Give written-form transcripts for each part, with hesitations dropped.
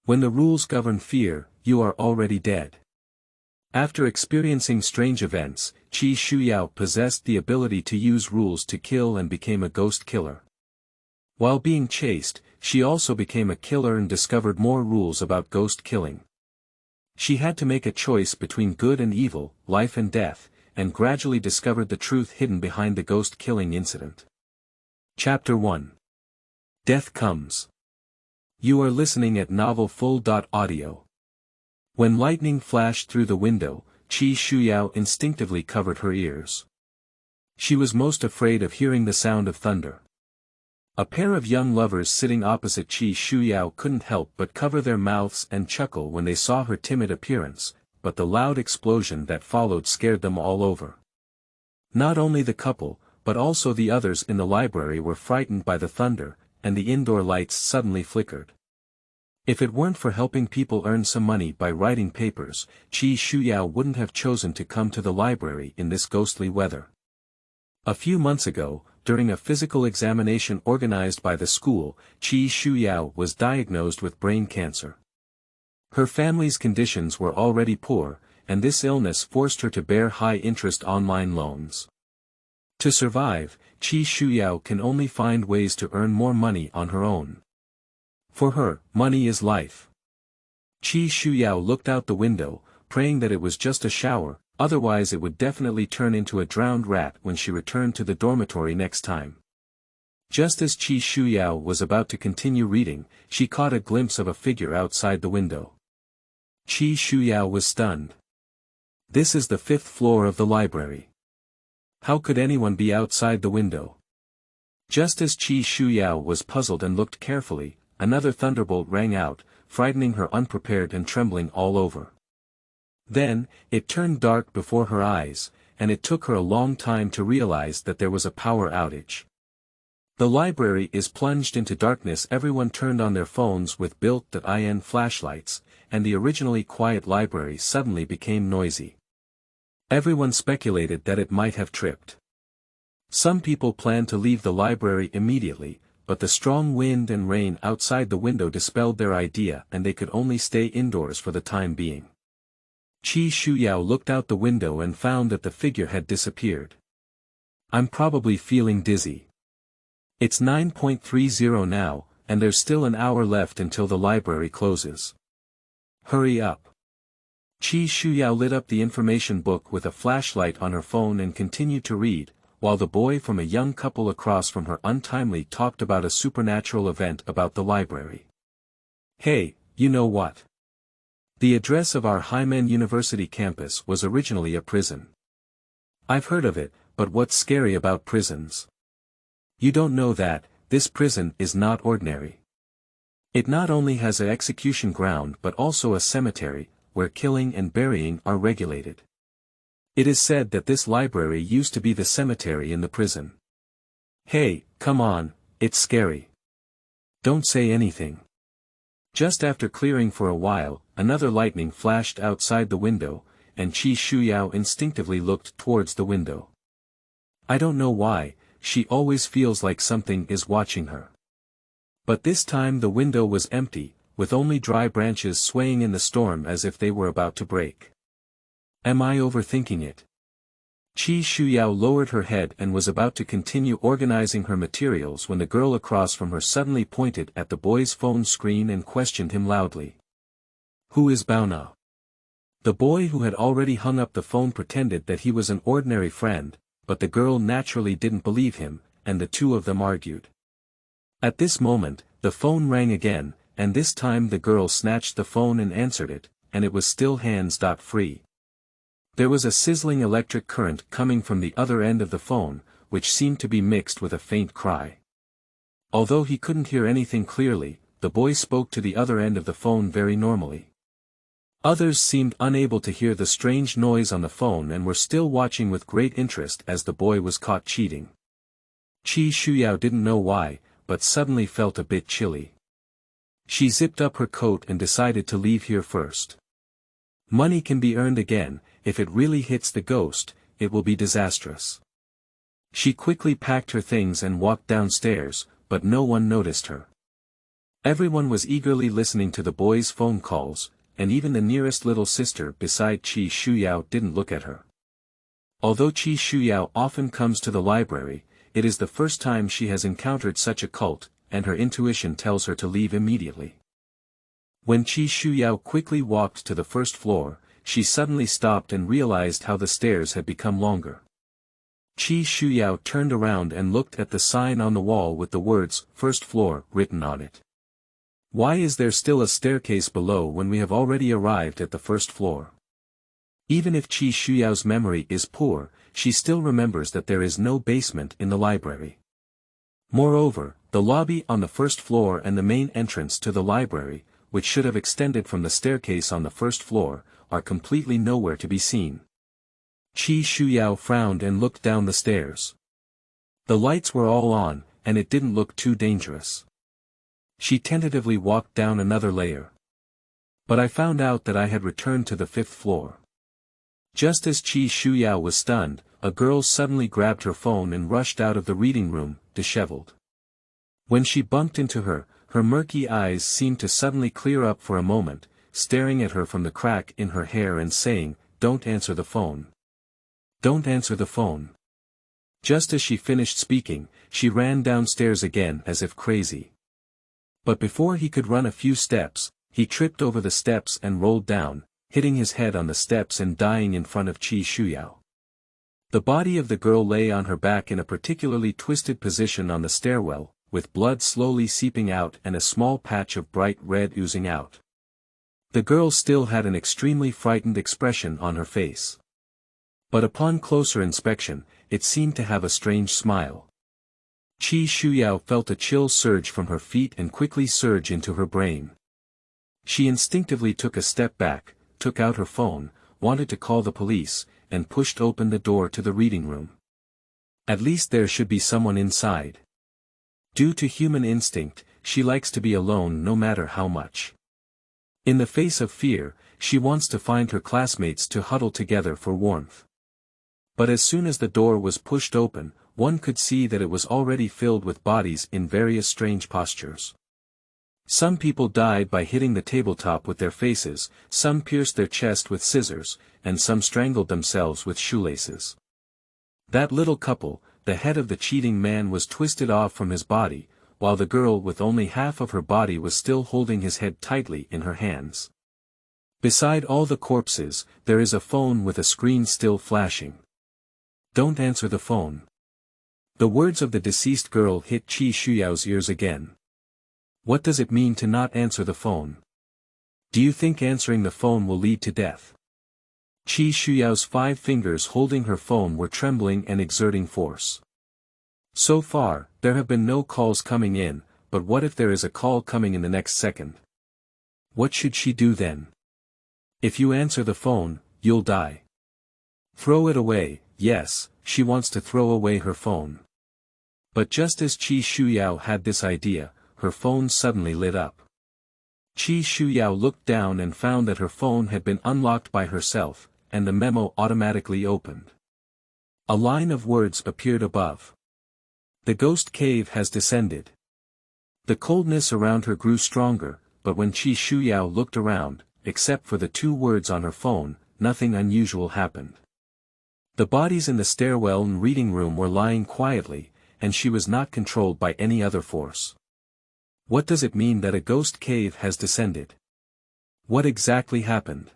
When the rules govern fear, you are already dead. After experiencing strange events, Shuyao possessed the ability to use rules to kill and became a ghost killer. While being chased, she also became a killer and discovered more rules about ghost killing. She had to make a choice between good and evil, life and death, and gradually discovered the truth hidden behind the ghost killing incident. Chapter 1. Death Comes. You are listening at novelfull.audio. When lightning flashed through the window, Shuyao instinctively covered her ears. She was most afraid of hearing the sound of thunder. A pair of young lovers sitting opposite Shuyao couldn't help but cover their mouths and chuckle when they saw her timid appearance, but the loud explosion that followed scared them all over. Not only the couple, but also the others in the library were frightened by the thunder, and the indoor lights suddenly flickered. If it weren't for helping people earn some money by writing papers, Shuyao wouldn't have chosen to come to the library in this ghostly weather. A few months ago, during a physical examination organized by the school, Shuyao was diagnosed with brain cancer. Her family's conditions were already poor, and this illness forced her to bear high-interest online loans. To survive, Shuyao can only find ways to earn more money on her own. For her, money is life. Shuyao looked out the window, praying that it was just a shower, otherwise it would definitely turn into a drowned rat when she returned to the dormitory next time. Just as Shuyao was about to continue reading, she caught a glimpse of a figure outside the window. Shuyao was stunned. This is the 5th floor of the library. How could anyone be outside the window? Just as Shuyao was puzzled and looked carefully, another thunderbolt rang out, frightening her unprepared and trembling all over. Then, it turned dark before her eyes, and it took her a long time to realize that there was a power outage. The library is plunged into darkness. Everyone turned on their phones with built-in flashlights, and the originally quiet library suddenly became noisy. Everyone speculated that it might have tripped. Some people planned to leave the library immediately, but the strong wind and rain outside the window dispelled their idea and they could only stay indoors for the time being. Shuyao looked out the window and found that the figure had disappeared. I'm probably feeling dizzy. It's 9:30 now, and there's still an hour left until the library closes. Hurry up. Shuyao lit up the information book with a flashlight on her phone and continued to read, while the boy from a young couple across from her untimely talked about a supernatural event about the library. Hey, you know what? The address of our Haimen University campus was originally a prison. I've heard of it, but what's scary about prisons? You don't know that, this prison is not ordinary. It not only has an execution ground but also a cemetery, where killing and burying are regulated. It is said that this library used to be the cemetery in the prison. Hey, come on, it's scary. Don't say anything. Just after clearing for a while, another lightning flashed outside the window, and Shuyao instinctively looked towards the window. I don't know why, she always feels like something is watching her. But this time the window was empty, with only dry branches swaying in the storm as if they were about to break. Am I overthinking it? Shuyao lowered her head and was about to continue organizing her materials when the girl across from her suddenly pointed at the boy's phone screen and questioned him loudly. Who is Baona? The boy who had already hung up the phone pretended that he was an ordinary friend, but the girl naturally didn't believe him, and the two of them argued. At this moment, the phone rang again, and this time the girl snatched the phone and answered it, and it was still hands-free. There was a sizzling electric current coming from the other end of the phone, which seemed to be mixed with a faint cry. Although he couldn't hear anything clearly, the boy spoke to the other end of the phone very normally. Others seemed unable to hear the strange noise on the phone and were still watching with great interest as the boy was caught cheating. Shuyao didn't know why, but suddenly felt a bit chilly. She zipped up her coat and decided to leave here first. Money can be earned again, if it really hits the ghost, it will be disastrous. She quickly packed her things and walked downstairs, but no one noticed her. Everyone was eagerly listening to the boy's phone calls, and even the nearest little sister beside Shuyao didn't look at her. Although Shuyao often comes to the library, it is the first time she has encountered such a cult, and her intuition tells her to leave immediately. When Shuyao quickly walked to the first floor, she suddenly stopped and realized how the stairs had become longer. Shuyao turned around and looked at the sign on the wall with the words, "First floor," written on it. Why is there still a staircase below when we have already arrived at the first floor? Even if Shuyao's memory is poor, she still remembers that there is no basement in the library. Moreover, the lobby on the first floor and the main entrance to the library, which should have extended from the staircase on the first floor, are completely nowhere to be seen. Shuyao frowned and looked down the stairs. The lights were all on, and it didn't look too dangerous. She tentatively walked down another layer. But I found out that I had returned to the fifth floor. Just as Shuyao was stunned, a girl suddenly grabbed her phone and rushed out of the reading room, disheveled. When she bumped into her, her murky eyes seemed to suddenly clear up for a moment, staring at her from the crack in her hair and saying, "Don't answer the phone. Don't answer the phone." Just as she finished speaking, she ran downstairs again as if crazy. But before he could run a few steps, he tripped over the steps and rolled down, hitting his head on the steps and dying in front of Shuyao. The body of the girl lay on her back in a particularly twisted position on the stairwell, with blood slowly seeping out and a small patch of bright red oozing out. The girl still had an extremely frightened expression on her face. But upon closer inspection, it seemed to have a strange smile. Shuyao felt a chill surge from her feet and quickly surge into her brain. She instinctively took a step back, took out her phone, wanted to call the police, and pushed open the door to the reading room. At least there should be someone inside. Due to human instinct, she likes to be alone no matter how much. In the face of fear, she wants to find her classmates to huddle together for warmth. But as soon as the door was pushed open, one could see that it was already filled with bodies in various strange postures. Some people died by hitting the tabletop with their faces, some pierced their chest with scissors, and some strangled themselves with shoelaces. That little couple, the head of the cheating man was twisted off from his body, while the girl with only half of her body was still holding his head tightly in her hands. Beside all the corpses, there is a phone with a screen still flashing. "Don't answer the phone." The words of the deceased girl hit Shuyao's ears again. What does it mean to not answer the phone? Do you think answering the phone will lead to death? Shuyao's 5 fingers holding her phone were trembling and exerting force. So far, there have been no calls coming in, but what if there is a call coming in the next second? What should she do then? If you answer the phone, you'll die. Throw it away. Yes, she wants to throw away her phone. But just as Shuyao had this idea, her phone suddenly lit up. Shuyao looked down and found that her phone had been unlocked by herself, and the memo automatically opened. A line of words appeared above. "The ghost cave has descended." The coldness around her grew stronger, but when Shuyao looked around, except for the 2 words on her phone, nothing unusual happened. The bodies in the stairwell and reading room were lying quietly, and she was not controlled by any other force. What does it mean that a ghost cave has descended? What exactly happened?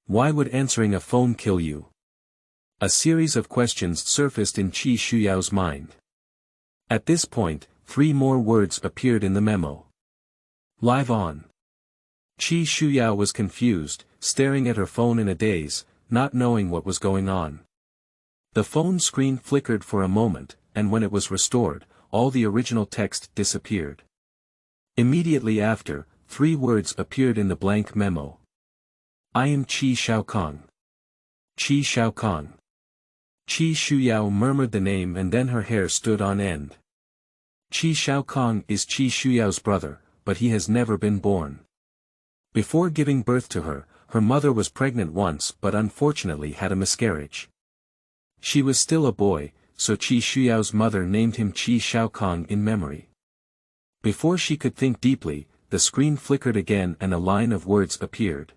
Why would answering a phone kill you? A series of questions surfaced in Shuyao's mind. At this point, 3 more words appeared in the memo. "Live on." Shuyao was confused, staring at her phone in a daze, not knowing what was going on. The phone screen flickered for a moment, and when it was restored, all the original text disappeared. Immediately after, 3 words appeared in the blank memo. "I am Shaokong. Shaokong." Shuyao murmured the name and then her hair stood on end. Shaokong is Shuyao's brother, but he has never been born. Before giving birth to her, her mother was pregnant once but unfortunately had a miscarriage. She was still a boy, so Shuyao's mother named him Shaokong in memory. Before she could think deeply, the screen flickered again and a line of words appeared.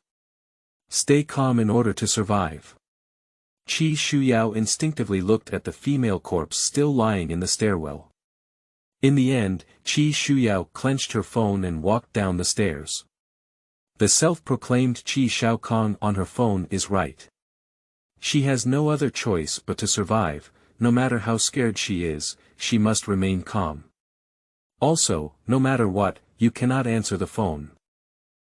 Stay calm in order to survive. Shuyao instinctively looked at the female corpse still lying in the stairwell. In the end, Shuyao clenched her phone and walked down the stairs. The self-proclaimed Xiaokong on her phone is right. She has no other choice but to survive, no matter how scared she is, she must remain calm. Also, no matter what, you cannot answer the phone.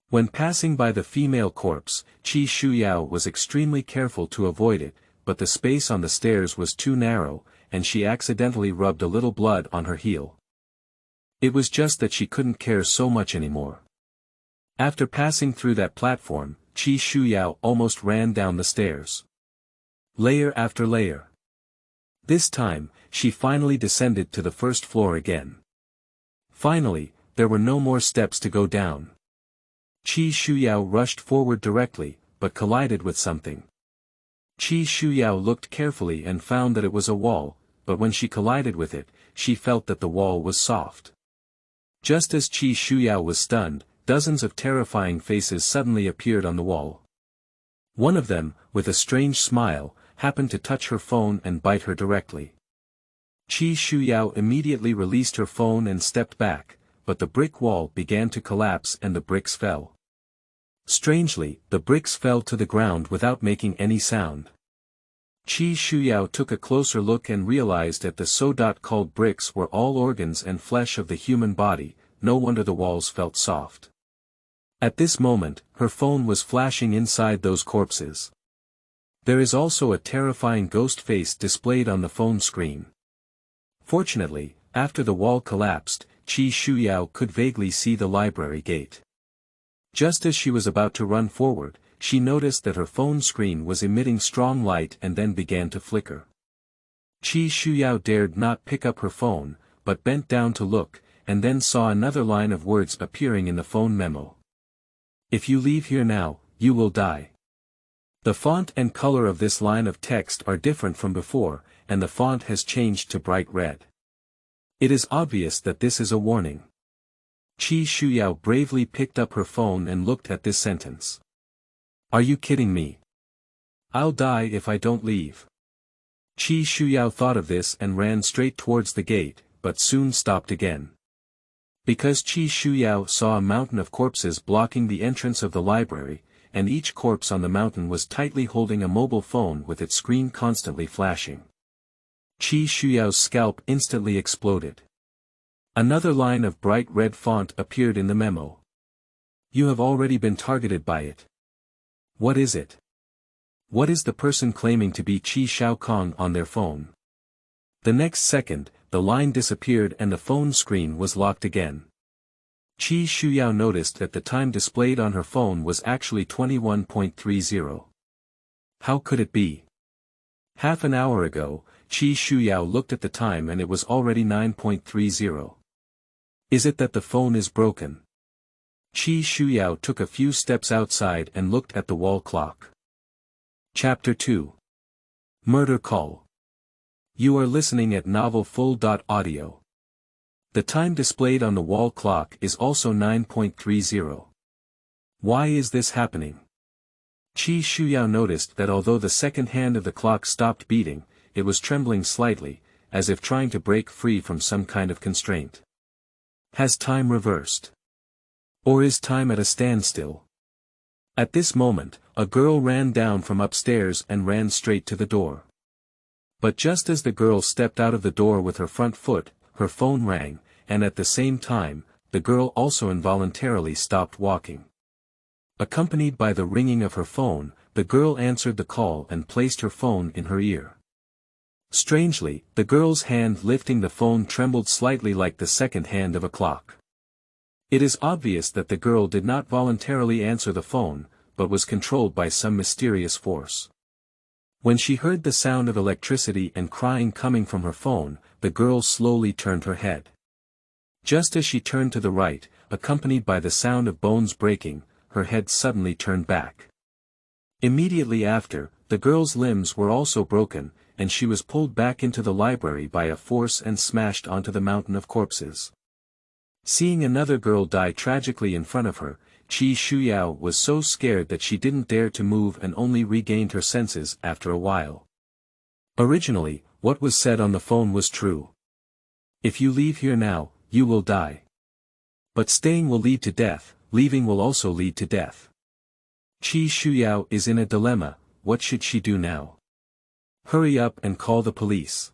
When passing by the female corpse, Shuyao was extremely careful to avoid it, but the space on the stairs was too narrow, and she accidentally rubbed a little blood on her heel. It was just that she couldn't care so much anymore. After passing through that platform, Shuyao almost ran down the stairs. Layer after layer. This time, she finally descended to the first floor again. Finally, there were no more steps to go down. Shuyao rushed forward directly, but collided with something. Shuyao looked carefully and found that it was a wall, but when she collided with it, she felt that the wall was soft. Just as Shuyao was stunned, dozens of terrifying faces suddenly appeared on the wall. One of them, with a strange smile, happened to touch her phone and bite her directly. Shuyao immediately released her phone and stepped back, but the brick wall began to collapse and the bricks fell. Strangely, the bricks fell to the ground without making any sound. Shuyao took a closer look and realized that the so-called bricks were all organs and flesh of the human body, no wonder the walls felt soft. At this moment, her phone was flashing inside those corpses. There is also a terrifying ghost face displayed on the phone screen. Fortunately, after the wall collapsed, Shuyao could vaguely see the library gate. Just as she was about to run forward, she noticed that her phone screen was emitting strong light and then began to flicker. Shuyao dared not pick up her phone, but bent down to look, and then saw another line of words appearing in the phone memo. If you leave here now, you will die. The font and color of this line of text are different from before, and the font has changed to bright red. It is obvious that this is a warning. Shuyao bravely picked up her phone and looked at this sentence. Are you kidding me? I'll die if I don't leave. Shuyao thought of this and ran straight towards the gate, but soon stopped again. Because Shuyao saw a mountain of corpses blocking the entrance of the library, and each corpse on the mountain was tightly holding a mobile phone with its screen constantly flashing. Shuyao's scalp instantly exploded. Another line of bright red font appeared in the memo. You have already been targeted by it. What is it? What is the person claiming to be Xiaokong on their phone? The next second, the line disappeared and the phone screen was locked again. Shuyao noticed that the time displayed on her phone was actually 21.30. How could it be? Half an hour ago, Shuyao looked at the time and it was already 9.30. Is it that the phone is broken? Shuyao took a few steps outside and looked at the wall clock. Chapter 2. Murder Call. You are listening at Novel Full.audio. The time displayed on the wall clock is also 9.30. Why is this happening? Shuyao noticed that although the second hand of the clock stopped beating, it was trembling slightly, as if trying to break free from some kind of constraint. Has time reversed? Or is time at a standstill? At this moment, a girl ran down from upstairs and ran straight to the door. But just as the girl stepped out of the door with her front foot, her phone rang, and at the same time, the girl also involuntarily stopped walking. Accompanied by the ringing of her phone, the girl answered the call and placed her phone in her ear. Strangely, the girl's hand lifting the phone trembled slightly like the second hand of a clock. It is obvious that the girl did not voluntarily answer the phone, but was controlled by some mysterious force. When she heard the sound of electricity and crying coming from her phone, the girl slowly turned her head. Just as she turned to the right, accompanied by the sound of bones breaking, her head suddenly turned back. Immediately after, the girl's limbs were also broken, and she was pulled back into the library by a force and smashed onto the mountain of corpses. Seeing another girl die tragically in front of her, Shuyao was so scared that she didn't dare to move and only regained her senses after a while. Originally, what was said on the phone was true. If you leave here now, you will die. But staying will lead to death, leaving will also lead to death. Shuyao is in a dilemma. What should she do now? Hurry up and call the police.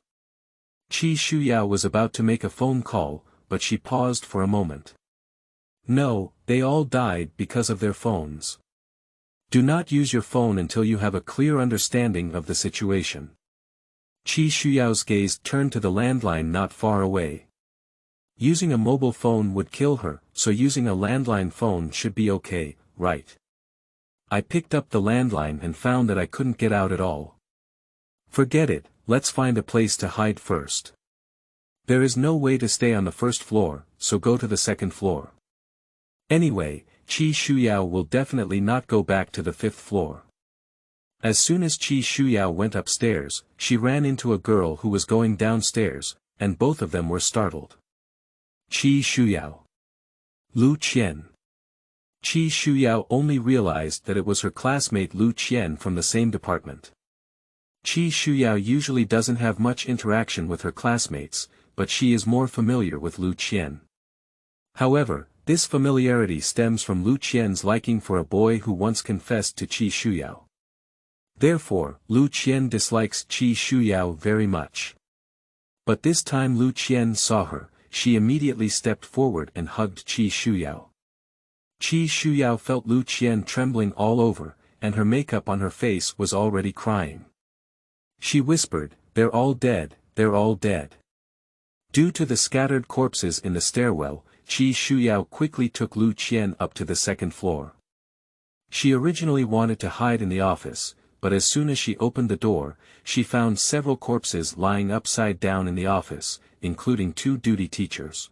Shuyao was about to make a phone call, but she paused for a moment. No, they all died because of their phones. Do not use your phone until you have a clear understanding of the situation. Shuyao's gaze turned to the landline not far away. Using a mobile phone would kill her, so using a landline phone should be okay, right? I picked up the landline and found that I couldn't get out at all. Forget it, let's find a place to hide first. There is no way to stay on the first floor, so go to the second floor. Anyway, Shuyao will definitely not go back to the fifth floor. As soon as Shuyao went upstairs, she ran into a girl who was going downstairs, and both of them were startled. Shuyao. Lu Qian. Shuyao only realized that it was her classmate Lu Qian from the same department. Shuyao usually doesn't have much interaction with her classmates, but she is more familiar with Lu Qian. However, this familiarity stems from Lu Qian's liking for a boy who once confessed to Shuyao. Therefore, Lu Qian dislikes Shuyao very much. But this time Lu Qian saw her, she immediately stepped forward and hugged Shuyao. Shuyao felt Lu Qian trembling all over, and her makeup on her face was already crying. She whispered, "They're all dead, they're all dead." Due to the scattered corpses in the stairwell, Shuyao quickly took Lu Qian up to the second floor. She originally wanted to hide in the office, but as soon as she opened the door, she found several corpses lying upside down in the office, including 2 duty teachers.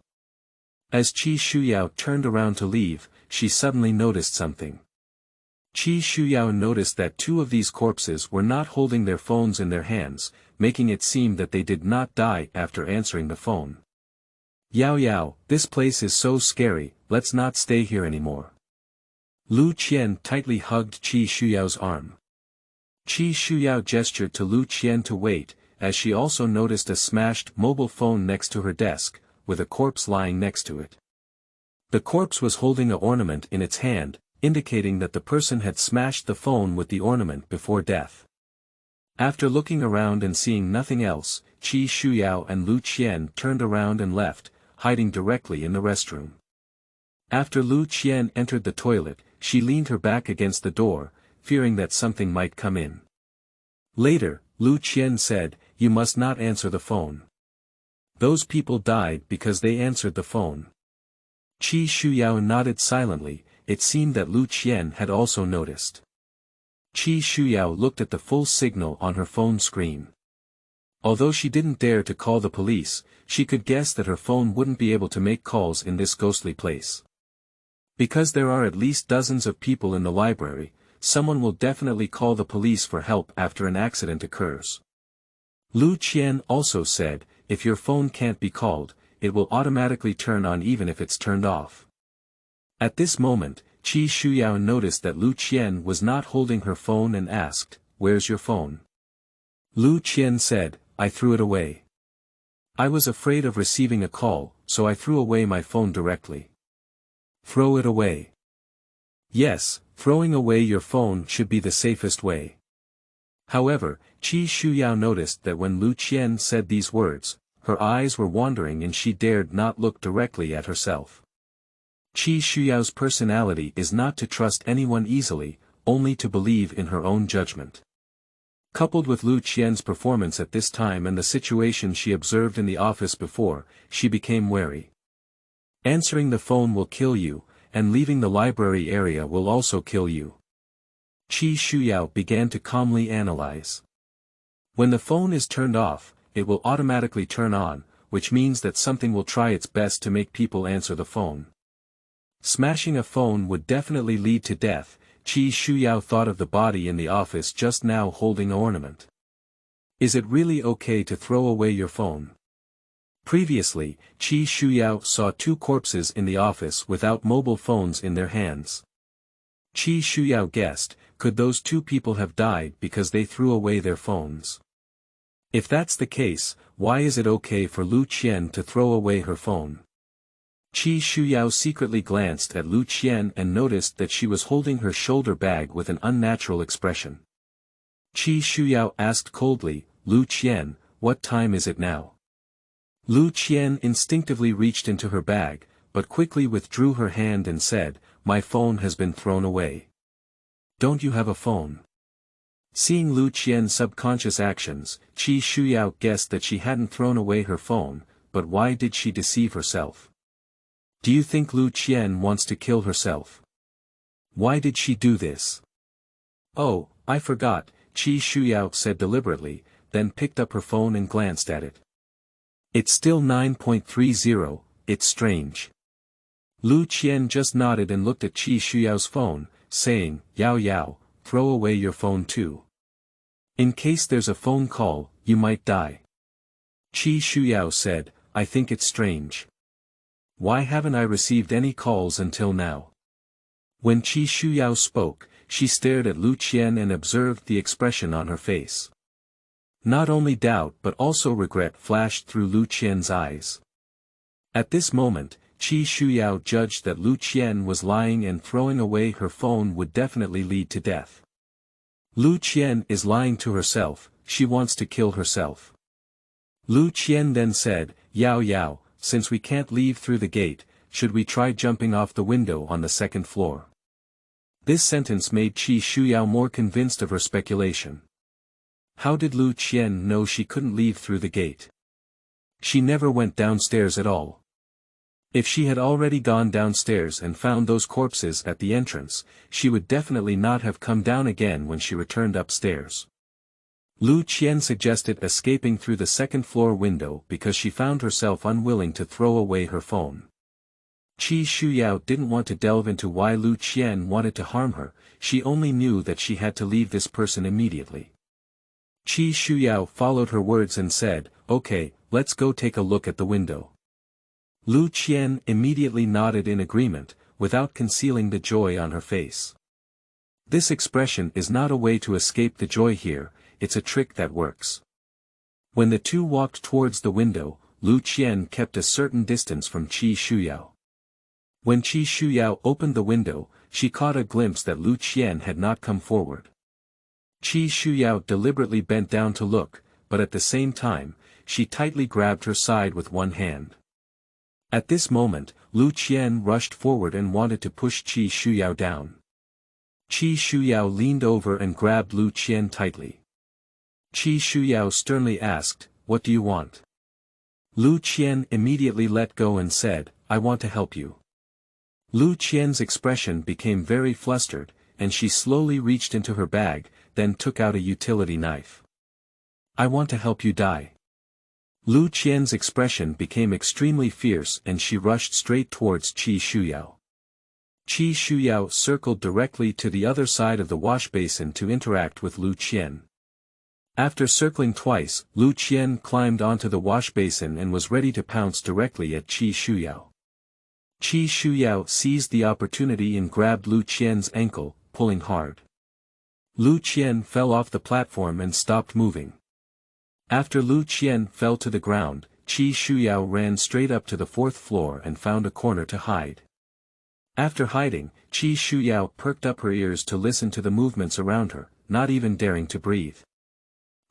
As Shuyao turned around to leave, she suddenly noticed something. Shuyao noticed that 2 of these corpses were not holding their phones in their hands, making it seem that they did not die after answering the phone. Yao, this place is so scary, let's not stay here anymore. Lu Qian tightly hugged Shuyao's arm. Shuyao gestured to Lu Qian to wait, as she also noticed a smashed mobile phone next to her desk, with a corpse lying next to it. The corpse was holding an ornament in its hand, indicating that the person had smashed the phone with the ornament before death. After looking around and seeing nothing else, Shuyao and Lu Qian turned around and left, hiding directly in the restroom. After Lu Qian entered the toilet, she leaned her back against the door, fearing that something might come in. Later, Lu Qian said, "You must not answer the phone. Those people died because they answered the phone." Shuyao nodded silently. It seemed that Lu Qian had also noticed. Shuyao looked at the full signal on her phone screen. Although she didn't dare to call the police, she could guess that her phone wouldn't be able to make calls in this ghostly place. Because there are at least dozens of people in the library, someone will definitely call the police for help after an accident occurs. Lu Qian also said, if your phone can't be called, it will automatically turn on even if it's turned off. At this moment, Shuyao noticed that Lu Qian was not holding her phone and asked, "Where's your phone?" Lu Qian said, "I threw it away. I was afraid of receiving a call, so I threw away my phone directly." Throw it away. Yes, throwing away your phone should be the safest way. However, Shuyao noticed that when Lu Qian said these words, her eyes were wandering and she dared not look directly at herself. Shuyao's personality is not to trust anyone easily, only to believe in her own judgment. Coupled with Lu Qian's performance at this time and the situation she observed in the office before, she became wary. Answering the phone will kill you, and leaving the library area will also kill you. Shuyao began to calmly analyze. When the phone is turned off, it will automatically turn on, which means that something will try its best to make people answer the phone. Smashing a phone would definitely lead to death. Shuyao thought of the body in the office just now holding an ornament. Is it really okay to throw away your phone? Previously, Shuyao saw two corpses in the office without mobile phones in their hands. Shuyao guessed, could those two people have died because they threw away their phones? If that's the case, why is it okay for Lu Qian to throw away her phone? Shuyao secretly glanced at Lu Qian and noticed that she was holding her shoulder bag with an unnatural expression. Shuyao asked coldly, Lu Qian, what time is it now? Lu Qian instinctively reached into her bag, but quickly withdrew her hand and said, my phone has been thrown away. Don't you have a phone? Seeing Lu Qian's subconscious actions, Shuyao guessed that she hadn't thrown away her phone, but why did she deceive herself? Do you think Lu Qian wants to kill herself? Why did she do this? Oh, I forgot, Shuyao said deliberately, then picked up her phone and glanced at it. It's still 9.30, it's strange. Lu Qian just nodded and looked at Shuyao's phone, saying, Yao Yao, throw away your phone too. In case there's a phone call, you might die. Shuyao said, I think it's strange. Why haven't I received any calls until now? When Shuyao spoke, she stared at Lu Qian and observed the expression on her face. Not only doubt but also regret flashed through Lu Qian's eyes. At this moment, Shuyao judged that Lu Qian was lying and throwing away her phone would definitely lead to death. Lu Qian is lying to herself, she wants to kill herself. Lu Qian then said, Yao Yao, since we can't leave through the gate, should we try jumping off the window on the second floor? This sentence made Shuyao more convinced of her speculation. How did Lu Qian know she couldn't leave through the gate? She never went downstairs at all. If she had already gone downstairs and found those corpses at the entrance, she would definitely not have come down again when she returned upstairs. Lu Qian suggested escaping through the second-floor window because she found herself unwilling to throw away her phone. Shuyao didn't want to delve into why Lu Qian wanted to harm her, she only knew that she had to leave this person immediately. Shuyao followed her words and said, okay, let's go take a look at the window. Lu Qian immediately nodded in agreement, without concealing the joy on her face. This expression is not a way to escape the joy here, it's a trick that works. When the two walked towards the window, Lu Qian kept a certain distance from Shuyao. When Shuyao opened the window, she caught a glimpse that Lu Qian had not come forward. Shuyao deliberately bent down to look, but at the same time, she tightly grabbed her side with one hand. At this moment, Lu Qian rushed forward and wanted to push Shuyao down. Shuyao leaned over and grabbed Lu Qian tightly. Shuyao sternly asked, what do you want? Lu Qian immediately let go and said, I want to help you. Lu Qian's expression became very flustered, and she slowly reached into her bag, then took out a utility knife. I want to help you die. Lu Qian's expression became extremely fierce and she rushed straight towards Shuyao. Shuyao circled directly to the other side of the wash basin to interact with Lu Qian. After circling twice, Lu Qian climbed onto the wash basin and was ready to pounce directly at Shuyao. Shuyao seized the opportunity and grabbed Lu Qian's ankle, pulling hard. Lu Qian fell off the platform and stopped moving. After Lu Qian fell to the ground, Shuyao ran straight up to the fourth floor and found a corner to hide. After hiding, Shuyao perked up her ears to listen to the movements around her, not even daring to breathe.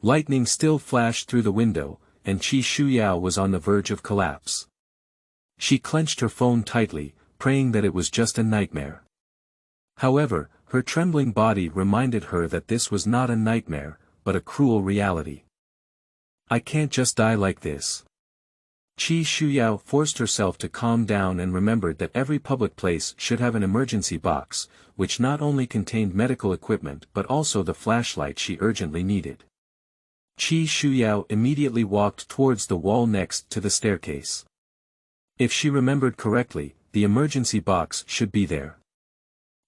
Lightning still flashed through the window, and Shuyao was on the verge of collapse. She clenched her phone tightly, praying that it was just a nightmare. However, her trembling body reminded her that this was not a nightmare, but a cruel reality. I can't just die like this. Shuyao forced herself to calm down and remembered that every public place should have an emergency box, which not only contained medical equipment but also the flashlight she urgently needed. Shuyao immediately walked towards the wall next to the staircase. If she remembered correctly, the emergency box should be there.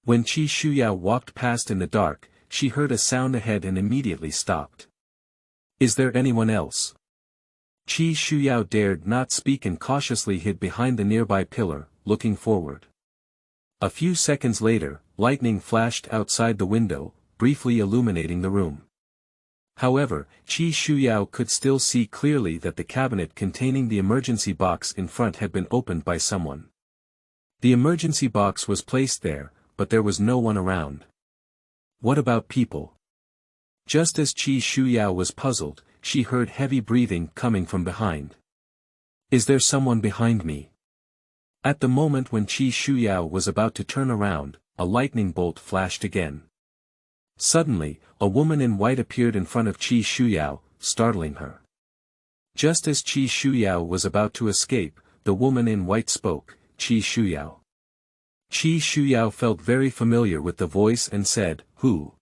When Shuyao walked past in the dark, she heard a sound ahead and immediately stopped. Is there anyone else? Shuyao dared not speak and cautiously hid behind the nearby pillar, looking forward. A few seconds later, lightning flashed outside the window, briefly illuminating the room. However, Shuyao could still see clearly that the cabinet containing the emergency box in front had been opened by someone. The emergency box was placed there, but there was no one around. What about people? Just as Shuyao was puzzled, she heard heavy breathing coming from behind. Is there someone behind me? At the moment when Shuyao was about to turn around, a lightning bolt flashed again. Suddenly, a woman in white appeared in front of Shuyao, startling her. Just as Shuyao was about to escape, the woman in white spoke, Shuyao. Shuyao felt very familiar with the voice and said, "Who?"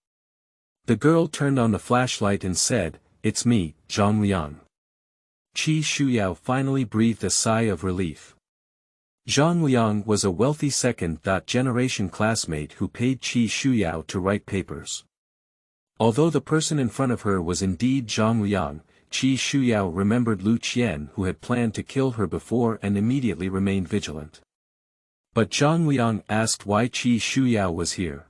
The girl turned on the flashlight and said, "It's me, Zhang Liang." Shuyao finally breathed a sigh of relief. Zhang Liang was a wealthy second-generation classmate who paid Shuyao to write papers. Although the person in front of her was indeed Zhang Liang, Shuyao remembered Lu Qian who had planned to kill her before and immediately remained vigilant. But Zhang Liang asked why Shuyao was here.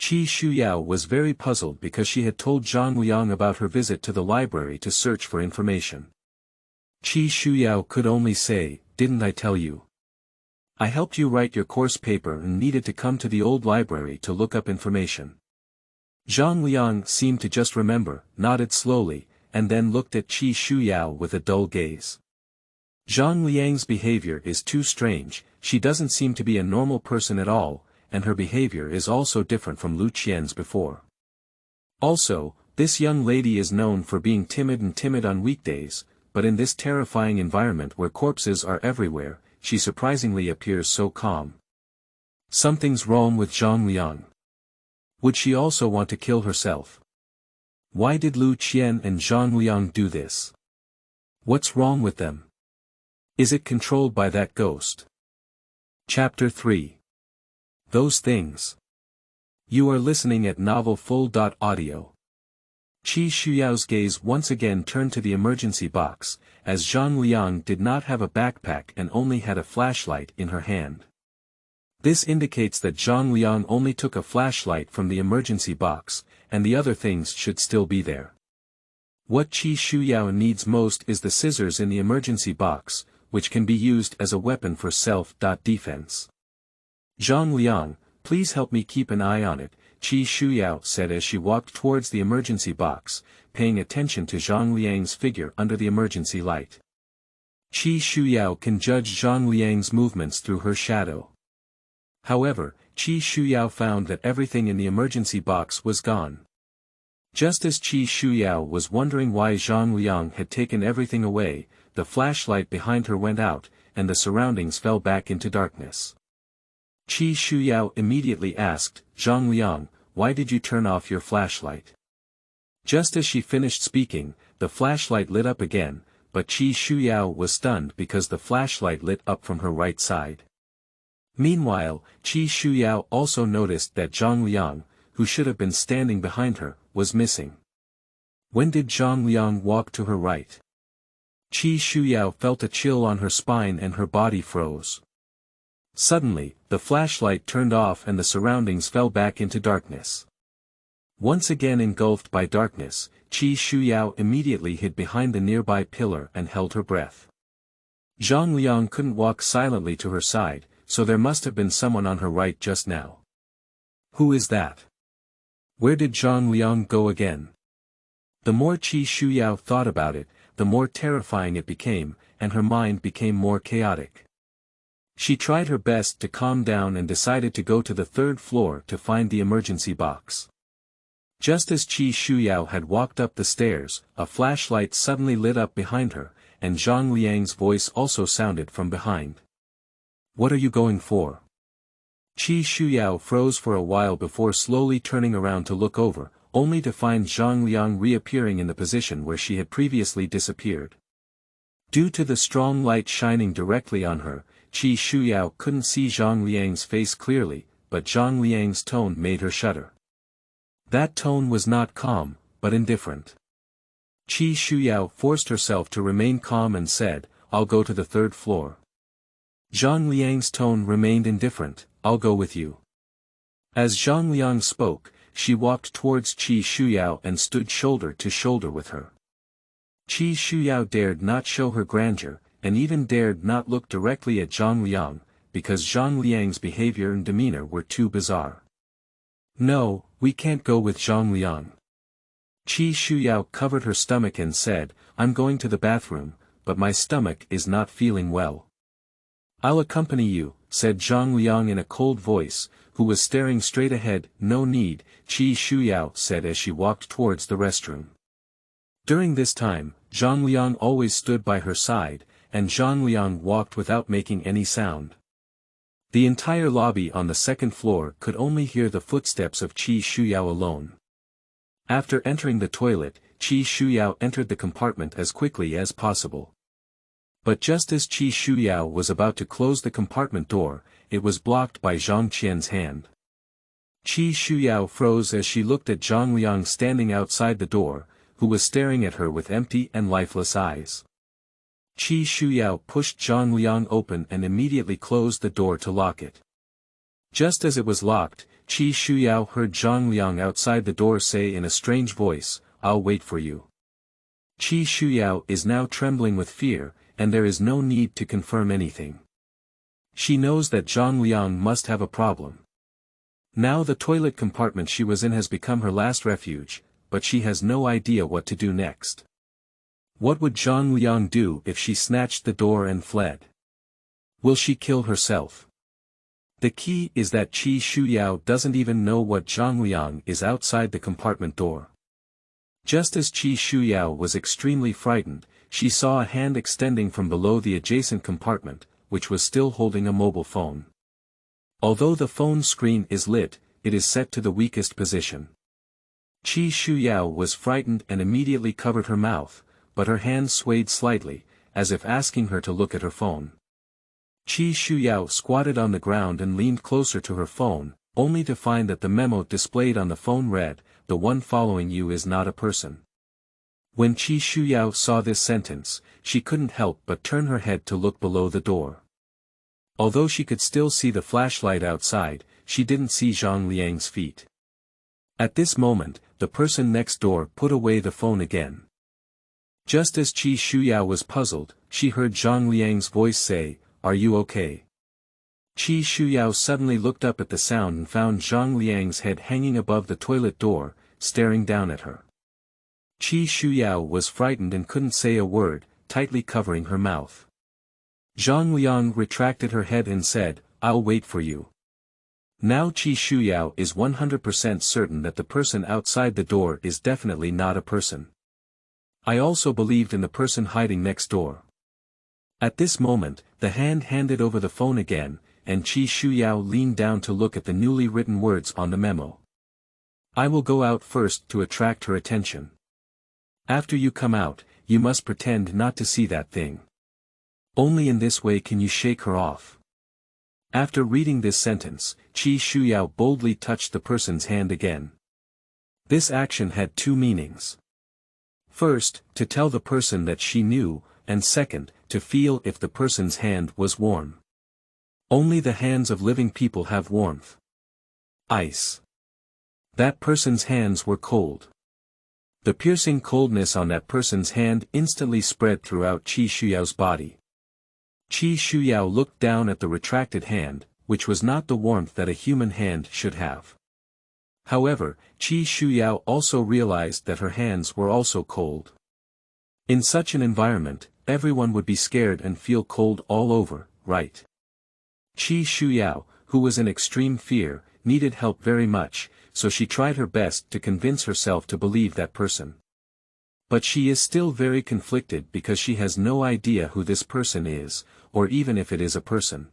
Shuyao was very puzzled because she had told Zhang Liang about her visit to the library to search for information. Shuyao could only say, "Didn't I tell you? I helped you write your course paper and needed to come to the old library to look up information." Zhang Liang seemed to just remember, nodded slowly, and then looked at Shuyao with a dull gaze. Zhang Liang's behavior is too strange, she doesn't seem to be a normal person at all, and her behavior is also different from Lu Qian's before. Also, this young lady is known for being timid on weekdays, but in this terrifying environment where corpses are everywhere, she surprisingly appears so calm. Something's wrong with Zhang Liang. Would she also want to kill herself? Why did Lu Qian and Zhang Liang do this? What's wrong with them? Is it controlled by that ghost? Chapter 3. Those things. You are listening at novelfull.audio. Shuyao's gaze once again turned to the emergency box, as Zhang Liang did not have a backpack and only had a flashlight in her hand. This indicates that Zhang Liang only took a flashlight from the emergency box, and the other things should still be there. What Shuyao needs most is the scissors in the emergency box, which can be used as a weapon for self-defense. Zhang Liang, please help me keep an eye on it, Shuyao said as she walked towards the emergency box, paying attention to Zhang Liang's figure under the emergency light. Shuyao can judge Zhang Liang's movements through her shadow. However, Shuyao found that everything in the emergency box was gone. Just as Shuyao was wondering why Zhang Liang had taken everything away, the flashlight behind her went out, and the surroundings fell back into darkness. Shuyao immediately asked, "Zhang Liang, why did you turn off your flashlight?" Just as she finished speaking, the flashlight lit up again, but Shuyao was stunned because the flashlight lit up from her right side. Meanwhile, Shuyao also noticed that Zhang Liang, who should have been standing behind her, was missing. When did Zhang Liang walk to her right? Shuyao felt a chill on her spine and her body froze. Suddenly, the flashlight turned off and the surroundings fell back into darkness. Once again engulfed by darkness, Shuyao immediately hid behind the nearby pillar and held her breath. Zhang Liang couldn't walk silently to her side, so there must have been someone on her right just now. Who is that? Where did Zhang Liang go again? The more Shuyao thought about it, the more terrifying it became, and her mind became more chaotic. She tried her best to calm down and decided to go to the third floor to find the emergency box. Just as Shuyao had walked up the stairs, a flashlight suddenly lit up behind her, and Zhang Liang's voice also sounded from behind. "What are you going for?" Shuyao froze for a while before slowly turning around to look over, only to find Zhang Liang reappearing in the position where she had previously disappeared. Due to the strong light shining directly on her, Shuyao couldn't see Zhang Liang's face clearly, but Zhang Liang's tone made her shudder. That tone was not calm, but indifferent. Shuyao forced herself to remain calm and said, "I'll go to the third floor." Zhang Liang's tone remained indifferent, "I'll go with you." As Zhang Liang spoke, she walked towards Shuyao and stood shoulder to shoulder with her. Shuyao dared not show her grandeur, and even dared not look directly at Zhang Liang, because Zhang Liang's behavior and demeanor were too bizarre. "No, we can't go with Zhang Liang." Shuyao covered her stomach and said, "I'm going to the bathroom, but my stomach is not feeling well." "I'll accompany you," said Zhang Liang in a cold voice, who was staring straight ahead. "No need," Shuyao said as she walked towards the restroom. During this time, Zhang Liang always stood by her side, and Zhang Liang walked without making any sound. The entire lobby on the second floor could only hear the footsteps of Shuyao alone. After entering the toilet, Shuyao entered the compartment as quickly as possible. But just as Shuyao was about to close the compartment door, it was blocked by Zhang Qian's hand. Shuyao froze as she looked at Zhang Liang standing outside the door, who was staring at her with empty and lifeless eyes. Shuyao pushed Zhang Liang open and immediately closed the door to lock it. Just as it was locked, Shuyao heard Zhang Liang outside the door say in a strange voice, "I'll wait for you." Shuyao is now trembling with fear, and there is no need to confirm anything. She knows that Zhang Liang must have a problem. Now the toilet compartment she was in has become her last refuge, but she has no idea what to do next. What would Zhang Liang do if she snatched the door and fled? Will she kill herself? The key is that Shuyao doesn't even know what Zhang Liang is outside the compartment door. Just as Shuyao was extremely frightened, she saw a hand extending from below the adjacent compartment, which was still holding a mobile phone. Although the phone screen is lit, it is set to the weakest position. Shuyao was frightened and immediately covered her mouth, but her hand swayed slightly, as if asking her to look at her phone. Shuyao squatted on the ground and leaned closer to her phone, only to find that the memo displayed on the phone read, "The one following you is not a person." When Shuyao saw this sentence, she couldn't help but turn her head to look below the door. Although she could still see the flashlight outside, she didn't see Zhang Liang's feet. At this moment, the person next door put away the phone again. Just as Shuyao was puzzled, she heard Zhang Liang's voice say, "Are you okay?" Shuyao suddenly looked up at the sound and found Zhang Liang's head hanging above the toilet door, staring down at her. Shuyao was frightened and couldn't say a word, tightly covering her mouth. Zhang Liang retracted her head and said, "I'll wait for you." Now Shuyao is 100% certain that the person outside the door is definitely not a person. I also believed in the person hiding next door. At this moment, the hand handed over the phone again, and Shuyao leaned down to look at the newly written words on the memo. "I will go out first to attract her attention. After you come out, you must pretend not to see that thing. Only in this way can you shake her off." After reading this sentence, Shuyao boldly touched the person's hand again. This action had two meanings. First, to tell the person that she knew, and second, to feel if the person's hand was warm. Only the hands of living people have warmth. Ice. That person's hands were cold. The piercing coldness on that person's hand instantly spread throughout Shuyao's body. Shuyao looked down at the retracted hand, which was not the warmth that a human hand should have. However, Shuyao also realized that her hands were also cold. In such an environment, everyone would be scared and feel cold all over, right? Shuyao, who was in extreme fear, needed help very much, so she tried her best to convince herself to believe that person. But she is still very conflicted because she has no idea who this person is, or even if it is a person.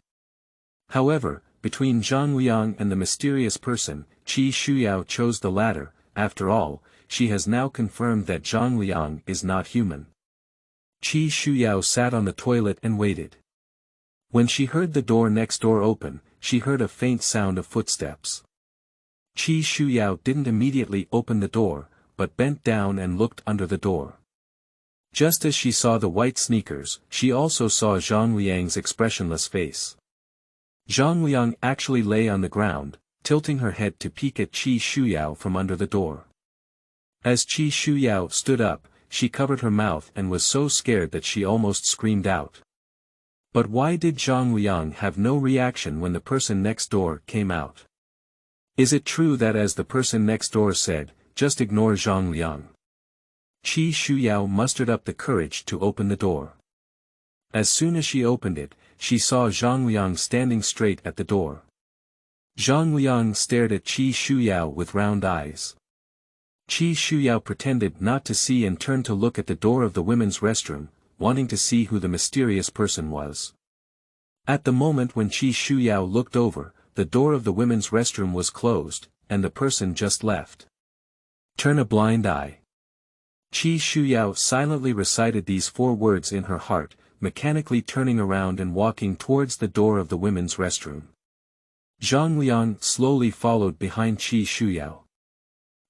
However, between Zhang Liang and the mysterious person, Shuyao chose the latter. After all, she has now confirmed that Zhang Liang is not human. Shuyao sat on the toilet and waited. When she heard the door next door open, she heard a faint sound of footsteps. Shuyao didn't immediately open the door, but bent down and looked under the door. Just as she saw the white sneakers, she also saw Zhang Liang's expressionless face. Zhang Liang actually lay on the ground, tilting her head to peek at Qi Shuyao from under the door. As Qi Shuyao stood up, she covered her mouth and was so scared that she almost screamed out. But why did Zhang Liang have no reaction when the person next door came out? Is it true that as the person next door said, just ignore Zhang Liang? Qi Shuyao mustered up the courage to open the door. As soon as she opened it, she saw Zhang Liang standing straight at the door. Zhang Liang stared at Qi Shuyao with round eyes. Qi Shuyao pretended not to see and turned to look at the door of the women's restroom, wanting to see who the mysterious person was. At the moment when Qi Shuyao looked over, the door of the women's restroom was closed, and the person just left. Turn a blind eye. Qi Shuyao silently recited these 4 words in her heart, mechanically turning around and walking towards the door of the women's restroom. Zhang Liang slowly followed behind Qi Shuyao.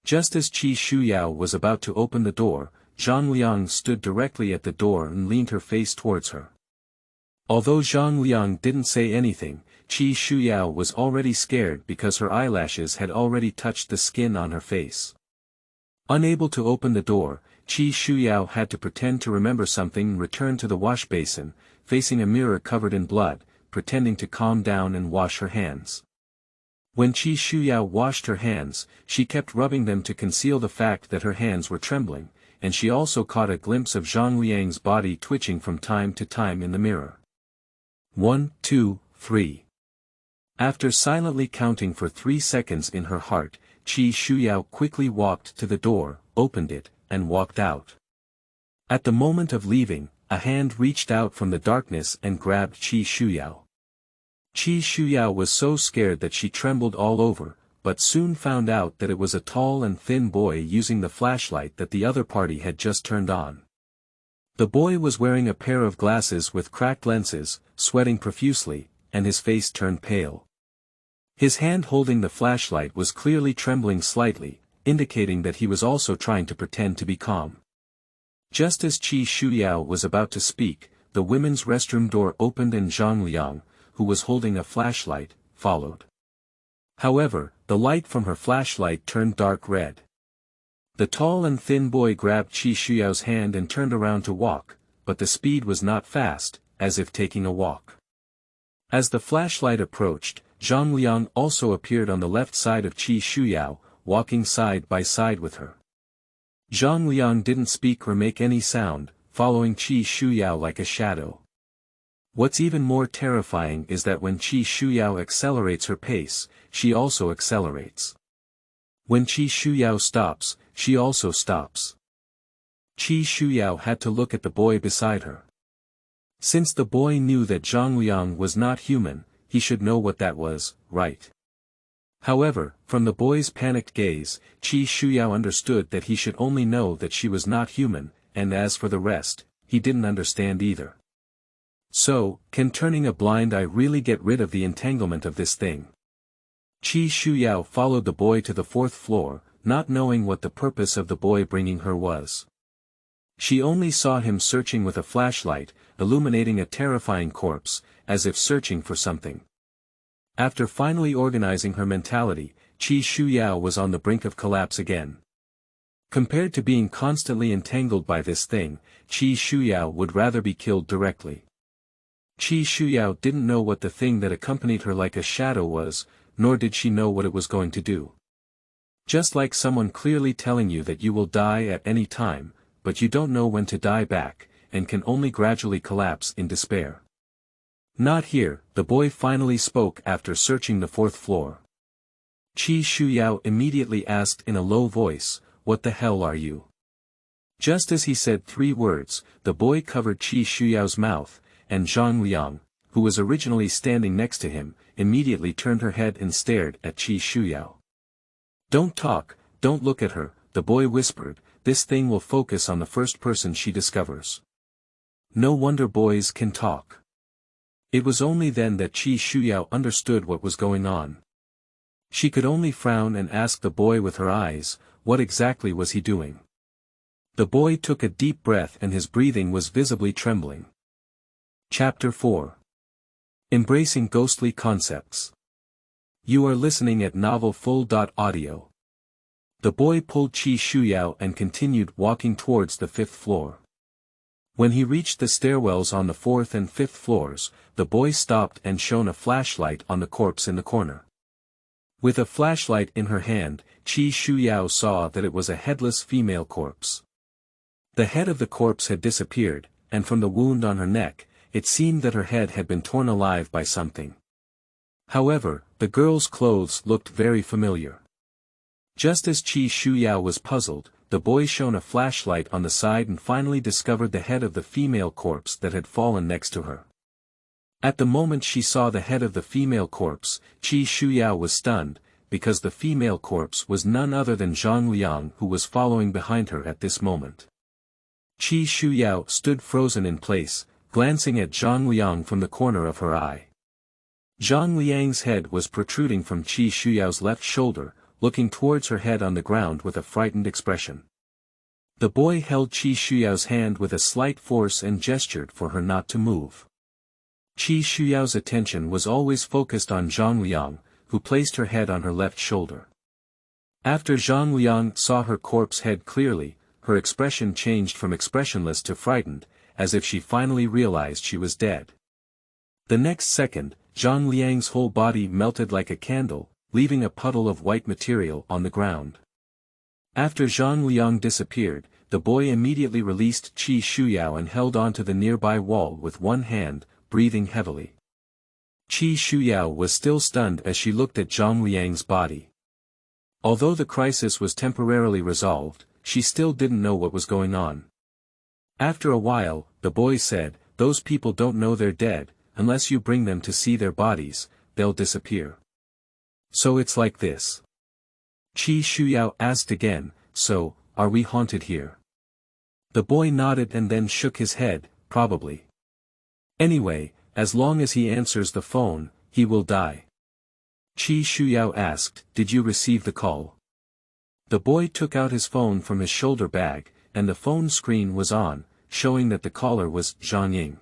Just as Qi Shuyao was about to open the door, Zhang Liang stood directly at the door and leaned her face towards her. Although Zhang Liang didn't say anything, Qi Shuyao was already scared because her eyelashes had already touched the skin on her face. Unable to open the door, Qi Shuyao had to pretend to remember something and return to the wash basin, facing a mirror covered in blood, pretending to calm down and wash her hands. When Qi Shuyao washed her hands, she kept rubbing them to conceal the fact that her hands were trembling, and she also caught a glimpse of Zhang Liang's body twitching from time to time in the mirror. 1, 2, 3. After silently counting for 3 seconds in her heart, Qi Shuyao quickly walked to the door, opened it, and walked out. At the moment of leaving, a hand reached out from the darkness and grabbed Qi Shuyao. Qi Shuyao was so scared that she trembled all over, but soon found out that it was a tall and thin boy using the flashlight that the other party had just turned on. The boy was wearing a pair of glasses with cracked lenses, sweating profusely, and his face turned pale. His hand holding the flashlight was clearly trembling slightly, indicating that he was also trying to pretend to be calm. Just as Qi Shuyao was about to speak, the women's restroom door opened and Zhang Liang, who was holding a flashlight, followed. However, the light from her flashlight turned dark red. The tall and thin boy grabbed Qi Shuyao's hand and turned around to walk, but the speed was not fast, as if taking a walk. As the flashlight approached, Zhang Liang also appeared on the left side of Qi Shuyao, walking side by side with her. Zhang Liang didn't speak or make any sound, following Qi Shuyao like a shadow. What's even more terrifying is that when Qi Shuyao accelerates her pace, she also accelerates. When Qi Shuyao stops, she also stops. Qi Shuyao had to look at the boy beside her. Since the boy knew that Zhang Liang was not human, he should know what that was, right? However, from the boy's panicked gaze, Qi Shuyao understood that he should only know that she was not human, and as for the rest, he didn't understand either. So, can turning a blind eye really get rid of the entanglement of this thing? Qi Shuyao followed the boy to the 4th floor, not knowing what the purpose of the boy bringing her was. She only saw him searching with a flashlight, illuminating a terrifying corpse, as if searching for something. After finally organizing her mentality, Qi Shuyao was on the brink of collapse again. Compared to being constantly entangled by this thing, Qi Shuyao would rather be killed directly. Qi Shuyao didn't know what the thing that accompanied her like a shadow was, nor did she know what it was going to do. Just like someone clearly telling you that you will die at any time, but you don't know when to die back, and can only gradually collapse in despair. Not here, the boy finally spoke after searching the 4th floor. Qi Shuyao immediately asked in a low voice, "What the hell are you?" Just as he said 3 words, the boy covered Qi Shuyao's mouth, and Zhang Liang, who was originally standing next to him, immediately turned her head and stared at Qi Shuyao. "Don't talk, don't look at her," the boy whispered, "this thing will focus on the first person she discovers." No wonder boys can talk. It was only then that Qi Shuyao understood what was going on. She could only frown and ask the boy with her eyes, what exactly was he doing? The boy took a deep breath and his breathing was visibly trembling. Chapter 4. Embracing Ghostly Concepts. You are listening at Novel Full.audio. The boy pulled Shuyao and continued walking towards the 5th floor. When he reached the stairwells on the 4th and 5th floors, the boy stopped and shone a flashlight on the corpse in the corner. With a flashlight in her hand, Shuyao saw that it was a headless female corpse. The head of the corpse had disappeared, and from the wound on her neck, it seemed that her head had been torn alive by something. However, the girl's clothes looked very familiar. Just as Shuyao was puzzled, the boy shone a flashlight on the side and finally discovered the head of the female corpse that had fallen next to her. At the moment she saw the head of the female corpse, Shuyao was stunned, because the female corpse was none other than Zhang Liang, who was following behind her at this moment. Shuyao stood frozen in place, glancing at Zhang Liang from the corner of her eye. Zhang Liang's head was protruding from Shuyao's left shoulder, looking towards her head on the ground with a frightened expression. The boy held Shuyao's hand with a slight force and gestured for her not to move. Shuyao's attention was always focused on Zhang Liang, who placed her head on her left shoulder. After Zhang Liang saw her corpse head clearly, her expression changed from expressionless to frightened, as if she finally realized she was dead. The next second, Zhang Liang's whole body melted like a candle, leaving a puddle of white material on the ground. After Zhang Liang disappeared, the boy immediately released Shuyao and held onto the nearby wall with one hand, breathing heavily. Shuyao was still stunned as she looked at Zhang Liang's body. Although the crisis was temporarily resolved, she still didn't know what was going on. After a while, the boy said, "Those people don't know they're dead, unless you bring them to see their bodies, they'll disappear." "So it's like this?" Shuyao asked again, "So, are we haunted here?" The boy nodded and then shook his head, "Probably. Anyway, as long as he answers the phone, he will die." Shuyao asked, "Did you receive the call?" The boy took out his phone from his shoulder bag, and the phone screen was on, showing that the caller was Zhang Ying.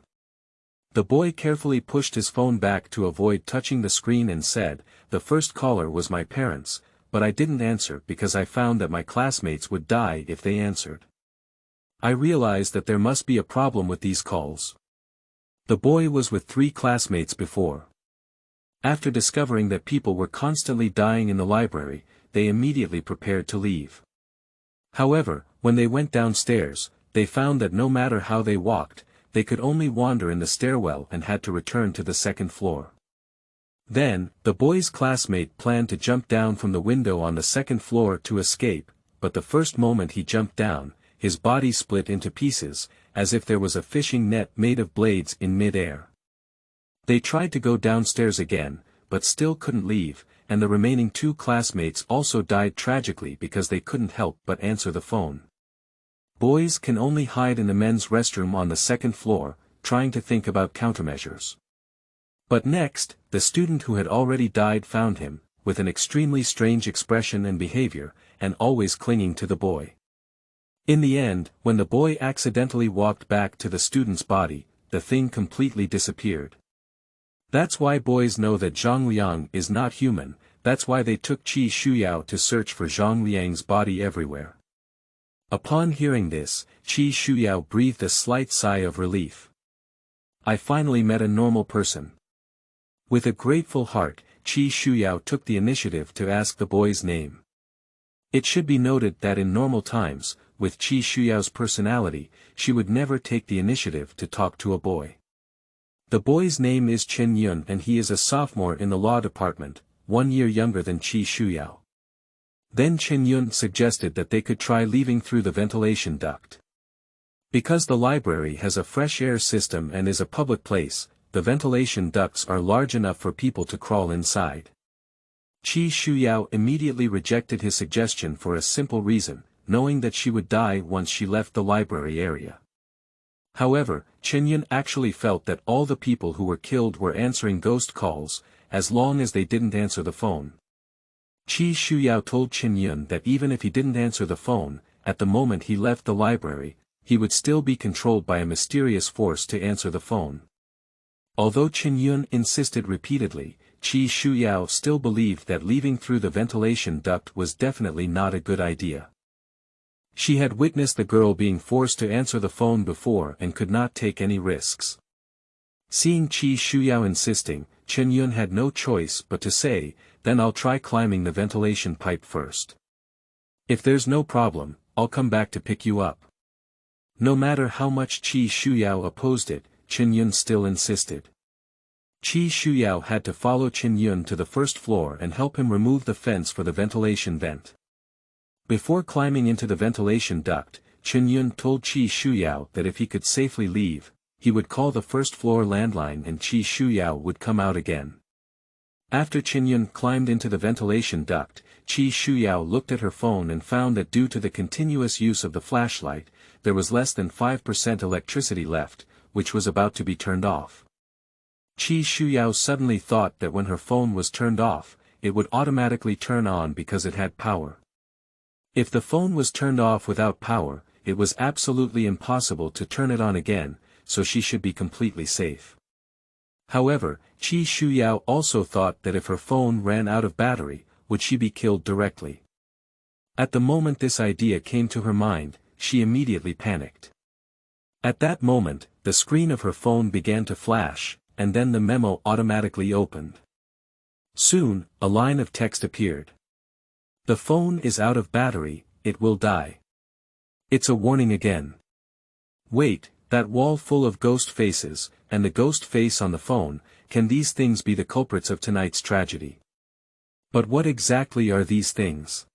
The boy carefully pushed his phone back to avoid touching the screen and said, "The first caller was my parents, but I didn't answer because I found that my classmates would die if they answered. I realized that there must be a problem with these calls." The boy was with 3 classmates before. After discovering that people were constantly dying in the library, they immediately prepared to leave. However, when they went downstairs, they found that no matter how they walked, they could only wander in the stairwell and had to return to the 2nd floor. Then, the boy's classmate planned to jump down from the window on the 2nd floor to escape, but the first moment he jumped down, his body split into pieces, as if there was a fishing net made of blades in mid-air. They tried to go downstairs again, but still couldn't leave, and the remaining 2 classmates also died tragically because they couldn't help but answer the phone. Boys can only hide in the men's restroom on the 2nd floor, trying to think about countermeasures. But next, the student who had already died found him, with an extremely strange expression and behavior, and always clinging to the boy. In the end, when the boy accidentally walked back to the student's body, the thing completely disappeared. That's why boys know that Zhang Liang is not human, that's why they took Shuyao to search for Zhang Liang's body everywhere. Upon hearing this, Shuyao breathed a slight sigh of relief. "I finally met a normal person." With a grateful heart, Shuyao took the initiative to ask the boy's name. It should be noted that in normal times, with Shuyao's personality, she would never take the initiative to talk to a boy. The boy's name is Chen Yun and he is a sophomore in the law department, 1 year younger than Shuyao. Then Chen Yun suggested that they could try leaving through the ventilation duct. Because the library has a fresh air system and is a public place, the ventilation ducts are large enough for people to crawl inside. Shuyao immediately rejected his suggestion for a simple reason, knowing that she would die once she left the library area. However, Chen Yun actually felt that all the people who were killed were answering ghost calls, as long as they didn't answer the phone. Shuyao told Chen Yun that even if he didn't answer the phone, at the moment he left the library, he would still be controlled by a mysterious force to answer the phone. Although Chen Yun insisted repeatedly, Shuyao still believed that leaving through the ventilation duct was definitely not a good idea. She had witnessed the girl being forced to answer the phone before and could not take any risks. Seeing Shuyao insisting, Chen Yun had no choice but to say, "Then I'll try climbing the ventilation pipe first. If there's no problem, I'll come back to pick you up." No matter how much Shuyao opposed it, Chen Yun still insisted. Shuyao had to follow Chen Yun to the first floor and help him remove the fence for the ventilation vent. Before climbing into the ventilation duct, Chen Yun told Shuyao that if he could safely leave, he would call the first floor landline and Shuyao would come out again. After Chen Yun climbed into the ventilation duct, Shuyao looked at her phone and found that due to the continuous use of the flashlight, there was less than 5% electricity left, which was about to be turned off. Shuyao suddenly thought that when her phone was turned off, it would automatically turn on because it had power. If the phone was turned off without power, it was absolutely impossible to turn it on again, so she should be completely safe. However, Shuyao also thought that if her phone ran out of battery, would she be killed directly? At the moment this idea came to her mind, she immediately panicked. At that moment, the screen of her phone began to flash, and then the memo automatically opened. Soon, a line of text appeared. "The phone is out of battery, it will die." It's a warning again. Wait, that wall full of ghost faces, and the ghost face on the phone, can these things be the culprits of tonight's tragedy? But what exactly are these things?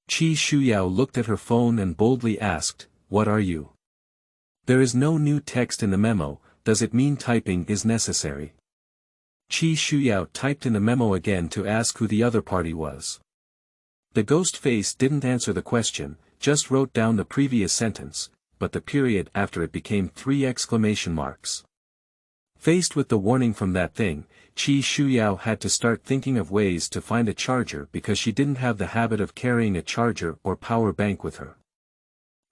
Shuyao looked at her phone and boldly asked, "What are you?" There is no new text in the memo, does it mean typing is necessary? Shuyao typed in the memo again to ask who the other party was. The ghost face didn't answer the question, just wrote down the previous sentence, but the period after it became 3 exclamation marks. Faced with the warning from that thing, Shuyao had to start thinking of ways to find a charger because she didn't have the habit of carrying a charger or power bank with her.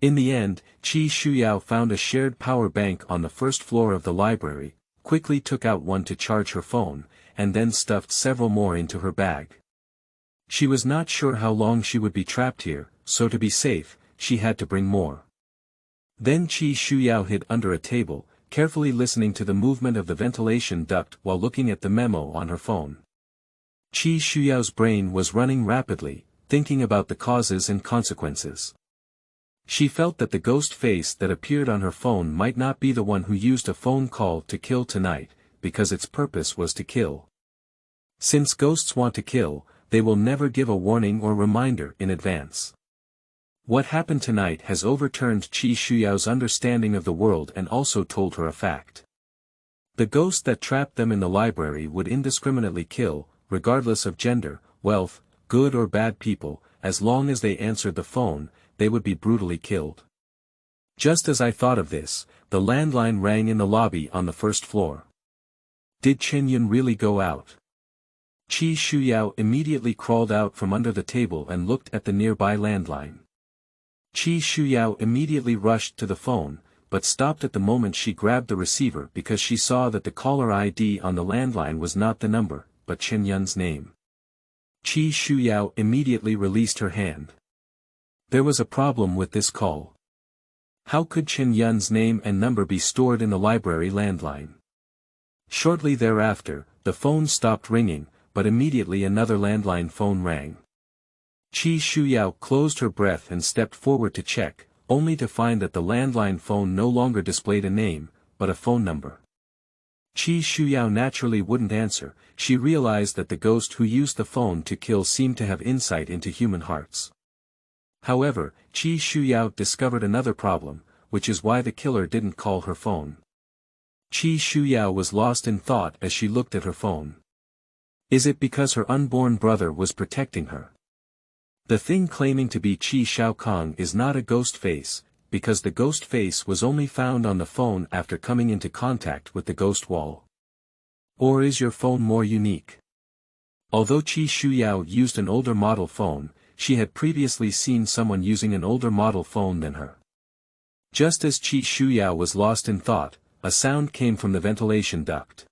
In the end, Shuyao found a shared power bank on the first floor of the library, quickly took out one to charge her phone, and then stuffed several more into her bag. She was not sure how long she would be trapped here, so to be safe, she had to bring more. Then Shuyao hid under a table, carefully listening to the movement of the ventilation duct while looking at the memo on her phone. Shuyao's brain was running rapidly, thinking about the causes and consequences. She felt that the ghost face that appeared on her phone might not be the one who used a phone call to kill tonight, because its purpose was to kill. Since ghosts want to kill, they will never give a warning or reminder in advance. What happened tonight has overturned Shuyao's understanding of the world and also told her a fact. The ghost that trapped them in the library would indiscriminately kill, regardless of gender, wealth, good or bad people, as long as they answered the phone, they would be brutally killed. Just as I thought of this, the landline rang in the lobby on the first floor. Did Chen Yun really go out? Shuyao immediately crawled out from under the table and looked at the nearby landline. Shuyao immediately rushed to the phone, but stopped at the moment she grabbed the receiver because she saw that the caller ID on the landline was not the number, but Chen Yun's name. Shuyao immediately released her hand. There was a problem with this call. How could Chen Yun's name and number be stored in the library landline? Shortly thereafter, the phone stopped ringing, but immediately another landline phone rang. Shuyao closed her breath and stepped forward to check, only to find that the landline phone no longer displayed a name, but a phone number. Shuyao naturally wouldn't answer. She realized that the ghost who used the phone to kill seemed to have insight into human hearts. However, Shuyao discovered another problem, which is why the killer didn't call her phone. Shuyao was lost in thought as she looked at her phone. Is it because her unborn brother was protecting her? The thing claiming to be Qi Shaokong is not a ghost face, because the ghost face was only found on the phone after coming into contact with the ghost wall. Or is your phone more unique? Although Shuyao used an older model phone, she had previously seen someone using an older model phone than her. Just as Shuyao was lost in thought, a sound came from the ventilation duct.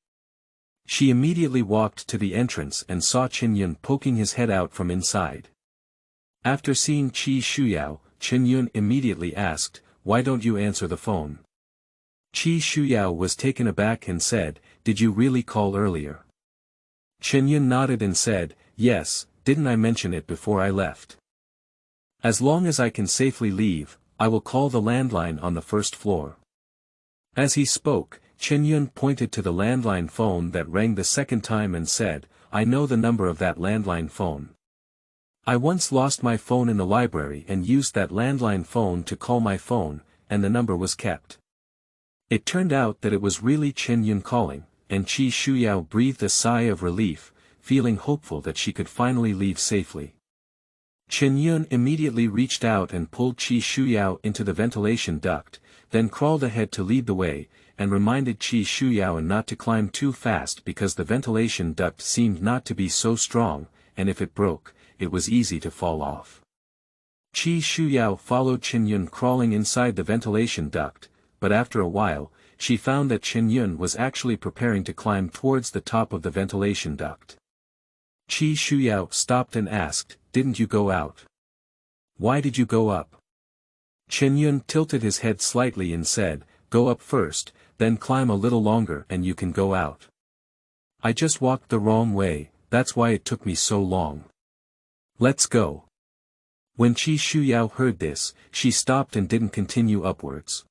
She immediately walked to the entrance and saw Qinyun poking his head out from inside. After seeing Shuyao, Qinyun immediately asked, "Why don't you answer the phone?" Shuyao was taken aback and said, "Did you really call earlier?" Qinyun nodded and said, "Yes, didn't I mention it before I left? As long as I can safely leave, I will call the landline on the first floor." As he spoke, Qinyun pointed to the landline phone that rang the second time and said, "I know the number of that landline phone. I once lost my phone in the library and used that landline phone to call my phone, and the number was kept." It turned out that it was really Qinyun calling, and Shuyao breathed a sigh of relief, feeling hopeful that she could finally leave safely. Qinyun immediately reached out and pulled Shuyao into the ventilation duct, then crawled ahead to lead the way, and reminded Shuyao not to climb too fast because the ventilation duct seemed not to be so strong, and if it broke, it was easy to fall off. Shuyao followed Qinyun crawling inside the ventilation duct, but after a while, she found that Qinyun was actually preparing to climb towards the top of the ventilation duct. Shuyao stopped and asked, "Didn't you go out? Why did you go up?" Qinyun tilted his head slightly and said, "Go up first, then climb a little longer and you can go out. I just walked the wrong way, that's why it took me so long. Let's go." When Shuyao heard this, she stopped and didn't continue upwards.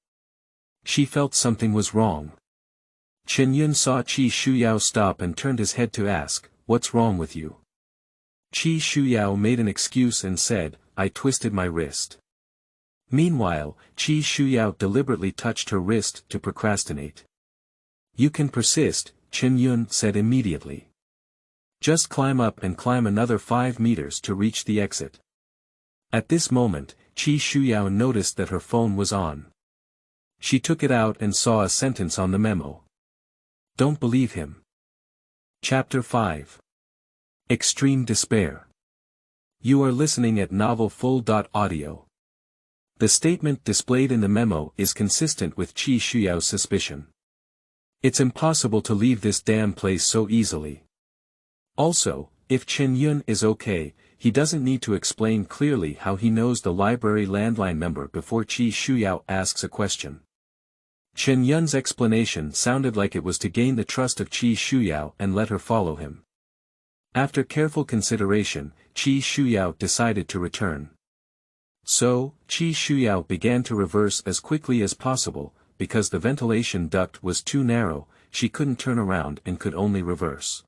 She felt something was wrong. Qinyun saw Shuyao stop and turned his head to ask, "What's wrong with you?" Shuyao made an excuse and said, "I twisted my wrist." Meanwhile, Shuyao deliberately touched her wrist to procrastinate. "You can persist," Qinyun said immediately. "Just climb up and climb another 5 meters to reach the exit." At this moment, Shuyao noticed that her phone was on. She took it out and saw a sentence on the memo. "Don't believe him." Chapter 5. Extreme Despair. You are listening at novelfull.audio. The statement displayed in the memo is consistent with Shuyao's suspicion. It's impossible to leave this damn place so easily. Also, if Qinyun is okay, he doesn't need to explain clearly how he knows the library landline number before Shuyao asks a question. Qinyun's explanation sounded like it was to gain the trust of Shuyao and let her follow him. After careful consideration, Shuyao decided to return. So, Shuyao began to reverse as quickly as possible, because the ventilation duct was too narrow, she couldn't turn around and could only reverse.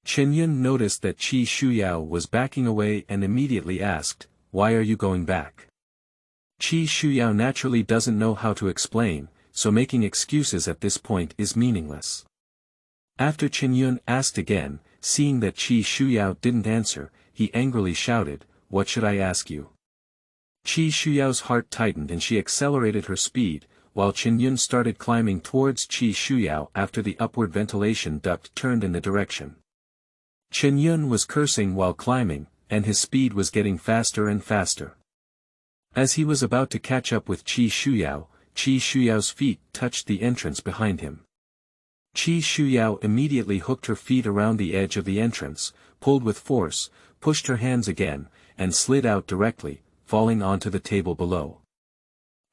Qinyun noticed that Shuyao was backing away and immediately asked, "Why are you going back?" Shuyao naturally doesn't know how to explain, so making excuses at this point is meaningless. After Qinyun asked again, seeing that Shuyao didn't answer, he angrily shouted, "What should I ask you?" Shuyao's heart tightened and she accelerated her speed, while Qinyun started climbing towards Shuyao after the upward ventilation duct turned in the direction. Qinyun was cursing while climbing, and his speed was getting faster and faster. As he was about to catch up with Shuyao's feet touched the entrance behind him. Shuyao immediately hooked her feet around the edge of the entrance, pulled with force, pushed her hands again, and slid out directly, falling onto the table below.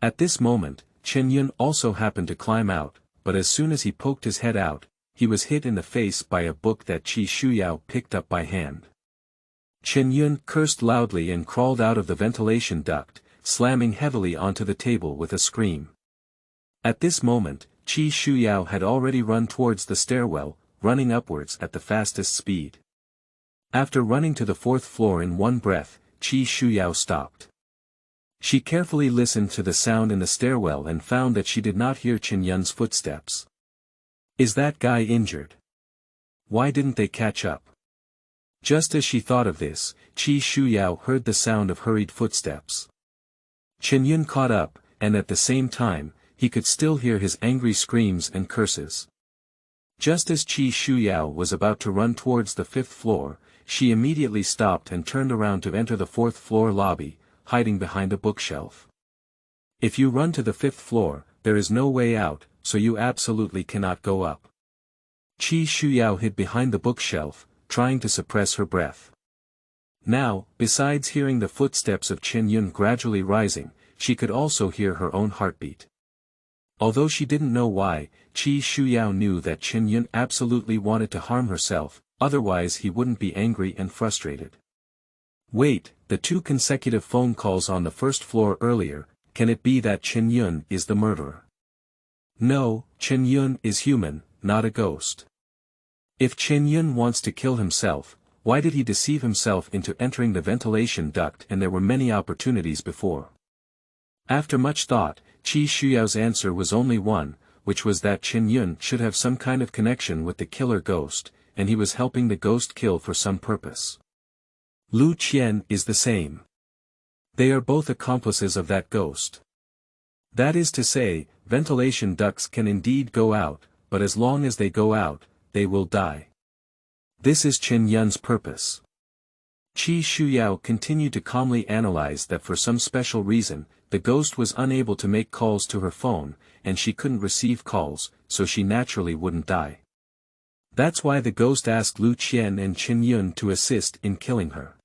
At this moment, Qinyun also happened to climb out, but as soon as he poked his head out, he was hit in the face by a book that Shuyao picked up by hand. Qinyun cursed loudly and crawled out of the ventilation duct, slamming heavily onto the table with a scream. At this moment, Shuyao had already run towards the stairwell, running upwards at the fastest speed. After running to the 4th floor in one breath, Shuyao stopped. She carefully listened to the sound in the stairwell and found that she did not hear Qinyun's footsteps. Is that guy injured? Why didn't they catch up? Just as she thought of this, Shuyao heard the sound of hurried footsteps. Qinyun caught up, and at the same time, he could still hear his angry screams and curses. Just as Shuyao was about to run towards the 5th floor, she immediately stopped and turned around to enter the fourth-floor lobby, hiding behind a bookshelf. If you run to the fifth floor, there is no way out, so you absolutely cannot go up. Shuyao hid behind the bookshelf, trying to suppress her breath. Now, besides hearing the footsteps of Qinyun gradually rising, she could also hear her own heartbeat. Although she didn't know why, Shuyao knew that Qinyun absolutely wanted to harm herself, otherwise he wouldn't be angry and frustrated. Wait, the 2 consecutive phone calls on the first floor earlier, can it be that Qinyun is the murderer? No, Qinyun is human, not a ghost. If Qinyun wants to kill himself, why did he deceive himself into entering the ventilation duct, and there were many opportunities before? After much thought, Shuyao's answer was only one, which was that Qinyun should have some kind of connection with the killer ghost, and he was helping the ghost kill for some purpose. Lu Qian is the same. They are both accomplices of that ghost. That is to say, ventilation ducts can indeed go out, but as long as they go out, they will die. This is Qinyun's purpose. Shuyao continued to calmly analyze that for some special reason, the ghost was unable to make calls to her phone, and she couldn't receive calls, so she naturally wouldn't die. That's why the ghost asked Lu Qian and Qinyun to assist in killing her.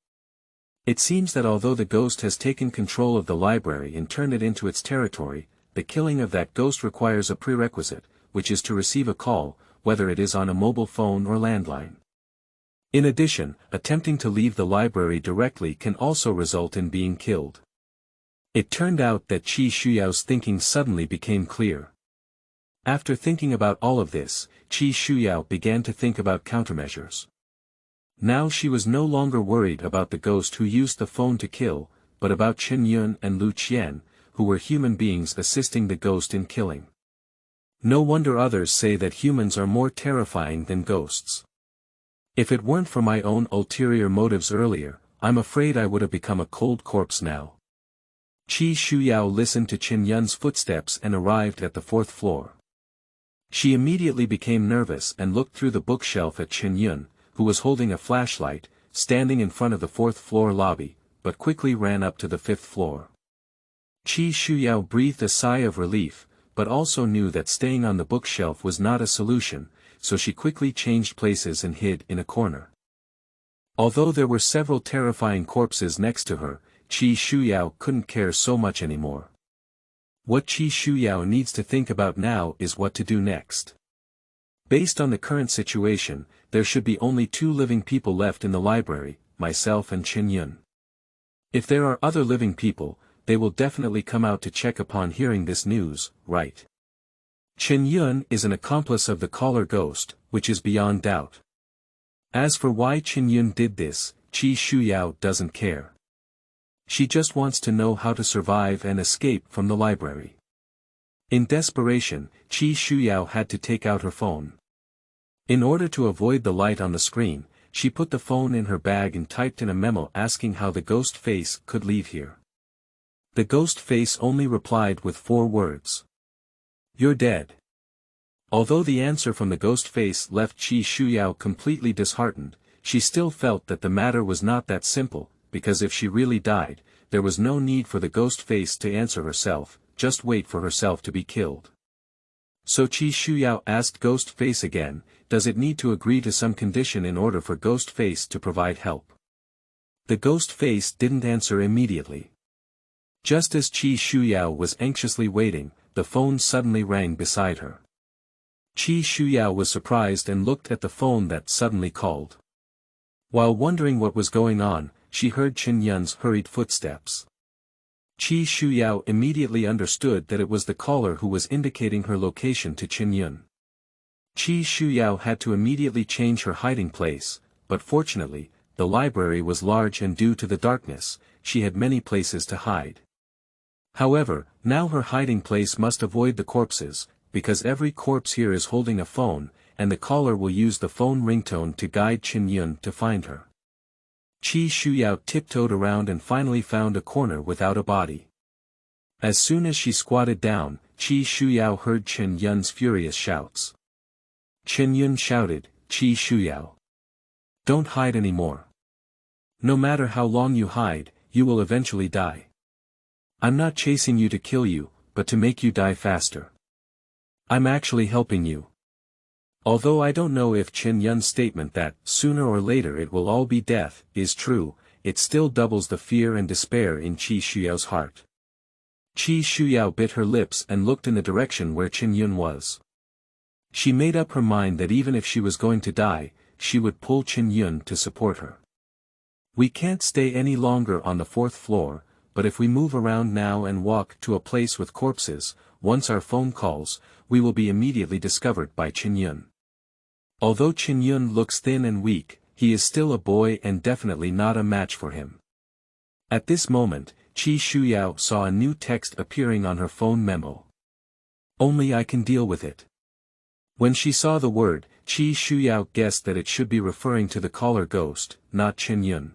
It seems that although the ghost has taken control of the library and turned it into its territory, the killing of that ghost requires a prerequisite, which is to receive a call, whether it is on a mobile phone or landline. In addition, attempting to leave the library directly can also result in being killed. It turned out that Shuyao's thinking suddenly became clear. After thinking about all of this, Shuyao began to think about countermeasures. Now she was no longer worried about the ghost who used the phone to kill, but about Qinyun and Lu Qian, who were human beings assisting the ghost in killing. No wonder others say that humans are more terrifying than ghosts. If it weren't for my own ulterior motives earlier, I'm afraid I would have become a cold corpse now. Shuyao listened to Qinyun's footsteps and arrived at the 4th floor. She immediately became nervous and looked through the bookshelf at Qinyun, who was holding a flashlight, standing in front of the 4th floor lobby, but quickly ran up to the 5th floor. Shuyao breathed a sigh of relief, but also knew that staying on the bookshelf was not a solution, so she quickly changed places and hid in a corner. Although there were several terrifying corpses next to her, Shuyao couldn't care so much anymore. What Shuyao needs to think about now is what to do next. Based on the current situation, there should be only 2 living people left in the library, myself and Qinyun. If there are other living people, they will definitely come out to check upon hearing this news, right? Qinyun is an accomplice of the caller ghost, which is beyond doubt. As for why Qinyun did this, Shuyao doesn't care. She just wants to know how to survive and escape from the library. In desperation, Shuyao had to take out her phone. In order to avoid the light on the screen, she put the phone in her bag and typed in a memo asking how the ghost face could leave here. The ghost face only replied with 4 words. You're dead. Although the answer from the ghost face left Shuyao completely disheartened, she still felt that the matter was not that simple, because if she really died, there was no need for the ghost face to answer herself, just wait for herself to be killed. So Shuyao asked Ghost Face again, does it need to agree to some condition in order for Ghost Face to provide help? The Ghost Face didn't answer immediately. Just as Shuyao was anxiously waiting, the phone suddenly rang beside her. Shuyao was surprised and looked at the phone that suddenly called. While wondering what was going on, she heard Qinyun's hurried footsteps. Shuyao immediately understood that it was the caller who was indicating her location to Qinyun. Shuyao had to immediately change her hiding place, but fortunately, the library was large and due to the darkness, she had many places to hide. However, now her hiding place must avoid the corpses, because every corpse here is holding a phone, and the caller will use the phone ringtone to guide Qinyun to find her. Shuyao tiptoed around and finally found a corner without a body. As soon as she squatted down, Shuyao heard Qinyun's furious shouts. Qinyun shouted, Shuyao. Don't hide anymore. No matter how long you hide, you will eventually die. I'm not chasing you to kill you, but to make you die faster. I'm actually helping you. Although I don't know if Chen Yun's statement that, sooner or later it will all be death, is true, it still doubles the fear and despair in Qi Shuyao's heart. Qi Shuyao bit her lips and looked in the direction where Chen Yun was. She made up her mind that even if she was going to die, she would pull Chen Yun to support her. We can't stay any longer on the 4th floor, but if we move around now and walk to a place with corpses, once our phone calls, we will be immediately discovered by Chen Yun. Although Chen Yun looks thin and weak, he is still a boy and definitely not a match for him. At this moment, Qi Shuyao saw a new text appearing on her phone memo. Only I can deal with it. When she saw the word, Qi Shuyao guessed that it should be referring to the caller ghost, not Chen Yun.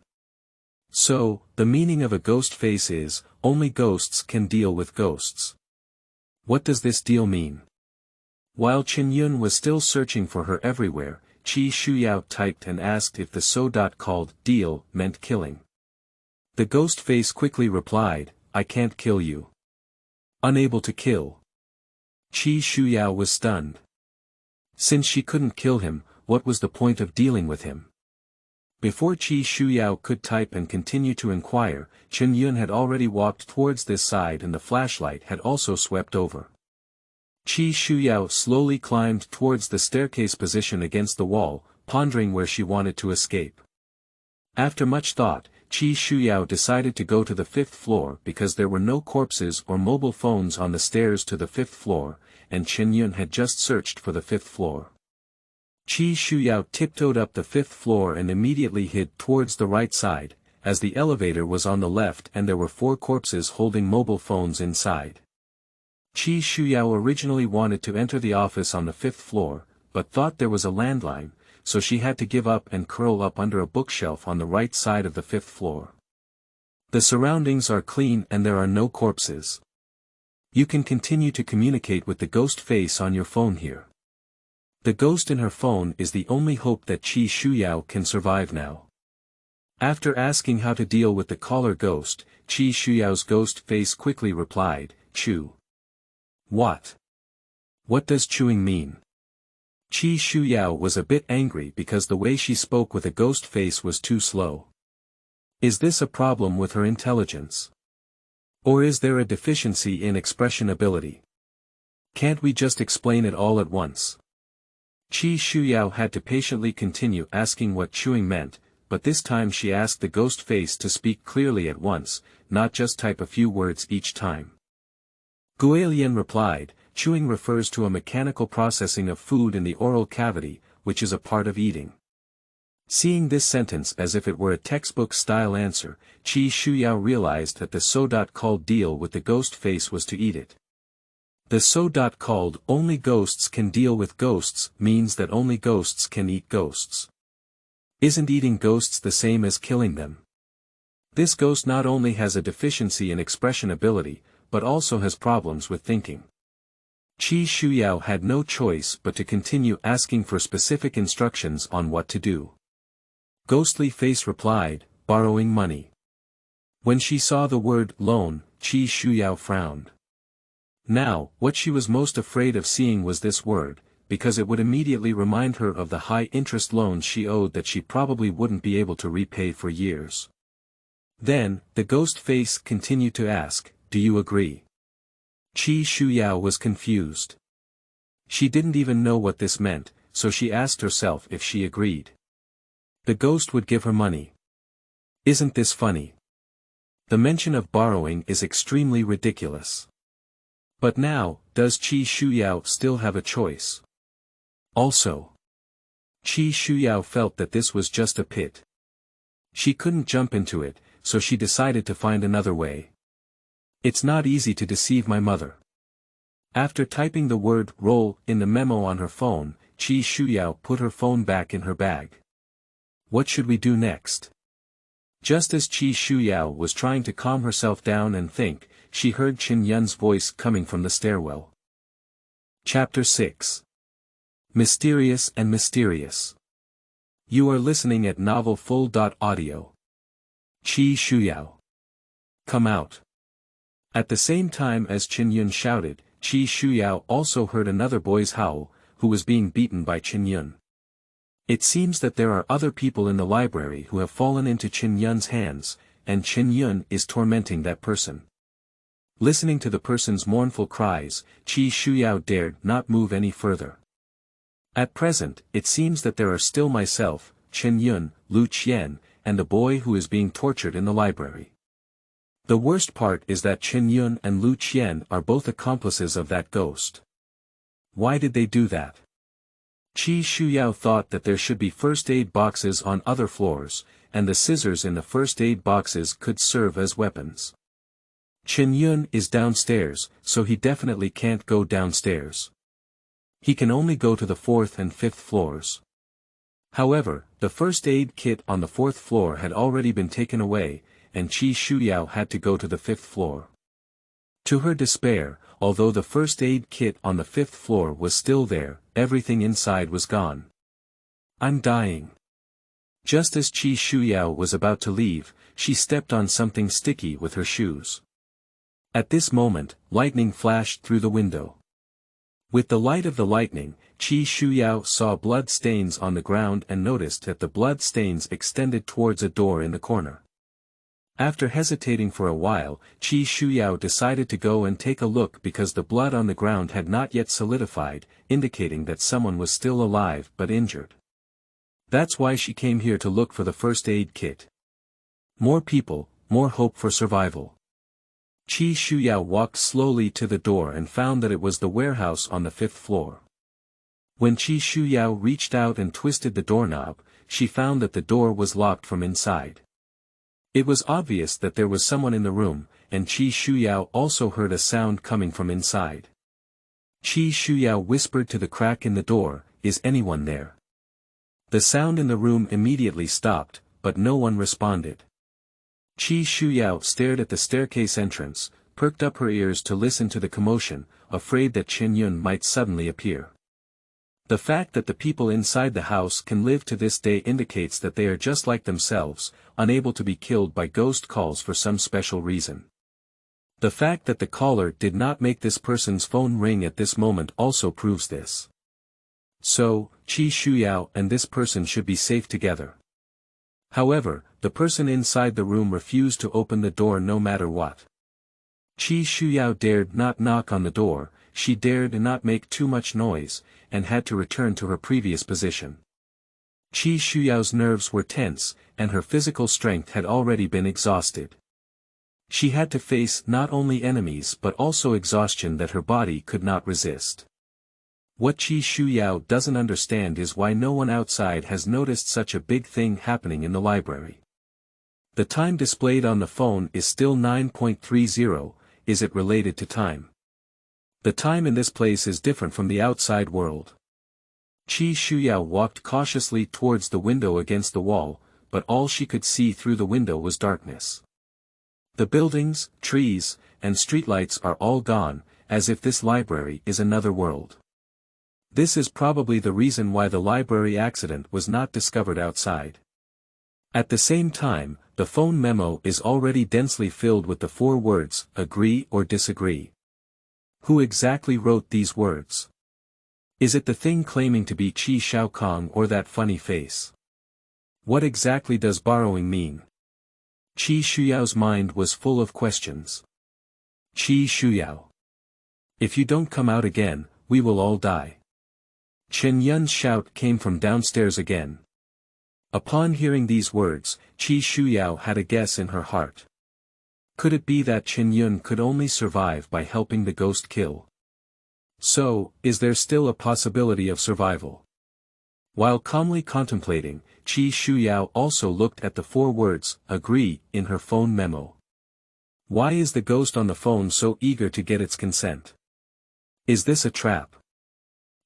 So, the meaning of a ghost face is, only ghosts can deal with ghosts. What does this deal mean? While Chen Yun was still searching for her everywhere, Qi Shuyao typed and asked if the so-called deal meant killing. The ghost face quickly replied, I can't kill you. Unable to kill. Qi Shuyao was stunned. Since she couldn't kill him, what was the point of dealing with him? Before Qi Shuyao could type and continue to inquire, Chen Yun had already walked towards this side and the flashlight had also swept over. Qi Shuyao slowly climbed towards the staircase position against the wall, pondering where she wanted to escape. After much thought, Qi Shuyao decided to go to the 5th floor because there were no corpses or mobile phones on the stairs to the 5th floor, and Chen Yun had just searched for the 5th floor. Qi Shuyao tiptoed up the 5th floor and immediately hid towards the right side, as the elevator was on the left and there were 4 corpses holding mobile phones inside. Qi Shuyao originally wanted to enter the office on the 5th floor, but thought there was a landline, so she had to give up and curl up under a bookshelf on the right side of the 5th floor. The surroundings are clean and there are no corpses. You can continue to communicate with the ghost face on your phone here. The ghost in her phone is the only hope that Qi Shuyao can survive now. After asking how to deal with the caller ghost, Qi Shuyao's ghost face quickly replied, chew. What? What does chewing mean? Qi Shuyao was a bit angry because the way she spoke with a ghost face was too slow. Is this a problem with her intelligence? Or is there a deficiency in expression ability? Can't we just explain it all at once? Qi Shuyao had to patiently continue asking what chewing meant, but this time she asked the ghost face to speak clearly at once, not just type a few words each time. Guilian replied, chewing refers to a mechanical processing of food in the oral cavity, which is a part of eating. Seeing this sentence as if it were a textbook-style answer, Qi Shuyao realized that the so-called deal with the ghost face was to eat it. The so-called only ghosts can deal with ghosts means that only ghosts can eat ghosts. Isn't eating ghosts the same as killing them? This ghost not only has a deficiency in expression ability, but also has problems with thinking. Qi Shuyao had no choice but to continue asking for specific instructions on what to do. Ghostly face replied, borrowing money. When she saw the word loan, Qi Shuyao frowned. Now, what she was most afraid of seeing was this word, because it would immediately remind her of the high-interest loans she owed that she probably wouldn't be able to repay for years. Then, the ghost face continued to ask, do you agree? Qi Shuyao was confused. She didn't even know what this meant, so she asked herself if she agreed. The ghost would give her money. Isn't this funny? The mention of borrowing is extremely ridiculous. But now, does Qi Shuyao still have a choice? Also, Qi Shuyao felt that this was just a pit. She couldn't jump into it, so she decided to find another way. It's not easy to deceive my mother. After typing the word roll in the memo on her phone, Qi Shuyao put her phone back in her bag. What should we do next? Just as Qi Shuyao was trying to calm herself down and think, she heard Chen Yun's voice coming from the stairwell. Chapter 6. Mysterious and Mysterious. You are listening at novelfull.audio. Shuyao. Come out. At the same time as Qinyun shouted, Shuyao also heard another boy's howl, who was being beaten by Qinyun. It seems that there are other people in the library who have fallen into Qinyun's hands, and Qinyun is tormenting that person. Listening to the person's mournful cries, Shuyao dared not move any further. At present, it seems that there are still myself, Qinyun, Lu Qian, and a boy who is being tortured in the library. The worst part is that Qinyun and Lu Qian are both accomplices of that ghost. Why did they do that? Shuyao thought that there should be first aid boxes on other floors, and the scissors in the first aid boxes could serve as weapons. Qinyun is downstairs, so he definitely can't go downstairs. He can only go to the 4th and 5th floors. However, the first aid kit on the 4th floor had already been taken away, and Shuyao had to go to the 5th floor. To her despair, although the first aid kit on the 5th floor was still there, everything inside was gone. I'm dying. Just as Shuyao was about to leave, she stepped on something sticky with her shoes. At this moment, lightning flashed through the window. With the light of the lightning, Shuyao saw blood stains on the ground and noticed that the blood stains extended towards a door in the corner. After hesitating for a while, Shuyao decided to go and take a look because the blood on the ground had not yet solidified, indicating that someone was still alive but injured. That's why she came here to look for the first aid kit. More people, more hope for survival. Shuyao walked slowly to the door and found that it was the warehouse on the 5th floor. When Shuyao reached out and twisted the doorknob, she found that the door was locked from inside. It was obvious that there was someone in the room, and Shuyao also heard a sound coming from inside. Shuyao whispered to the crack in the door, "Is anyone there?" The sound in the room immediately stopped, but no one responded. Shuyao stared at the staircase entrance, perked up her ears to listen to the commotion, afraid that Qinyun might suddenly appear. The fact that the people inside the house can live to this day indicates that they are just like themselves, unable to be killed by ghost calls for some special reason. The fact that the caller did not make this person's phone ring at this moment also proves this. So, Shuyao and this person should be safe together. However, the person inside the room refused to open the door no matter what. Shuyao dared not knock on the door, she dared not make too much noise, and had to return to her previous position. Shuyao's nerves were tense, and her physical strength had already been exhausted. She had to face not only enemies but also exhaustion that her body could not resist. What Shuyao doesn't understand is why no one outside has noticed such a big thing happening in the library. The time displayed on the phone is still 9.30, is it related to time? The time in this place is different from the outside world. Shuyao walked cautiously towards the window against the wall, but all she could see through the window was darkness. The buildings, trees, and streetlights are all gone, as if this library is another world. This is probably the reason why the library accident was not discovered outside. At the same time, the phone memo is already densely filled with the 4 words, agree or disagree. Who exactly wrote these words? Is it the thing claiming to be Qi Shaokong or that funny face? What exactly does borrowing mean? Shuyao's mind was full of questions. Shuyao. If you don't come out again, we will all die. Qinyun's shout came from downstairs again. Upon hearing these words, Shuyao had a guess in her heart. Could it be that Qinyun could only survive by helping the ghost kill? So, is there still a possibility of survival? While calmly contemplating, Shuyao also looked at the 4 words, agree, in her phone memo. Why is the ghost on the phone so eager to get its consent? Is this a trap?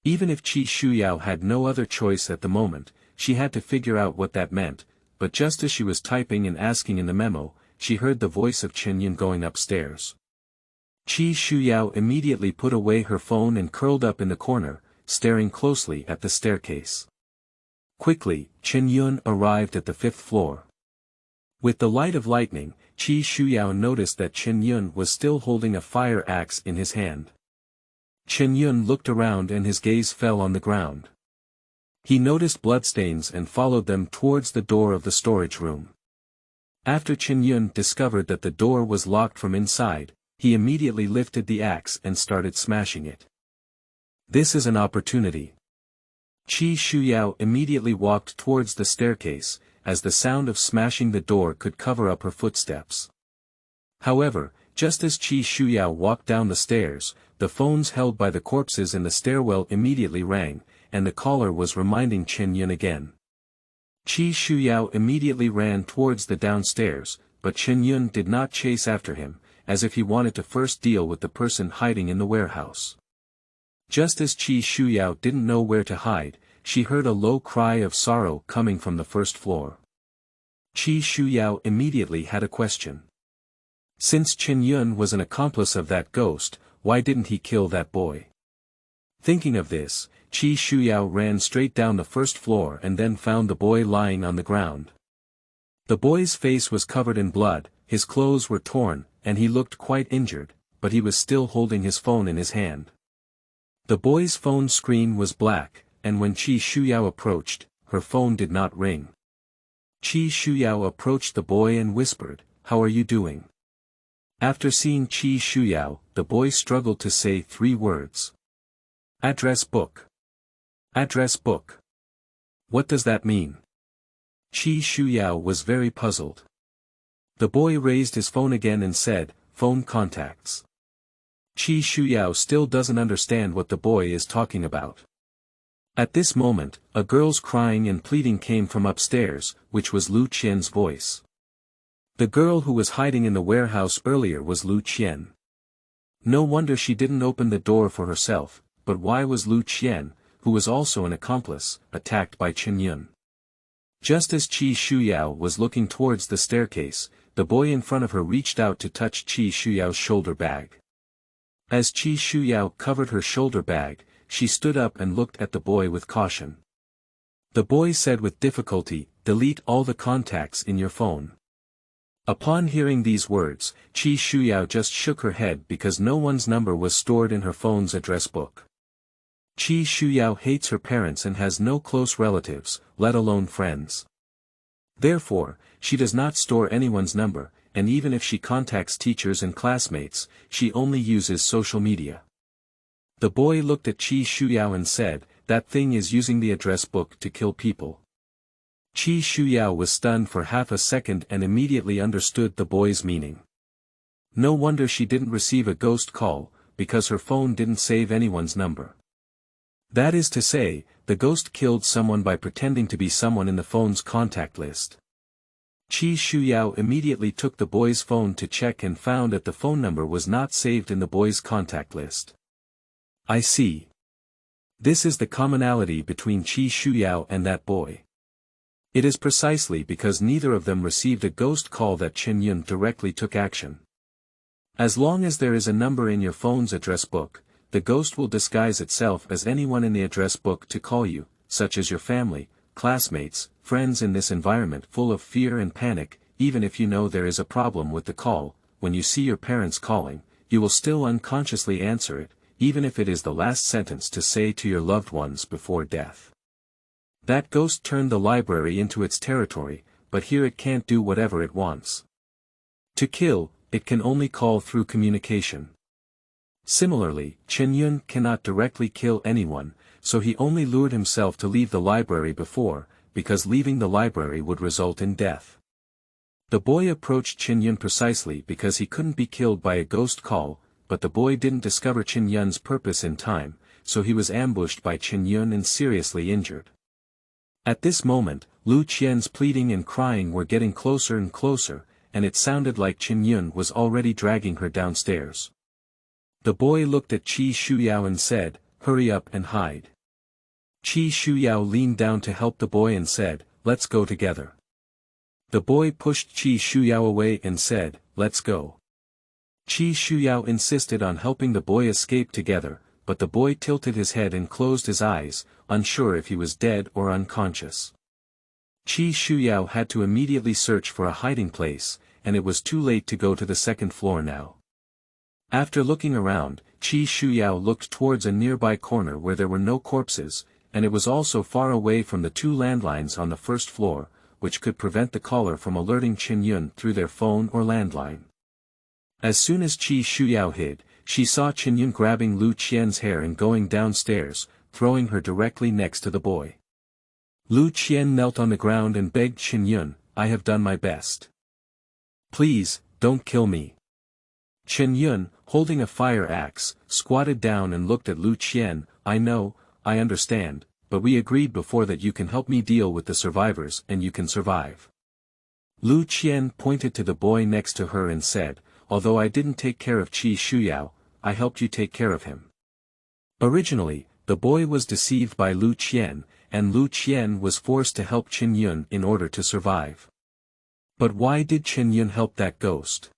Even if Shuyao had no other choice at the moment, she had to figure out what that meant, but just as she was typing and asking in the memo, she heard the voice of Qinyun going upstairs. Shuyao immediately put away her phone and curled up in the corner, staring closely at the staircase. Quickly, Qinyun arrived at the 5th floor. With the light of lightning, Shuyao noticed that Chen Yun was still holding a fire axe in his hand. Chen Yun looked around and his gaze fell on the ground. He noticed bloodstains and followed them towards the door of the storage room. After Chen Yun discovered that the door was locked from inside, he immediately lifted the axe and started smashing it. This is an opportunity. Shuyao immediately walked towards the staircase, as the sound of smashing the door could cover up her footsteps. However, just as Shuyao walked down the stairs, the phones held by the corpses in the stairwell immediately rang, and the caller was reminding Chen Yun again. Shuyao immediately ran towards the downstairs, but Chen Yun did not chase after him, as if he wanted to first deal with the person hiding in the warehouse. Just as Shuyao didn't know where to hide, she heard a low cry of sorrow coming from the first floor. Shuyao immediately had a question. Since Chen Yun was an accomplice of that ghost, why didn't he kill that boy? Thinking of this, Shuyao ran straight down the first floor and then found the boy lying on the ground. The boy's face was covered in blood, his clothes were torn, and he looked quite injured, but he was still holding his phone in his hand. The boy's phone screen was black, and when Shuyao approached, her phone did not ring. Shuyao approached the boy and whispered, "How are you doing?" After seeing Shuyao, the boy struggled to say 3 words. "Address book. Address book. What does that mean?" Shuyao was very puzzled. The boy raised his phone again and said, "Phone contacts." Shuyao still doesn't understand what the boy is talking about. At this moment, a girl's crying and pleading came from upstairs, which was Lu Qian's voice. The girl who was hiding in the warehouse earlier was Lu Qian. No wonder she didn't open the door for herself, but why was Lu Qian, who was also an accomplice, attacked by Chen Yun? Just as Shuyao was looking towards the staircase, the boy in front of her reached out to touch Shuyao's shoulder bag. As Shuyao covered her shoulder bag, she stood up and looked at the boy with caution. The boy said with difficulty, "Delete all the contacts in your phone." Upon hearing these words, Shuyao just shook her head because no one's number was stored in her phone's address book. Shuyao hates her parents and has no close relatives, let alone friends. Therefore, she does not store anyone's number, and even if she contacts teachers and classmates, she only uses social media. The boy looked at Shuyao and said, "That thing is using the address book to kill people." Shuyao was stunned for half a second and immediately understood the boy's meaning. No wonder she didn't receive a ghost call, because her phone didn't save anyone's number. That is to say, the ghost killed someone by pretending to be someone in the phone's contact list. Shuyao immediately took the boy's phone to check and found that the phone number was not saved in the boy's contact list. I see. This is the commonality between Shuyao and that boy. It is precisely because neither of them received a ghost call that Chen Yun directly took action. As long as there is a number in your phone's address book, the ghost will disguise itself as anyone in the address book to call you, such as your family, classmates, friends. In this environment full of fear and panic, even if you know there is a problem with the call, when you see your parents calling, you will still unconsciously answer it, even if it is the last sentence to say to your loved ones before death. That ghost turned the library into its territory, but here it can't do whatever it wants. To kill, it can only call through communication. Similarly, Chen Yun cannot directly kill anyone, so he only lured himself to leave the library before, because leaving the library would result in death. The boy approached Chen Yun precisely because he couldn't be killed by a ghost call, but the boy didn't discover Chen Yun's purpose in time, so he was ambushed by Chen Yun and seriously injured. At this moment, Lu Qian's pleading and crying were getting closer and closer, and it sounded like Chen Yun was already dragging her downstairs. The boy looked at Shuyao and said, "Hurry up and hide." Shuyao leaned down to help the boy and said, "Let's go together." The boy pushed Shuyao away and said, "Let's go." Shuyao insisted on helping the boy escape together, but the boy tilted his head and closed his eyes, unsure if he was dead or unconscious. Shuyao had to immediately search for a hiding place, and it was too late to go to the second floor now. After looking around, Shuyao looked towards a nearby corner where there were no corpses, and it was also far away from the two landlines on the first floor, which could prevent the caller from alerting Qinyun through their phone or landline. As soon as Shuyao hid, she saw Qinyun grabbing Lu Qian's hair and going downstairs, throwing her directly next to the boy. Lu Qian knelt on the ground and begged Qinyun, "I have done my best. Please, don't kill me." Qinyun, holding a fire axe, squatted down and looked at Lu Qian. "I know, I understand, but we agreed before that you can help me deal with the survivors and you can survive." Lu Qian pointed to the boy next to her and said, "Although I didn't take care of Shuyao, I helped you take care of him." Originally, the boy was deceived by Lu Qian, and Lu Qian was forced to help Qinyun in order to survive. But why did Qinyun help that ghost?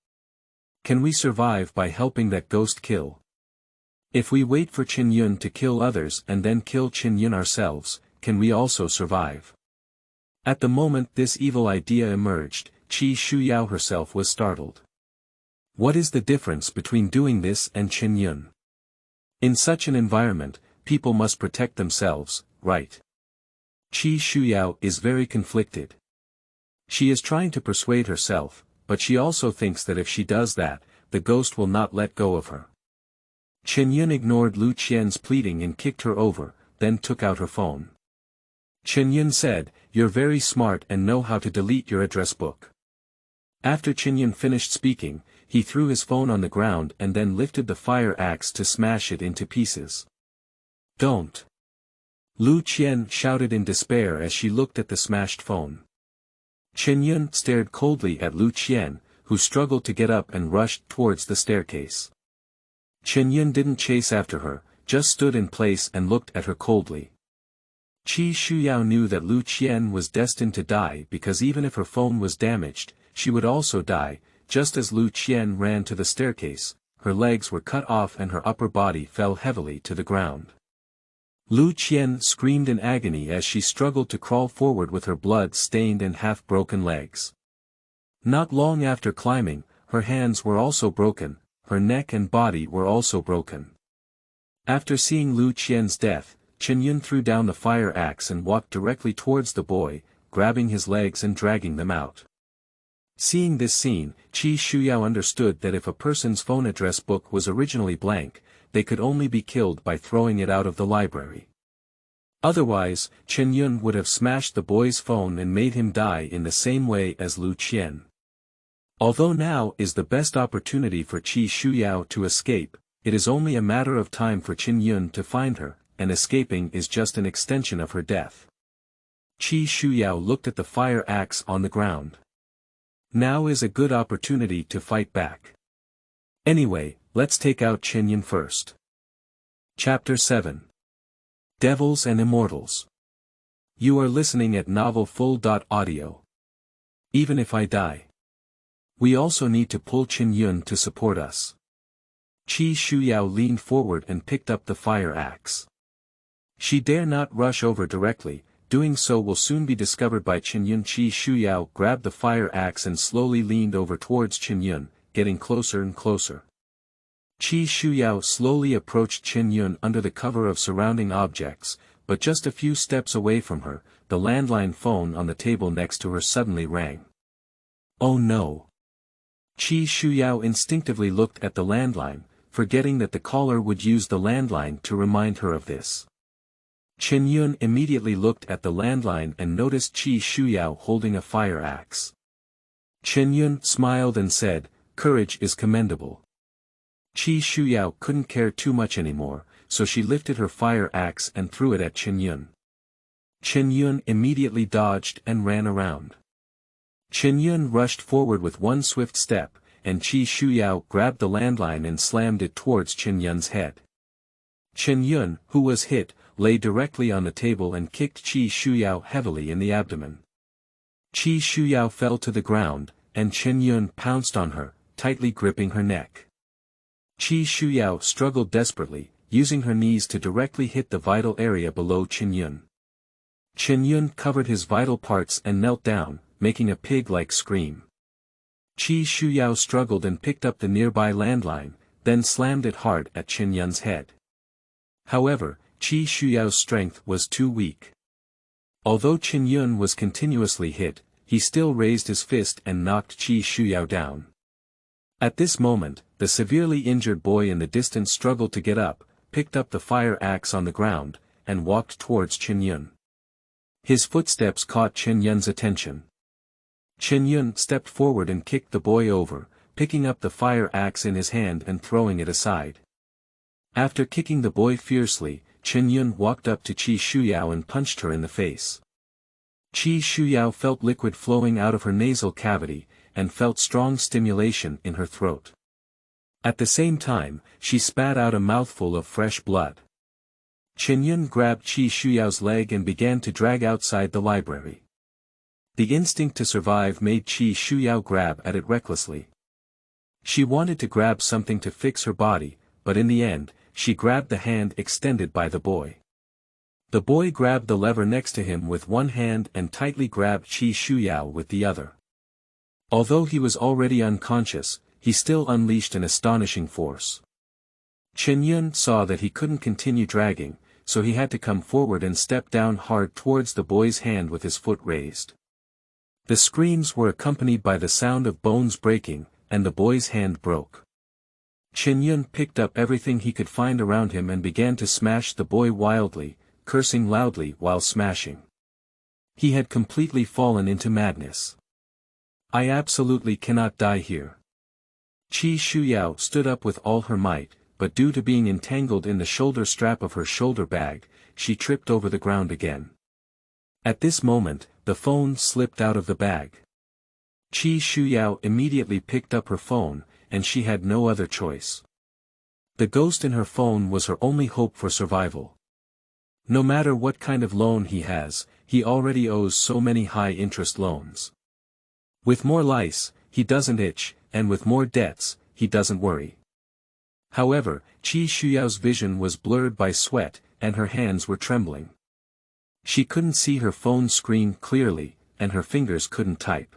Can we survive by helping that ghost kill? If we wait for Qinyun to kill others and then kill Qinyun ourselves, can we also survive? At the moment this evil idea emerged, Shuyao herself was startled. What is the difference between doing this and Qinyun? In such an environment, people must protect themselves, right? Shuyao is very conflicted. She is trying to persuade herself, but she also thinks that if she does that, the ghost will not let go of her. Qinyun ignored Lu Qian's pleading and kicked her over, then took out her phone. Qinyun said, "You're very smart and know how to delete your address book." After Qinyun finished speaking, he threw his phone on the ground and then lifted the fire axe to smash it into pieces. "Don't!" Lu Qian shouted in despair as she looked at the smashed phone. Qinyun stared coldly at Lu Qian, who struggled to get up and rushed towards the staircase. Qinyun didn't chase after her, just stood in place and looked at her coldly. Shuyao knew that Lu Qian was destined to die because even if her phone was damaged, she would also die. Just as Lu Qian ran to the staircase, her legs were cut off and her upper body fell heavily to the ground. Lu Qian screamed in agony as she struggled to crawl forward with her blood-stained and half-broken legs. Not long after climbing, her hands were also broken, her neck and body were also broken. After seeing Lu Qian's death, Qinyun threw down the fire axe and walked directly towards the boy, grabbing his legs and dragging them out. Seeing this scene, Shuyao understood that if a person's phone address book was originally blank, they could only be killed by throwing it out of the library. Otherwise, Qinyun would have smashed the boy's phone and made him die in the same way as Lu Qian. Although now is the best opportunity for Shuyao to escape, it is only a matter of time for Qinyun to find her, and escaping is just an extension of her death. Shuyao looked at the fire axe on the ground. Now is a good opportunity to fight back. Anyway, let's take out Qinyun first. Chapter 7. Devils and Immortals. You are listening at novelfull.audio. Even if I die. We also need to pull Qinyun to support us. Shuyao leaned forward and picked up the fire axe. She dare not rush over directly, doing so will soon be discovered by Qinyun. Shuyao grabbed the fire axe and slowly leaned over towards Qinyun, getting closer and closer. Shuyao slowly approached Qinyun under the cover of surrounding objects, but just a few steps away from her, the landline phone on the table next to her suddenly rang. Oh no! Shuyao instinctively looked at the landline, forgetting that the caller would use the landline to remind her of this. Qinyun immediately looked at the landline and noticed Shuyao holding a fire axe. Qinyun smiled and said, "Courage is commendable." Shuyao couldn't care too much anymore, so she lifted her fire axe and threw it at Qinyun. Qinyun immediately dodged and ran around. Qinyun rushed forward with one swift step, and Shuyao grabbed the landline and slammed it towards Qinyun's head. Qinyun, who was hit, lay directly on the table and kicked Shuyao heavily in the abdomen. Shuyao fell to the ground, and Qinyun pounced on her, tightly gripping her neck. Shuyao struggled desperately, using her knees to directly hit the vital area below Qinyun. Chen Yun covered his vital parts and knelt down, making a pig-like scream. Shuyao struggled and picked up the nearby landline, then slammed it hard at Chen Yun's head. However, Shuyao's strength was too weak. Although Chen Yun was continuously hit, he still raised his fist and knocked Shuyao down. At this moment, the severely injured boy in the distance struggled to get up, picked up the fire axe on the ground, and walked towards Chen Yun. His footsteps caught Chen Yun's attention. Chen Yun stepped forward and kicked the boy over, picking up the fire axe in his hand and throwing it aside. After kicking the boy fiercely, Chen Yun walked up to Shuyao and punched her in the face. Shuyao felt liquid flowing out of her nasal cavity, and felt strong stimulation in her throat. At the same time, she spat out a mouthful of fresh blood. Chen Yun grabbed Shuyao's leg and began to drag outside the library. The instinct to survive made Shuyao grab at it recklessly. She wanted to grab something to fix her body, but in the end, she grabbed the hand extended by the boy. The boy grabbed the lever next to him with one hand and tightly grabbed Shuyao with the other. Although he was already unconscious, he still unleashed an astonishing force. Chen Yun saw that he couldn't continue dragging, so he had to come forward and step down hard towards the boy's hand with his foot raised. The screams were accompanied by the sound of bones breaking, and the boy's hand broke. Chen Yun picked up everything he could find around him and began to smash the boy wildly, cursing loudly while smashing. He had completely fallen into madness. I absolutely cannot die here. Shuyao stood up with all her might, but due to being entangled in the shoulder strap of her shoulder bag, she tripped over the ground again. At this moment, the phone slipped out of the bag. Shuyao immediately picked up her phone, and she had no other choice. The ghost in her phone was her only hope for survival. No matter what kind of loan he has, he already owes so many high-interest loans. With more lice, he doesn't itch, and with more debts, he doesn't worry. However, Shuyao's vision was blurred by sweat, and her hands were trembling. She couldn't see her phone screen clearly, and her fingers couldn't type.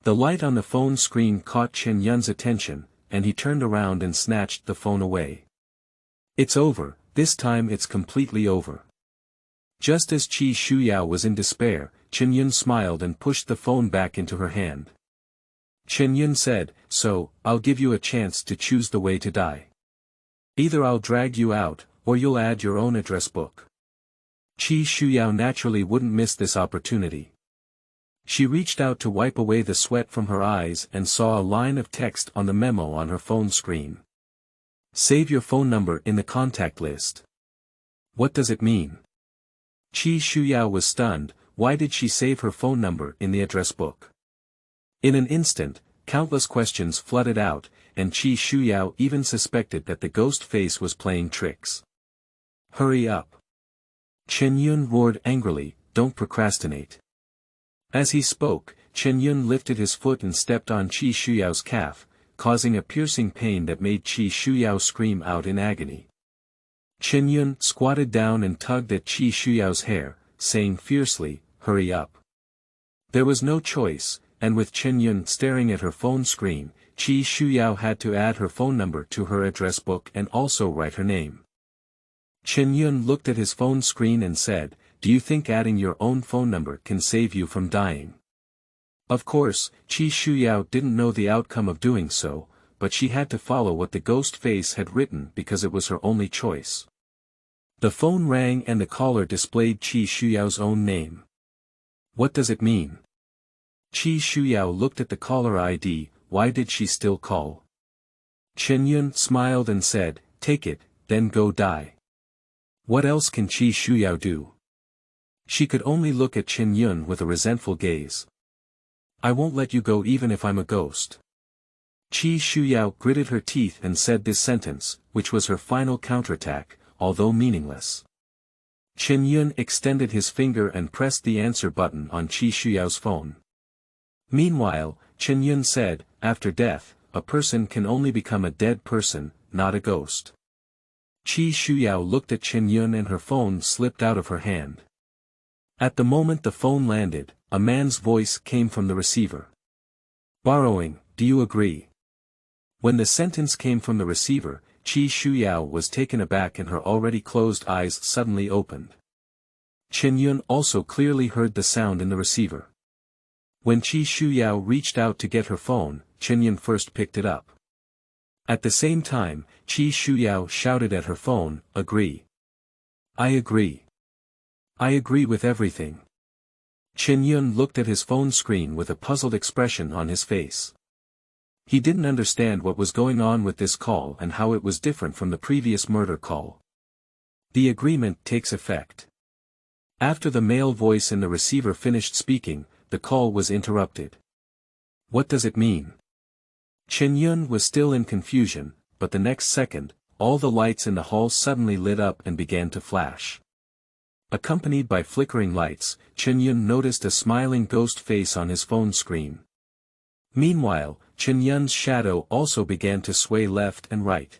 The light on the phone screen caught Chen Yun's attention, and he turned around and snatched the phone away. It's over, this time it's completely over. Just as Shuyao was in despair, Chen Yun smiled and pushed the phone back into her hand. Chen Yun said, "So, I'll give you a chance to choose the way to die. Either I'll drag you out, or you'll add your own address book." Shuyao naturally wouldn't miss this opportunity. She reached out to wipe away the sweat from her eyes and saw a line of text on the memo on her phone screen. Save your phone number in the contact list. What does it mean? Shuyao was stunned. Why did she save her phone number in the address book? In an instant, countless questions flooded out, and Shuyao even suspected that the ghost face was playing tricks. Hurry up! Chen Yun roared angrily, don't procrastinate. As he spoke, Chen Yun lifted his foot and stepped on Shuyao's calf, causing a piercing pain that made Shuyao scream out in agony. Chen Yun squatted down and tugged at Shuyao's hair, saying fiercely, hurry up. There was no choice, and with Chen Yun staring at her phone screen, Shuyao had to add her phone number to her address book and also write her name. Chen Yun looked at his phone screen and said, do you think adding your own phone number can save you from dying? Of course, Shuyao didn't know the outcome of doing so, but she had to follow what the ghost face had written because it was her only choice. The phone rang and the caller displayed Shuyao's own name. What does it mean? Shuyao looked at the caller ID, why did she still call? Chen Yun smiled and said, take it, then go die. What else can Shuyao do? She could only look at Chen Yun with a resentful gaze. I won't let you go even if I'm a ghost. Shuyao gritted her teeth and said this sentence, which was her final counterattack, although meaningless. Chen Yun extended his finger and pressed the answer button on Shuyao's phone. Meanwhile, Chen Yun said, after death, a person can only become a dead person, not a ghost. Shuyao looked at Chen Yun and her phone slipped out of her hand. At the moment the phone landed, a man's voice came from the receiver. Borrowing, do you agree? When the sentence came from the receiver, Shuyao was taken aback and her already closed eyes suddenly opened. Chen-yun also clearly heard the sound in the receiver. When Shuyao reached out to get her phone, Chen-yun first picked it up. At the same time, Shuyao shouted at her phone, agree. I agree. I agree with everything. Chen-yun looked at his phone screen with a puzzled expression on his face. He didn't understand what was going on with this call and how it was different from the previous murder call. The agreement takes effect. After the male voice in the receiver finished speaking, the call was interrupted. What does it mean? Chen-yun was still in confusion, but the next second, all the lights in the hall suddenly lit up and began to flash. Accompanied by flickering lights, Chen-yun noticed a smiling ghost face on his phone screen. Meanwhile, Chen-yun's shadow also began to sway left and right.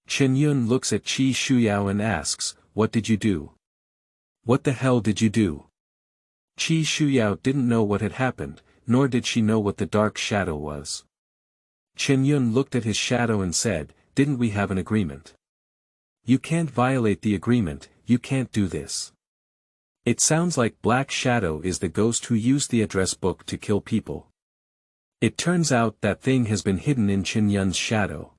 Chen-yun looks at Shuyao and asks, what did you do? What the hell did you do? Shuyao didn't know what had happened, nor did she know what the dark shadow was. Chen-yun looked at his shadow and said, didn't we have an agreement? You can't violate the agreement, you can't do this. It sounds like Black Shadow is the ghost who used the address book to kill people. It turns out that thing has been hidden in Chen-yun's shadow.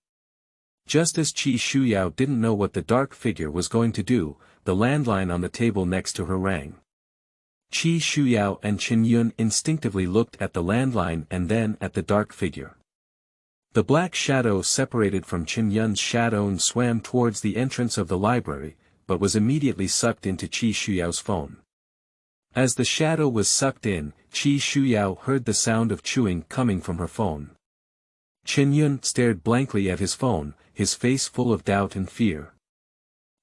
Just as Shuyao didn't know what the dark figure was going to do, the landline on the table next to her rang. Shuyao and Chen-yun instinctively looked at the landline and then at the dark figure. The black shadow separated from Chen-yun's shadow and swam towards the entrance of the library, but was immediately sucked into Shuyao's phone. As the shadow was sucked in, Shuyao heard the sound of chewing coming from her phone. Chen-yun stared blankly at his phone, his face full of doubt and fear.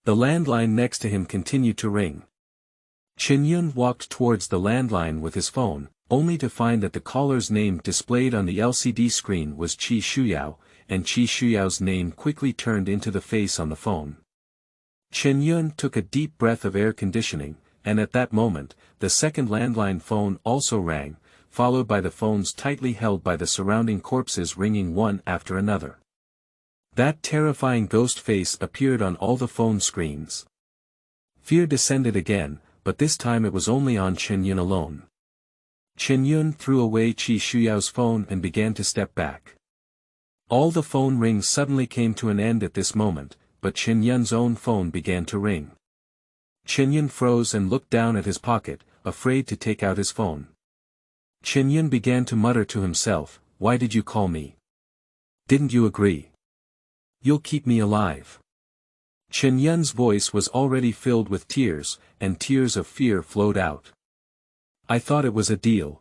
The landline next to him continued to ring. Chen-yun walked towards the landline with his phone, only to find that the caller's name displayed on the LCD screen was Shuyao, and Shuyao's name quickly turned into the face on the phone. Chen-yun took a deep breath of air conditioning, and at that moment, the second landline phone also rang, followed by the phones tightly held by the surrounding corpses ringing one after another. That terrifying ghost face appeared on all the phone screens. Fear descended again, but this time it was only on Chen-yun alone. Chen-yun threw away Shuyao's phone and began to step back. All the phone rings suddenly came to an end at this moment, but Chen-yun's own phone began to ring. Chen-yun froze and looked down at his pocket, afraid to take out his phone. Chen-yun began to mutter to himself, why did you call me? Didn't you agree? You'll keep me alive. Chen-yun's voice was already filled with tears, and tears of fear flowed out. I thought it was a deal.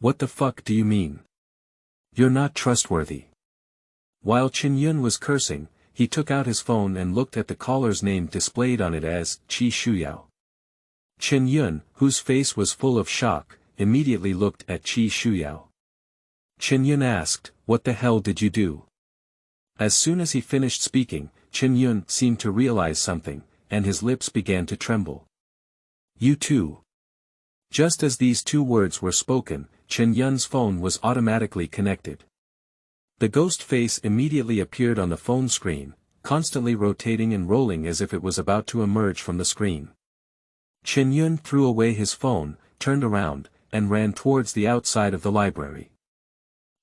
What the fuck do you mean? You're not trustworthy. While Chen-yun was cursing, he took out his phone and looked at the caller's name displayed on it as Shuyao. Chen-yun, whose face was full of shock, immediately looked at Shuyao. Chen-yun asked, what the hell did you do? As soon as he finished speaking, Chen-yun seemed to realize something, and his lips began to tremble. You too. Just as these two words were spoken, Chen-yun's phone was automatically connected. The ghost face immediately appeared on the phone screen, constantly rotating and rolling as if it was about to emerge from the screen. Chen-yun threw away his phone, turned around, and ran towards the outside of the library.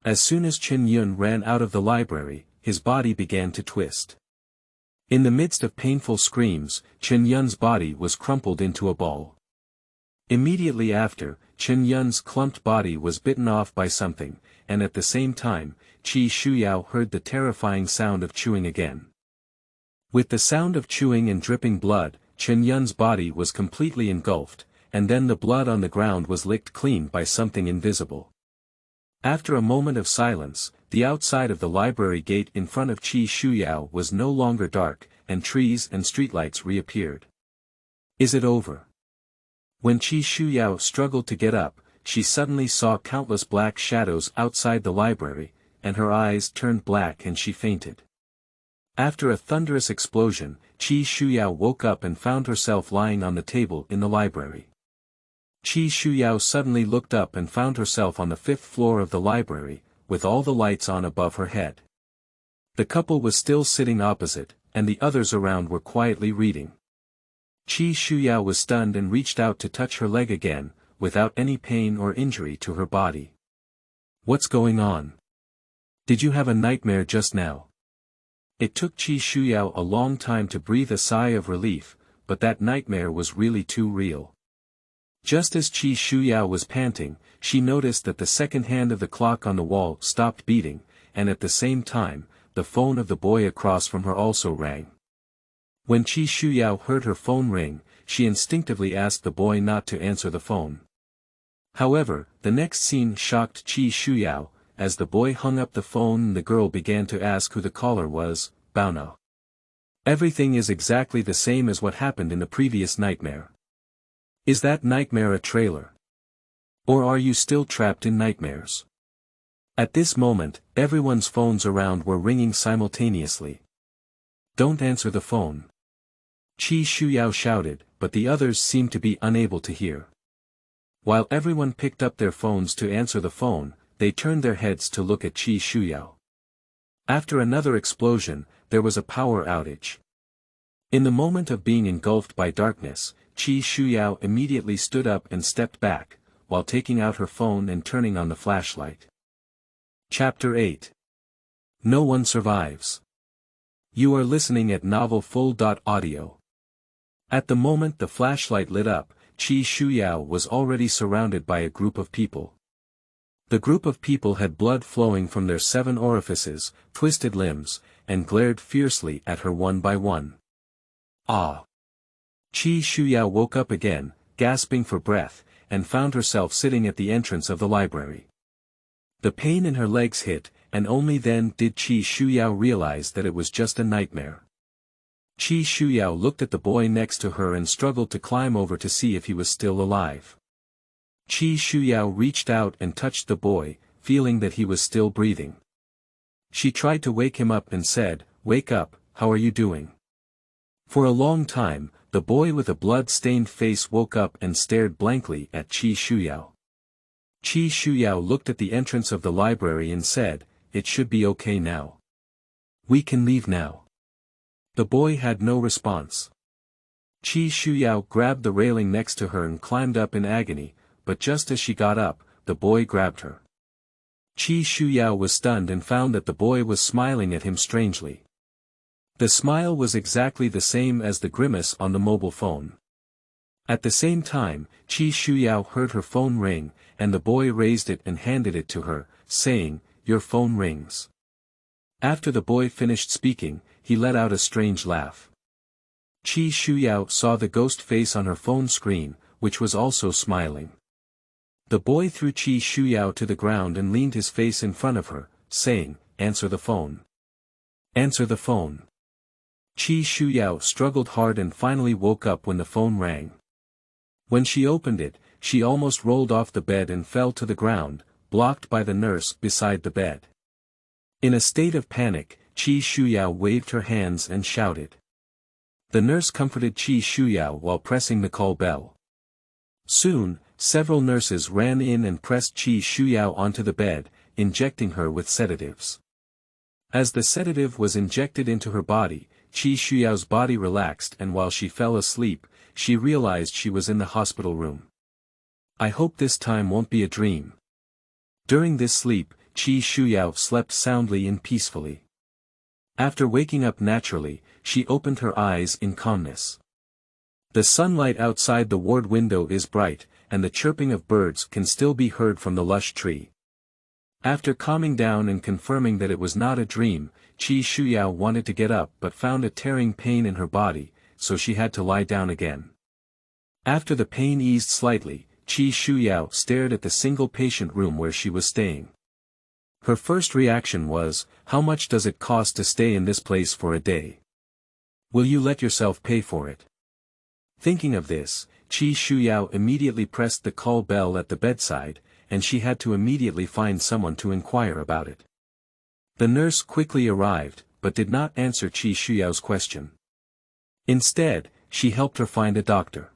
As soon as Chen-yun ran out of the library, his body began to twist. In the midst of painful screams, Chen-yun's body was crumpled into a ball. Immediately after, Chen-yun's clumped body was bitten off by something, and at the same time, Shuyao heard the terrifying sound of chewing again. With the sound of chewing and dripping blood, Chen-yun's body was completely engulfed, and then the blood on the ground was licked clean by something invisible. After a moment of silence, the outside of the library gate in front of Shuyao was no longer dark, and trees and streetlights reappeared. Is it over? When Shuyao struggled to get up, she suddenly saw countless black shadows outside the library, and her eyes turned black and she fainted. After a thunderous explosion, Shuyao woke up and found herself lying on the table in the library. Shuyao suddenly looked up and found herself on the 5th floor of the library, with all the lights on above her head. The couple was still sitting opposite, and the others around were quietly reading. Shuyao was stunned and reached out to touch her leg again, without any pain or injury to her body. "What's going on? Did you have a nightmare just now?" It took Shuyao a long time to breathe a sigh of relief, but that nightmare was really too real. Just as Shuyao was panting, she noticed that the second hand of the clock on the wall stopped beating, and at the same time, the phone of the boy across from her also rang. When Shuyao heard her phone ring, she instinctively asked the boy not to answer the phone. However, the next scene shocked Shuyao, as the boy hung up the phone and the girl began to ask who the caller was. "Baona. Everything is exactly the same as what happened in the previous nightmare. Is that nightmare a trailer? Or are you still trapped in nightmares?" At this moment, everyone's phones around were ringing simultaneously. "Don't answer the phone," Shuyao shouted, but the others seemed to be unable to hear. While everyone picked up their phones to answer the phone, they turned their heads to look at Shuyao. After another explosion, there was a power outage. In the moment of being engulfed by darkness, Shuyao immediately stood up and stepped back, while taking out her phone and turning on the flashlight. Chapter 8. No one survives. You are listening at novelfull.audio. At the moment the flashlight lit up, Shuyao was already surrounded by a group of people. The group of people had blood flowing from their 7 orifices, twisted limbs, and glared fiercely at her one by one. "Ah!" Shuyao woke up again, gasping for breath, and found herself sitting at the entrance of the library. The pain in her legs hit, and only then did Shuyao realize that it was just a nightmare. Shuyao looked at the boy next to her and struggled to climb over to see if he was still alive. Shuyao reached out and touched the boy, feeling that he was still breathing. She tried to wake him up and said, "Wake up, how are you doing?" For a long time, the boy with a blood-stained face woke up and stared blankly at Shuyao. Shuyao looked at the entrance of the library and said, "It should be okay now. We can leave now." The boy had no response. Shuyao grabbed the railing next to her and climbed up in agony, but just as she got up, the boy grabbed her. Shuyao was stunned and found that the boy was smiling at him strangely. The smile was exactly the same as the grimace on the mobile phone. At the same time, Shuyao heard her phone ring, and the boy raised it and handed it to her, saying, "Your phone rings." After the boy finished speaking, he let out a strange laugh. Shuyao saw the ghost face on her phone screen, which was also smiling. The boy threw Shuyao to the ground and leaned his face in front of her, saying, "Answer the phone. Answer the phone." Shuyao struggled hard and finally woke up when the phone rang. When she opened it, she almost rolled off the bed and fell to the ground, blocked by the nurse beside the bed. In a state of panic, Shuyao waved her hands and shouted. The nurse comforted Shuyao while pressing the call bell. Soon, several nurses ran in and pressed Shuyao onto the bed, injecting her with sedatives. As the sedative was injected into her body, Shuyao's body relaxed, and while she fell asleep, she realized she was in the hospital room. "I hope this time won't be a dream." During this sleep, Shuyao slept soundly and peacefully. After waking up naturally, she opened her eyes in calmness. The sunlight outside the ward window is bright, and the chirping of birds can still be heard from the lush tree. After calming down and confirming that it was not a dream, Shuyao wanted to get up but found a tearing pain in her body, so she had to lie down again. After the pain eased slightly, Shuyao stared at the single patient room where she was staying. Her first reaction was, "How much does it cost to stay in this place for a day? Will you let yourself pay for it?" Thinking of this, Shuyao immediately pressed the call bell at the bedside, and she had to immediately find someone to inquire about it. The nurse quickly arrived, but did not answer Shuyao's question. Instead, she helped her find a doctor.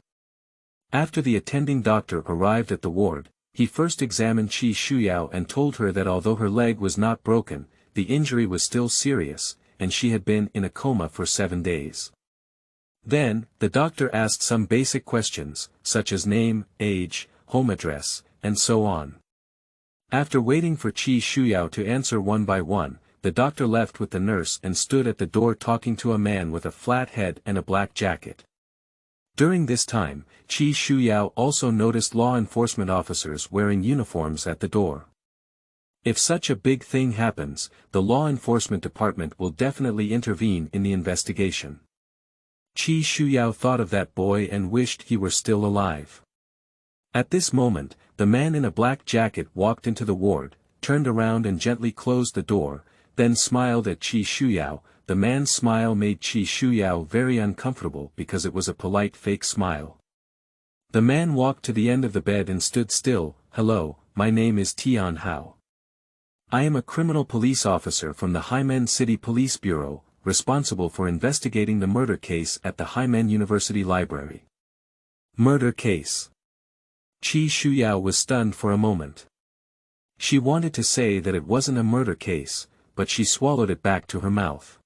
After the attending doctor arrived at the ward, he first examined Shuyao and told her that although her leg was not broken, the injury was still serious, and she had been in a coma for 7 days. Then, the doctor asked some basic questions, such as name, age, home address, and so on. After waiting for Shuyao to answer one by one, the doctor left with the nurse and stood at the door talking to a man with a flat head and a black jacket. During this time, Shuyao also noticed law enforcement officers wearing uniforms at the door. If such a big thing happens, the law enforcement department will definitely intervene in the investigation. Shuyao thought of that boy and wished he were still alive. At this moment, the man in a black jacket walked into the ward, turned around and gently closed the door, then smiled at Shuyao. The man's smile made Shuyao very uncomfortable because it was a polite fake smile. The man walked to the end of the bed and stood still. "Hello, my name is Tian Hao. I am a criminal police officer from the Haimen City Police Bureau, responsible for investigating the murder case at the Haimen University Library." Murder case. Shuyao was stunned for a moment. She wanted to say that it wasn't a murder case, but she swallowed it back to her mouth.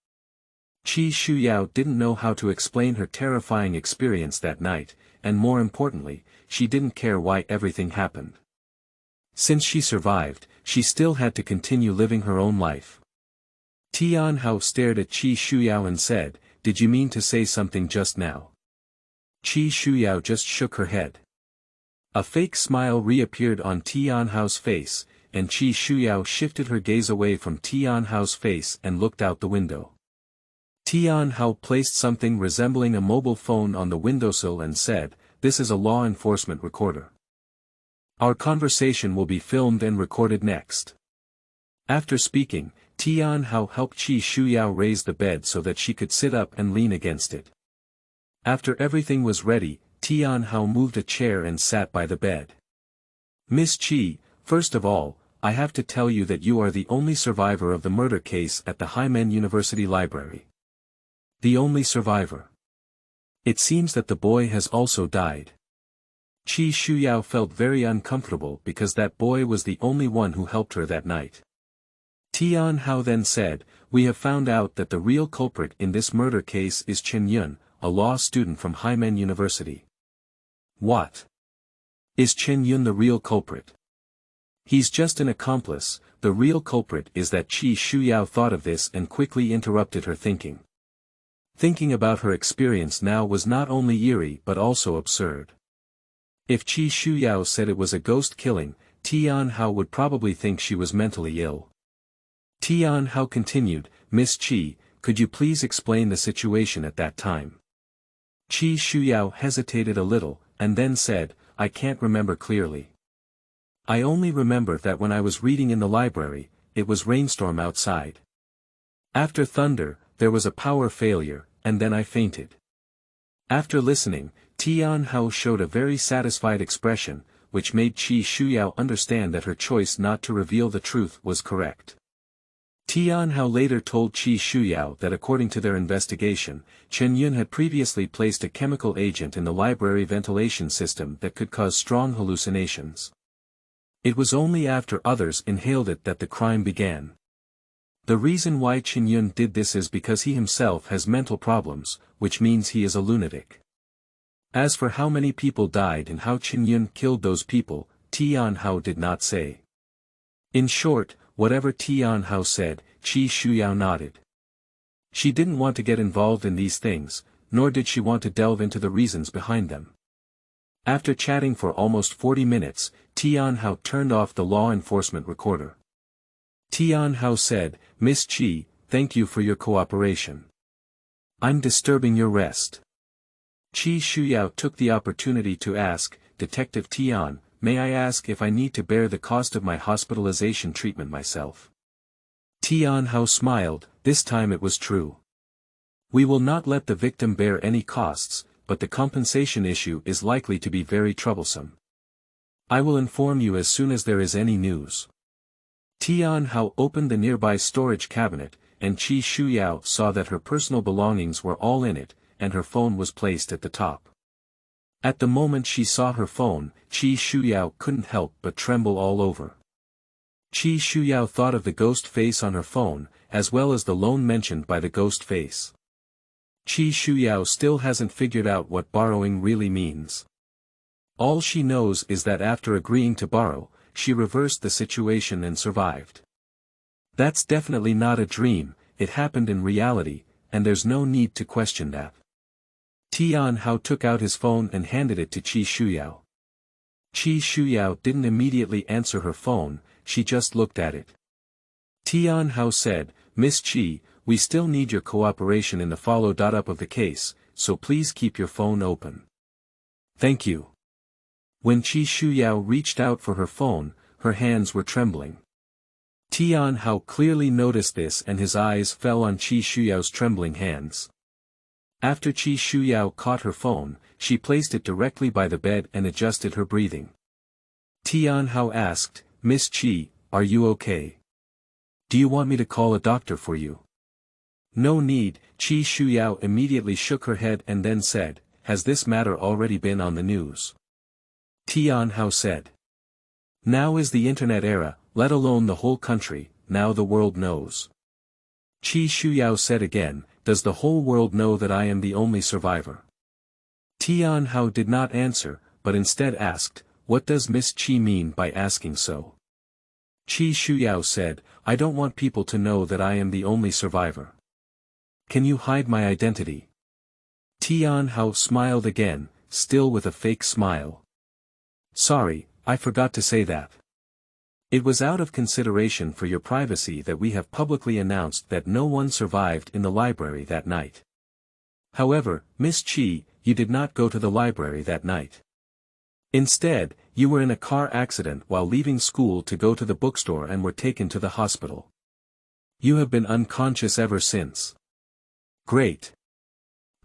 Shuyao didn't know how to explain her terrifying experience that night, and more importantly, she didn't care why everything happened. Since she survived, she still had to continue living her own life. Tian Hao stared at Shuyao and said, "Did you mean to say something just now?" Shuyao just shook her head. A fake smile reappeared on Tian Hao's face, and Shuyao shifted her gaze away from Tian Hao's face and looked out the window. Tian Hao placed something resembling a mobile phone on the windowsill and said, "This is a law enforcement recorder. Our conversation will be filmed and recorded next." After speaking, Tian Hao helped Shuyao raise the bed so that she could sit up and lean against it. After everything was ready, Tian Hao moved a chair and sat by the bed. "Miss Chi, first of all, I have to tell you that you are the only survivor of the murder case at the Haimen University Library. The only survivor. It seems that the boy has also died." Shuyao felt very uncomfortable because that boy was the only one who helped her that night. Tian Hao then said, "We have found out that the real culprit in this murder case is Chen Yun, a law student from Haimen University." "What? Is Chen Yun the real culprit?" "He's just an accomplice. The real culprit is that." Shuyao thought of this and quickly interrupted her thinking. Thinking about her experience now was not only eerie but also absurd. If Shuyao said it was a ghost killing, Tian Hao would probably think she was mentally ill. Tian Hao continued, "Miss Chi, could you please explain the situation at that time?" Shuyao hesitated a little, and then said, "I can't remember clearly. I only remember that when I was reading in the library, it was rainstorm outside. After thunder, there was a power failure, and then I fainted." After listening, Tian Hao showed a very satisfied expression, which made Shuyao understand that her choice not to reveal the truth was correct. Tian Hao later told Shuyao that according to their investigation, Chen Yun had previously placed a chemical agent in the library ventilation system that could cause strong hallucinations. It was only after others inhaled it that the crime began. The reason why Chen Yun did this is because he himself has mental problems, which means he is a lunatic. As for how many people died and how Chen Yun killed those people, Tian Hao did not say. In short, whatever Tian Hao said, Shuyao nodded. She didn't want to get involved in these things, nor did she want to delve into the reasons behind them. After chatting for almost 40 minutes, Tian Hao turned off the law enforcement recorder. Tian Hao said, "Miss Chi, thank you for your cooperation. I'm disturbing your rest." Shuyao took the opportunity to ask, "Detective Tian, may I ask if I need to bear the cost of my hospitalization treatment myself?" Tian Hao smiled, this time it was true. "We will not let the victim bear any costs, but the compensation issue is likely to be very troublesome. I will inform you as soon as there is any news." Tian Hao opened the nearby storage cabinet, and Shuyao saw that her personal belongings were all in it, and her phone was placed at the top. At the moment she saw her phone, Shuyao couldn't help but tremble all over. Shuyao thought of the ghost face on her phone, as well as the loan mentioned by the ghost face. Shuyao still hasn't figured out what borrowing really means. All she knows is that after agreeing to borrow, she reversed the situation and survived. That's definitely not a dream, it happened in reality, and there's no need to question that. Tianhao took out his phone and handed it to Shuyao. Shuyao didn't immediately answer her phone, she just looked at it. Tianhao said, "Miss Chi, we still need your cooperation in the follow-up of the case, so please keep your phone open." "Thank you." When Shuyao reached out for her phone, her hands were trembling. Tianhao clearly noticed this and his eyes fell on Shuyao's trembling hands. After Shuyao caught her phone, she placed it directly by the bed and adjusted her breathing. Tianhao asked, "Miss Chi, are you okay? Do you want me to call a doctor for you?" "No need," Shuyao immediately shook her head and then said, "Has this matter already been on the news?" Tianhao said, "Now is the internet era, let alone the whole country, now the world knows." Shuyao said again, "Does the whole world know that I am the only survivor?" Tianhao did not answer, but instead asked, "What does Miss Chi mean by asking so?" Shuyao said, "I don't want people to know that I am the only survivor. Can you hide my identity?" Tianhao smiled again, still with a fake smile. "Sorry, I forgot to say that. It was out of consideration for your privacy that we have publicly announced that no one survived in the library that night. However, Miss Chi, you did not go to the library that night. Instead, you were in a car accident while leaving school to go to the bookstore and were taken to the hospital. You have been unconscious ever since." Great.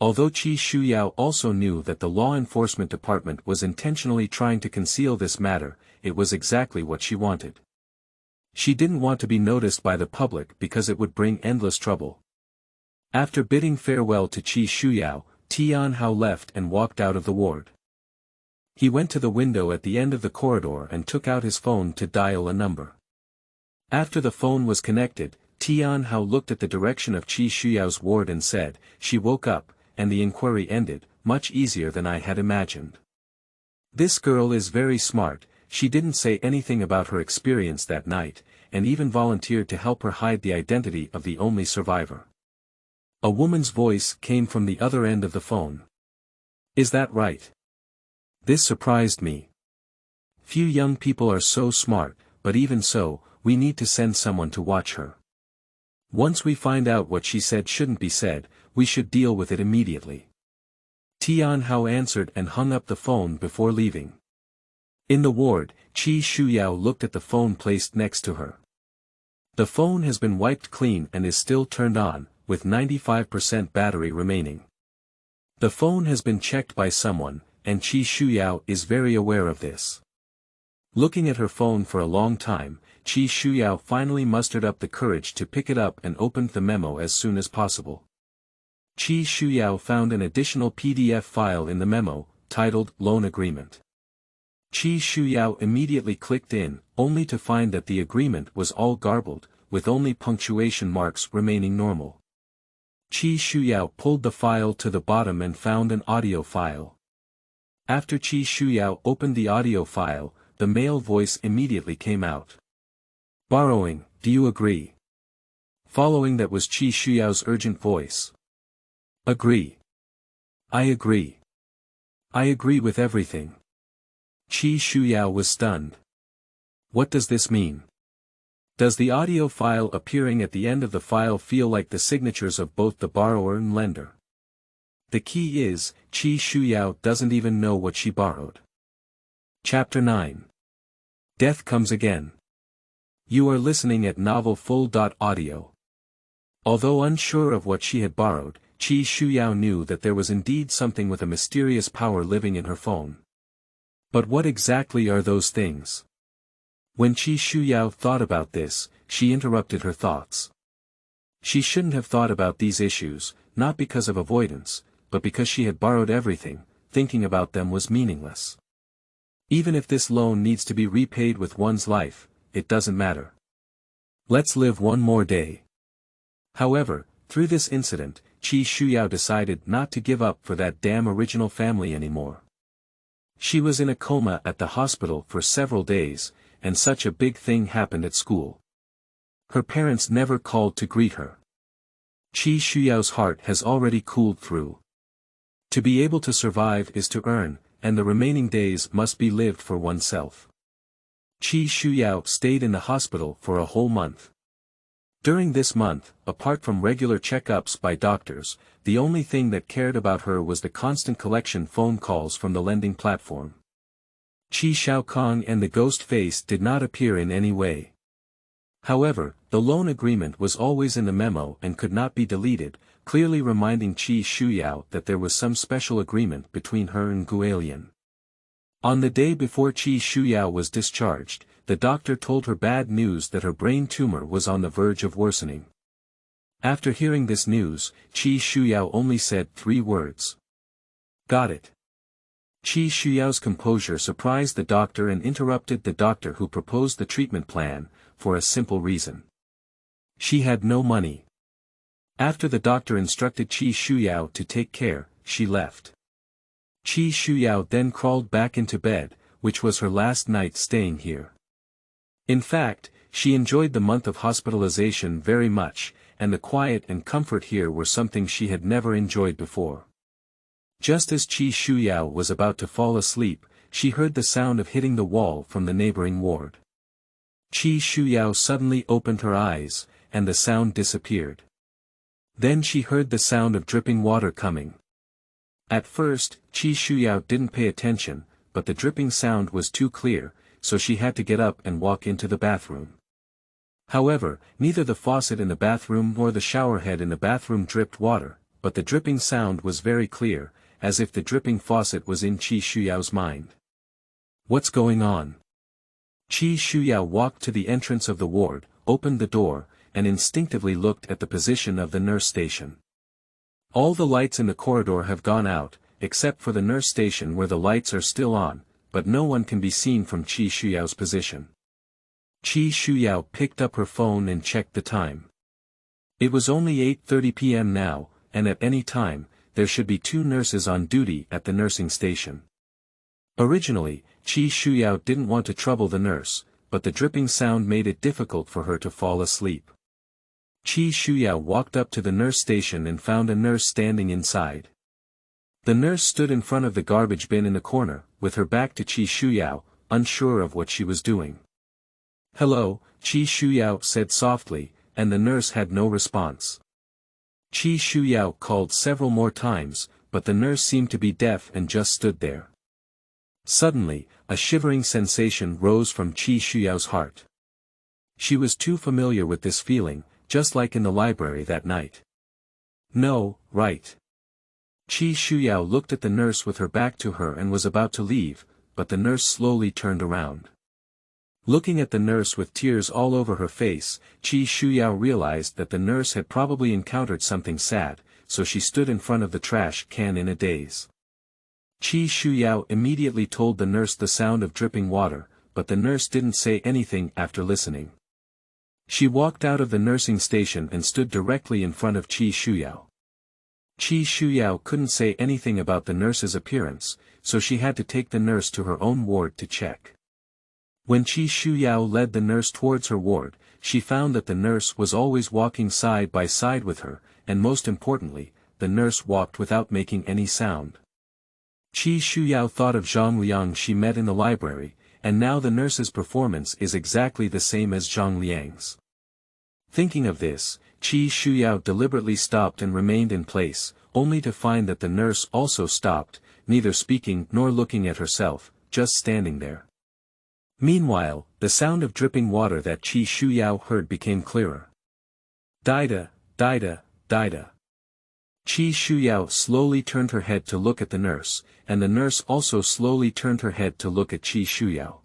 Although Shuyao also knew that the law enforcement department was intentionally trying to conceal this matter, it was exactly what she wanted. She didn't want to be noticed by the public because it would bring endless trouble. After bidding farewell to Shuyao, Tianhao left and walked out of the ward. He went to the window at the end of the corridor and took out his phone to dial a number. After the phone was connected, Tianhao looked at the direction of Shuyao's ward and said, "She woke up, and the inquiry ended, much easier than I had imagined. This girl is very smart, she didn't say anything about her experience that night, and even volunteered to help her hide the identity of the only survivor." A woman's voice came from the other end of the phone. "Is that right? This surprised me. Few young people are so smart, but even so, we need to send someone to watch her. Once we find out what she said shouldn't be said, we should deal with it immediately." Tianhao answered and hung up the phone before leaving. In the ward, Shuyao looked at the phone placed next to her. The phone has been wiped clean and is still turned on, with 95% battery remaining. The phone has been checked by someone, and Shuyao is very aware of this. Looking at her phone for a long time, Shuyao finally mustered up the courage to pick it up and opened the memo as soon as possible. Shuyao found an additional PDF file in the memo, titled Loan Agreement. Shuyao immediately clicked in, only to find that the agreement was all garbled, with only punctuation marks remaining normal. Shuyao pulled the file to the bottom and found an audio file. After Shuyao opened the audio file, the male voice immediately came out. "Borrowing, do you agree?" Following that was Shuyao's urgent voice. "Agree. I agree. I agree with everything." Shuyao was stunned. What does this mean? Does the audio file appearing at the end of the file feel like the signatures of both the borrower and lender? The key is, Shuyao doesn't even know what she borrowed. Chapter 9. Death Comes Again. You are listening at Novel Full.audio. Although unsure of what she had borrowed, Shuyao knew that there was indeed something with a mysterious power living in her phone. But what exactly are those things? When Shuyao thought about this, she interrupted her thoughts. She shouldn't have thought about these issues, not because of avoidance, but because she had borrowed everything, thinking about them was meaningless. Even if this loan needs to be repaid with one's life, it doesn't matter. Let's live one more day. However, through this incident, Shuyao decided not to give up for that damn original family anymore. She was in a coma at the hospital for several days, and such a big thing happened at school. Her parents never called to greet her. Shuyao's heart has already cooled through. To be able to survive is to earn, and the remaining days must be lived for oneself. Shuyao stayed in the hospital for a whole month. During this month, apart from regular checkups by doctors, the only thing that cared about her was the constant collection phone calls from the lending platform. Xiaokong and the ghost face did not appear in any way. However, the loan agreement was always in the memo and could not be deleted, clearly reminding Shuyao that there was some special agreement between her and Guilian. On the day before Shuyao was discharged, the doctor told her bad news that her brain tumor was on the verge of worsening. After hearing this news, Shuyao only said 3 words. Got it. Shuyao's composure surprised the doctor and interrupted the doctor who proposed the treatment plan, for a simple reason. She had no money. After the doctor instructed Shuyao to take care, she left. Shuyao then crawled back into bed, which was her last night staying here. In fact, she enjoyed the month of hospitalization very much, and the quiet and comfort here were something she had never enjoyed before. Just as Shuyao was about to fall asleep, she heard the sound of hitting the wall from the neighboring ward. Shuyao suddenly opened her eyes, and the sound disappeared. Then she heard the sound of dripping water coming. At first, Shuyao didn't pay attention, but the dripping sound was too clear, so she had to get up and walk into the bathroom. However, neither the faucet in the bathroom nor the showerhead in the bathroom dripped water, but the dripping sound was very clear, as if the dripping faucet was in Shuyao's mind. What's going on? Shuyao walked to the entrance of the ward, opened the door, and instinctively looked at the position of the nurse station. All the lights in the corridor have gone out, except for the nurse station where the lights are still on, but no one can be seen from Shuyao's position. Shuyao picked up her phone and checked the time. It was only 8:30 p.m. now, and at any time, there should be 2 nurses on duty at the nursing station. Originally, Shuyao didn't want to trouble the nurse, but the dripping sound made it difficult for her to fall asleep. Shuyao walked up to the nurse station and found a nurse standing inside. The nurse stood in front of the garbage bin in the corner, with her back to Shuyao, unsure of what she was doing. "Hello," Shuyao said softly, and the nurse had no response. Shuyao called several more times, but the nurse seemed to be deaf and just stood there. Suddenly, a shivering sensation rose from Shuyao's heart. She was too familiar with this feeling, just like in the library that night. No, right. Shuyao looked at the nurse with her back to her and was about to leave, but the nurse slowly turned around. Looking at the nurse with tears all over her face, Shuyao realized that the nurse had probably encountered something sad, so she stood in front of the trash can in a daze. Shuyao immediately told the nurse the sound of dripping water, but the nurse didn't say anything after listening. She walked out of the nursing station and stood directly in front of Shuyao. Shuyao couldn't say anything about the nurse's appearance, so she had to take the nurse to her own ward to check. When Shuyao led the nurse towards her ward, she found that the nurse was always walking side by side with her, and most importantly, the nurse walked without making any sound. Shuyao thought of Zhang Liang she met in the library, and now the nurse's performance is exactly the same as Zhang Liang's. Thinking of this, Shuyao deliberately stopped and remained in place, only to find that the nurse also stopped, neither speaking nor looking at herself, just standing there. Meanwhile, the sound of dripping water that Shuyao heard became clearer. "Dida, Dida, Dida." Shuyao slowly turned her head to look at the nurse, and the nurse also slowly turned her head to look at Shuyao.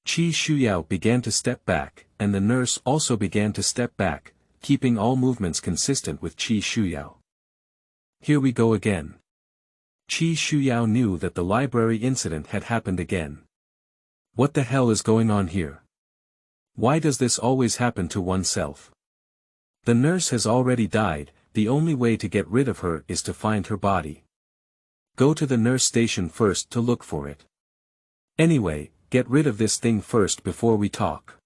Shuyao began to step back, and the nurse also began to step back, keeping all movements consistent with Shuyao. "Here we go again." Shuyao knew that the library incident had happened again. What the hell is going on here? Why does this always happen to oneself? The nurse has already died, the only way to get rid of her is to find her body. Go to the nurse station first to look for it. Anyway, get rid of this thing first before we talk.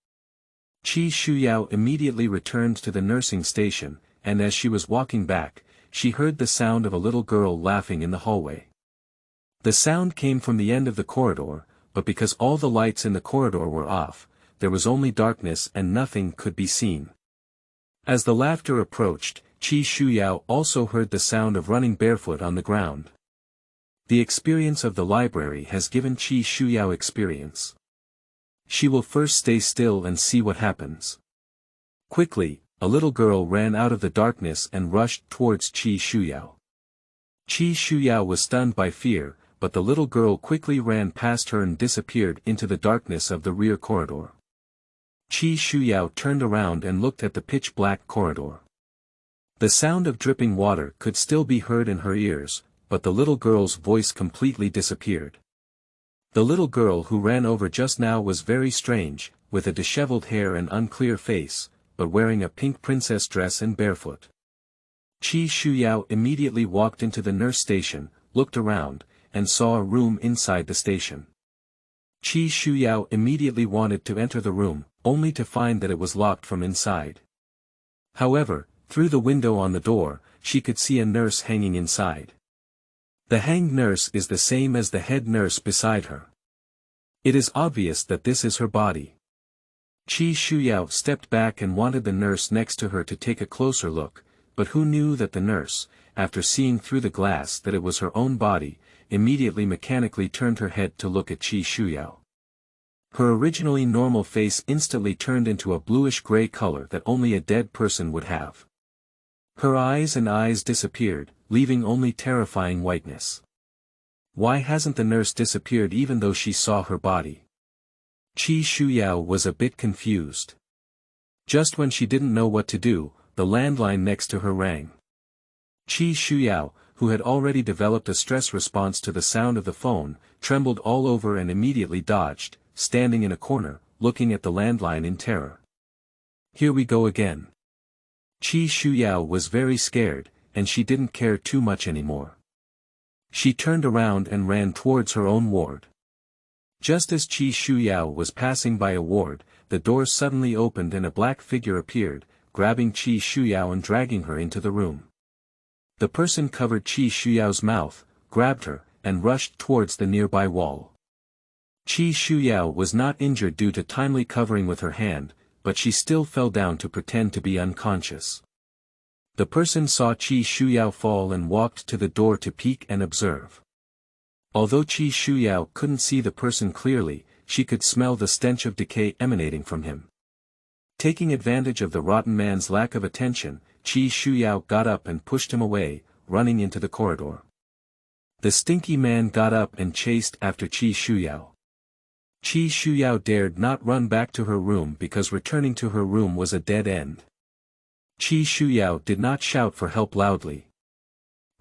Shuyao immediately returned to the nursing station, and as she was walking back, she heard the sound of a little girl laughing in the hallway. The sound came from the end of the corridor, but because all the lights in the corridor were off, there was only darkness and nothing could be seen. As the laughter approached, Shuyao also heard the sound of running barefoot on the ground. The experience of the library has given Shuyao experience. She will first stay still and see what happens. Quickly, a little girl ran out of the darkness and rushed towards Shuyao. Shuyao was stunned by fear, but the little girl quickly ran past her and disappeared into the darkness of the rear corridor. Shuyao turned around and looked at the pitch-black corridor. The sound of dripping water could still be heard in her ears, but the little girl's voice completely disappeared. The little girl who ran over just now was very strange, with a disheveled hair and unclear face, but wearing a pink princess dress and barefoot. Shuyao immediately walked into the nurse station, looked around, and saw a room inside the station. Shuyao immediately wanted to enter the room, only to find that it was locked from inside. However, through the window on the door, she could see a nurse hanging inside. The hanged nurse is the same as the head nurse beside her. It is obvious that this is her body. Shuyao stepped back and wanted the nurse next to her to take a closer look, but who knew that the nurse, after seeing through the glass that it was her own body, immediately mechanically turned her head to look at Shuyao. Her originally normal face instantly turned into a bluish-gray color that only a dead person would have. Her eyes disappeared, leaving only terrifying whiteness. Why hasn't the nurse disappeared even though she saw her body? Shuyao was a bit confused. Just when she didn't know what to do, the landline next to her rang. Shuyao, who had already developed a stress response to the sound of the phone, trembled all over and immediately dodged, standing in a corner, looking at the landline in terror. Here we go again. Shuyao was very scared, and she didn't care too much anymore. She turned around and ran towards her own ward. Just as Shuyao was passing by a ward, the door suddenly opened and a black figure appeared, grabbing Shuyao and dragging her into the room. The person covered Shuyao's mouth, grabbed her, and rushed towards the nearby wall. Shuyao was not injured due to timely covering with her hand, but she still fell down to pretend to be unconscious. The person saw Shuyao fall and walked to the door to peek and observe. Although Shuyao couldn't see the person clearly, she could smell the stench of decay emanating from him. Taking advantage of the rotten man's lack of attention, Shuyao got up and pushed him away, running into the corridor. The stinky man got up and chased after Shuyao. Shuyao dared not run back to her room because returning to her room was a dead end. Shuyao did not shout for help loudly.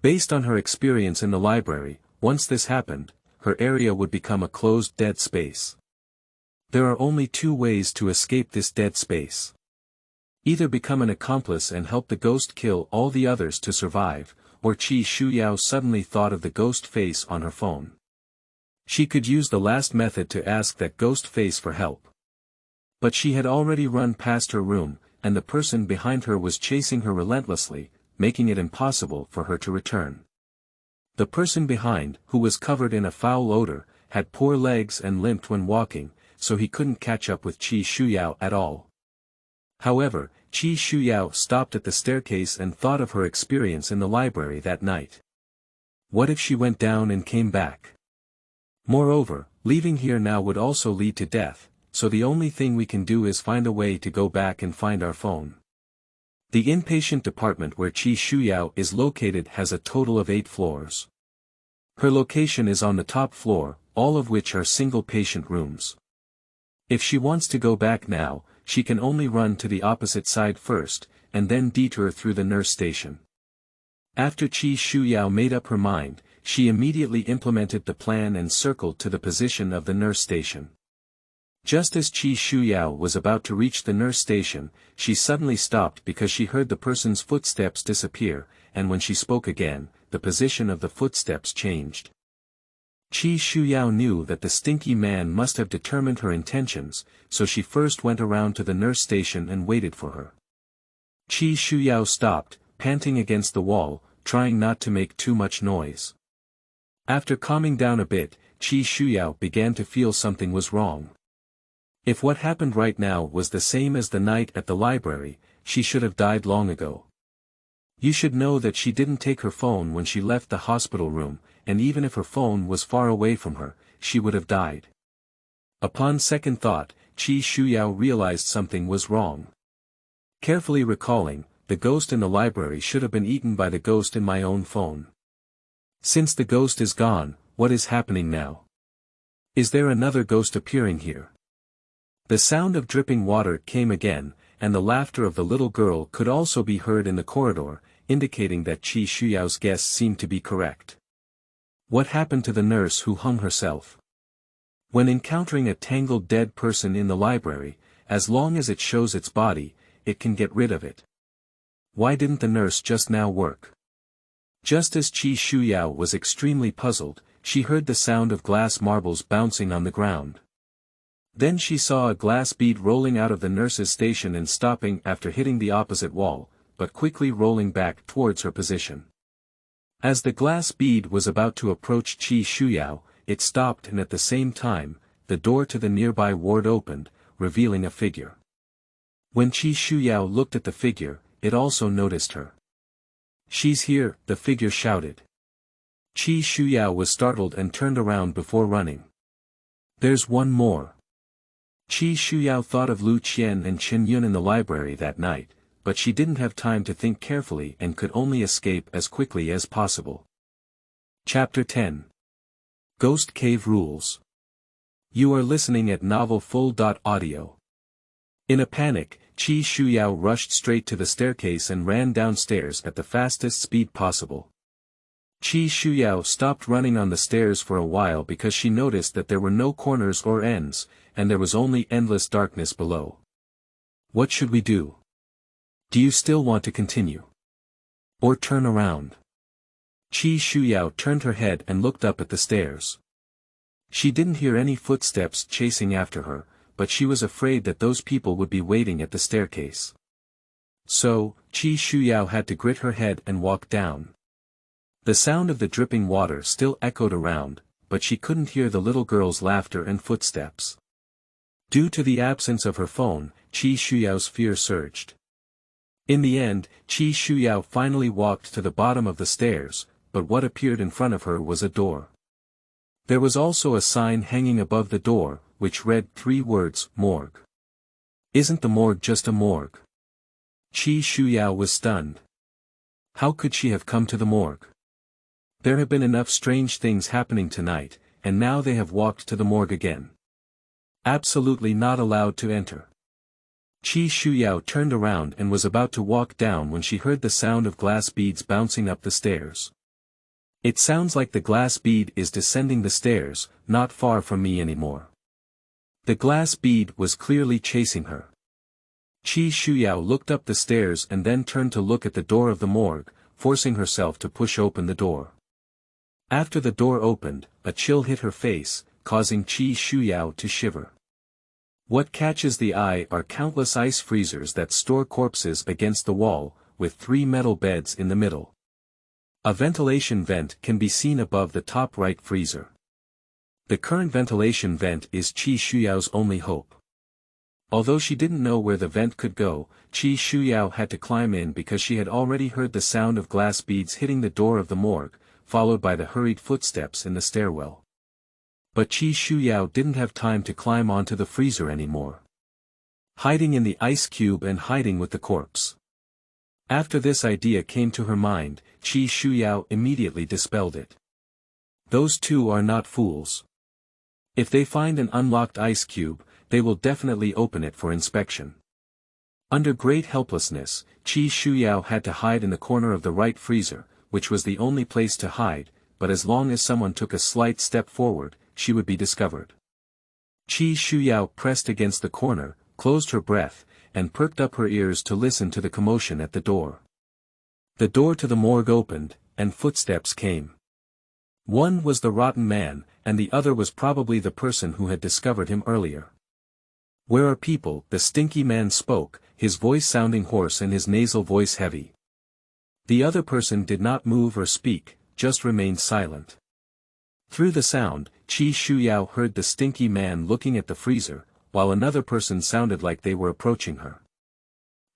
Based on her experience in the library, once this happened, her area would become a closed dead space. There are only two ways to escape this dead space. Either become an accomplice and help the ghost kill all the others to survive, or Shuyao suddenly thought of the ghost face on her phone. She could use the last method to ask that ghost face for help. But she had already run past her room, and the person behind her was chasing her relentlessly, making it impossible for her to return. The person behind, who was covered in a foul odor, had poor legs and limped when walking, so he couldn't catch up with Shuyao at all. However, Shuyao stopped at the staircase and thought of her experience in the library that night. What if she went down and came back? Moreover, leaving here now would also lead to death, so the only thing we can do is find a way to go back and find our phone. The inpatient department where Shuyao is located has a total of 8 floors. Her location is on the top floor, all of which are single patient rooms. If she wants to go back now, she can only run to the opposite side first, and then detour through the nurse station. After Shuyao made up her mind, she immediately implemented the plan and circled to the position of the nurse station. Just as Shuyao was about to reach the nurse station, she suddenly stopped because she heard the person's footsteps disappear, and when she spoke again, the position of the footsteps changed. Shuyao knew that the stinky man must have determined her intentions, so she first went around to the nurse station and waited for her. Shuyao stopped, panting against the wall, trying not to make too much noise. After calming down a bit, Shuyao began to feel something was wrong. If what happened right now was the same as the night at the library, she should have died long ago. You should know that she didn't take her phone when she left the hospital room, and even if her phone was far away from her, she would have died. Upon second thought, Shuyao realized something was wrong. Carefully recalling, the ghost in the library should have been eaten by the ghost in my own phone. Since the ghost is gone, what is happening now? Is there another ghost appearing here? The sound of dripping water came again, and the laughter of the little girl could also be heard in the corridor, indicating that Shuyao's guess seemed to be correct. What happened to the nurse who hung herself? When encountering a tangled dead person in the library, as long as it shows its body, it can get rid of it. Why didn't the nurse just now work? Just as Shuyao was extremely puzzled, she heard the sound of glass marbles bouncing on the ground. Then she saw a glass bead rolling out of the nurse's station and stopping after hitting the opposite wall, but quickly rolling back towards her position. As the glass bead was about to approach Shuyao, it stopped, and at the same time, the door to the nearby ward opened, revealing a figure. When Shuyao looked at the figure, it also noticed her. "She's here," the figure shouted. Shuyao was startled and turned around before running. "There's one more." Shuyao thought of Lu Qian and Chen Yun in the library that night, but she didn't have time to think carefully and could only escape as quickly as possible. Chapter 10. Ghost Cave Rules. You are listening at novelfull.audio. In a panic, Shuyao rushed straight to the staircase and ran downstairs at the fastest speed possible. Shuyao stopped running on the stairs for a while because she noticed that there were no corners or ends, and there was only endless darkness below. What should we do? Do you still want to continue? Or turn around? Shuyao turned her head and looked up at the stairs. She didn't hear any footsteps chasing after her, but she was afraid that those people would be waiting at the staircase. So, Shuyao had to grit her head and walk down. The sound of the dripping water still echoed around, but she couldn't hear the little girl's laughter and footsteps. Due to the absence of her phone, Shuyao's fear surged. In the end, Shuyao finally walked to the bottom of the stairs, but what appeared in front of her was a door. There was also a sign hanging above the door, which read 3 words, "Morgue." Isn't the morgue just a morgue? Shuyao was stunned. How could she have come to the morgue? There have been enough strange things happening tonight, and now they have walked to the morgue again. Absolutely not allowed to enter. Shuyao turned around and was about to walk down when she heard the sound of glass beads bouncing up the stairs. It sounds like the glass bead is descending the stairs, not far from me anymore. The glass bead was clearly chasing her. Shuyao looked up the stairs and then turned to look at the door of the morgue, forcing herself to push open the door. After the door opened, a chill hit her face, causing Shuyao to shiver. What catches the eye are countless ice freezers that store corpses against the wall, with 3 metal beds in the middle. A ventilation vent can be seen above the top right freezer. The current ventilation vent is Shuyao's only hope. Although she didn't know where the vent could go, Shuyao had to climb in because she had already heard the sound of glass beads hitting the door of the morgue, followed by the hurried footsteps in the stairwell. But Shuyao didn't have time to climb onto the freezer anymore. Hiding in the ice cube and hiding with the corpse. After this idea came to her mind, Shuyao immediately dispelled it. Those two are not fools. If they find an unlocked ice cube, they will definitely open it for inspection. Under great helplessness, Shuyao had to hide in the corner of the right freezer, which was the only place to hide, but as long as someone took a slight step forward, she would be discovered. Shuyao pressed against the corner, closed her breath, and perked up her ears to listen to the commotion at the door. The door to the morgue opened, and footsteps came. One was the rotten man, and the other was probably the person who had discovered him earlier. "Where are people?" the stinky man spoke, his voice sounding hoarse and his nasal voice heavy. The other person did not move or speak, just remained silent. Through the sound, Shuyao heard the stinky man looking at the freezer, while another person sounded like they were approaching her.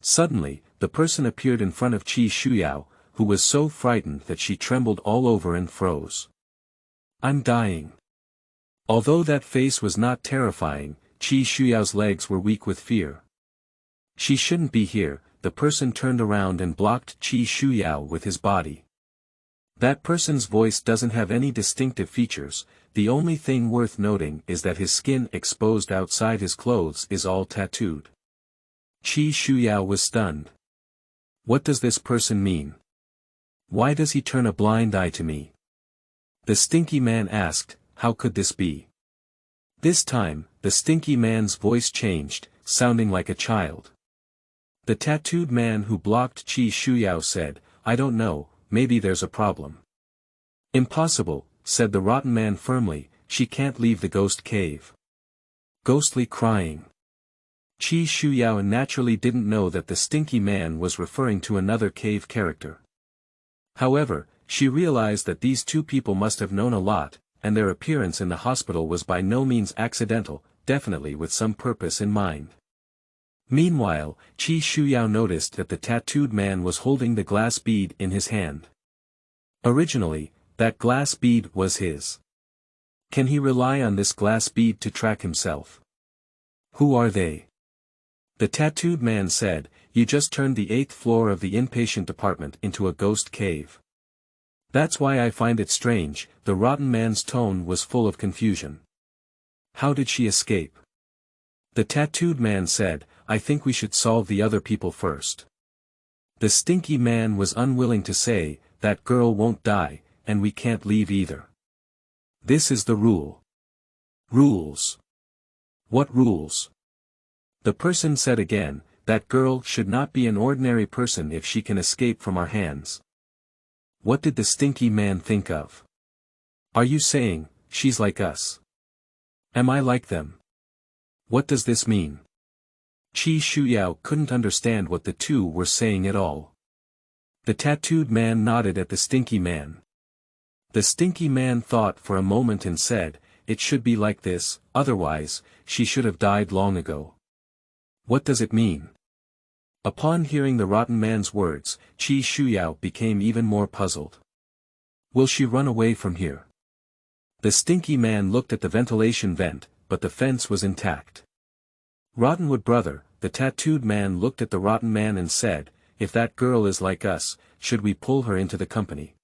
Suddenly, the person appeared in front of Shuyao, who was so frightened that she trembled all over and froze. "I'm dying." Although that face was not terrifying, Shuyao's legs were weak with fear. "She shouldn't be here." The person turned around and blocked Shuyao with his body. That person's voice doesn't have any distinctive features, the only thing worth noting is that his skin exposed outside his clothes is all tattooed. Shuyao was stunned. What does this person mean? Why does he turn a blind eye to me? The stinky man asked, how could this be? This time, the stinky man's voice changed, sounding like a child. The tattooed man who blocked Shuyao said, "I don't know, maybe there's a problem." "Impossible," said the rotten man firmly, "she can't leave the ghost cave." Ghostly crying. Shuyao naturally didn't know that the stinky man was referring to another cave character. However, she realized that these two people must have known a lot, and their appearance in the hospital was by no means accidental, definitely with some purpose in mind. Meanwhile, Shuyao noticed that the tattooed man was holding the glass bead in his hand. Originally, that glass bead was his. Can he rely on this glass bead to track himself? Who are they? The tattooed man said, "You just turned the 8th floor of the inpatient department into a ghost cave. That's why I find it strange." The rotten man's tone was full of confusion. "How did she escape?" The tattooed man said, "I think we should solve the other people first." The stinky man was unwilling to say, "That girl won't die, and we can't leave either. This is the rule." "Rules? What rules?" The person said again, "That girl should not be an ordinary person if she can escape from our hands." What did the stinky man think of? "Are you saying, she's like us? Am I like them? What does this mean?" Shuyao couldn't understand what the two were saying at all. The tattooed man nodded at the stinky man. The stinky man thought for a moment and said, "It should be like this, otherwise, she should have died long ago." What does it mean? Upon hearing the rotten man's words, Shuyao became even more puzzled. Will she run away from here? The stinky man looked at the ventilation vent, but the fence was intact. "Rottenwood brother," the tattooed man looked at the rotten man and said, "If that girl is like us, should we pull her into the company?"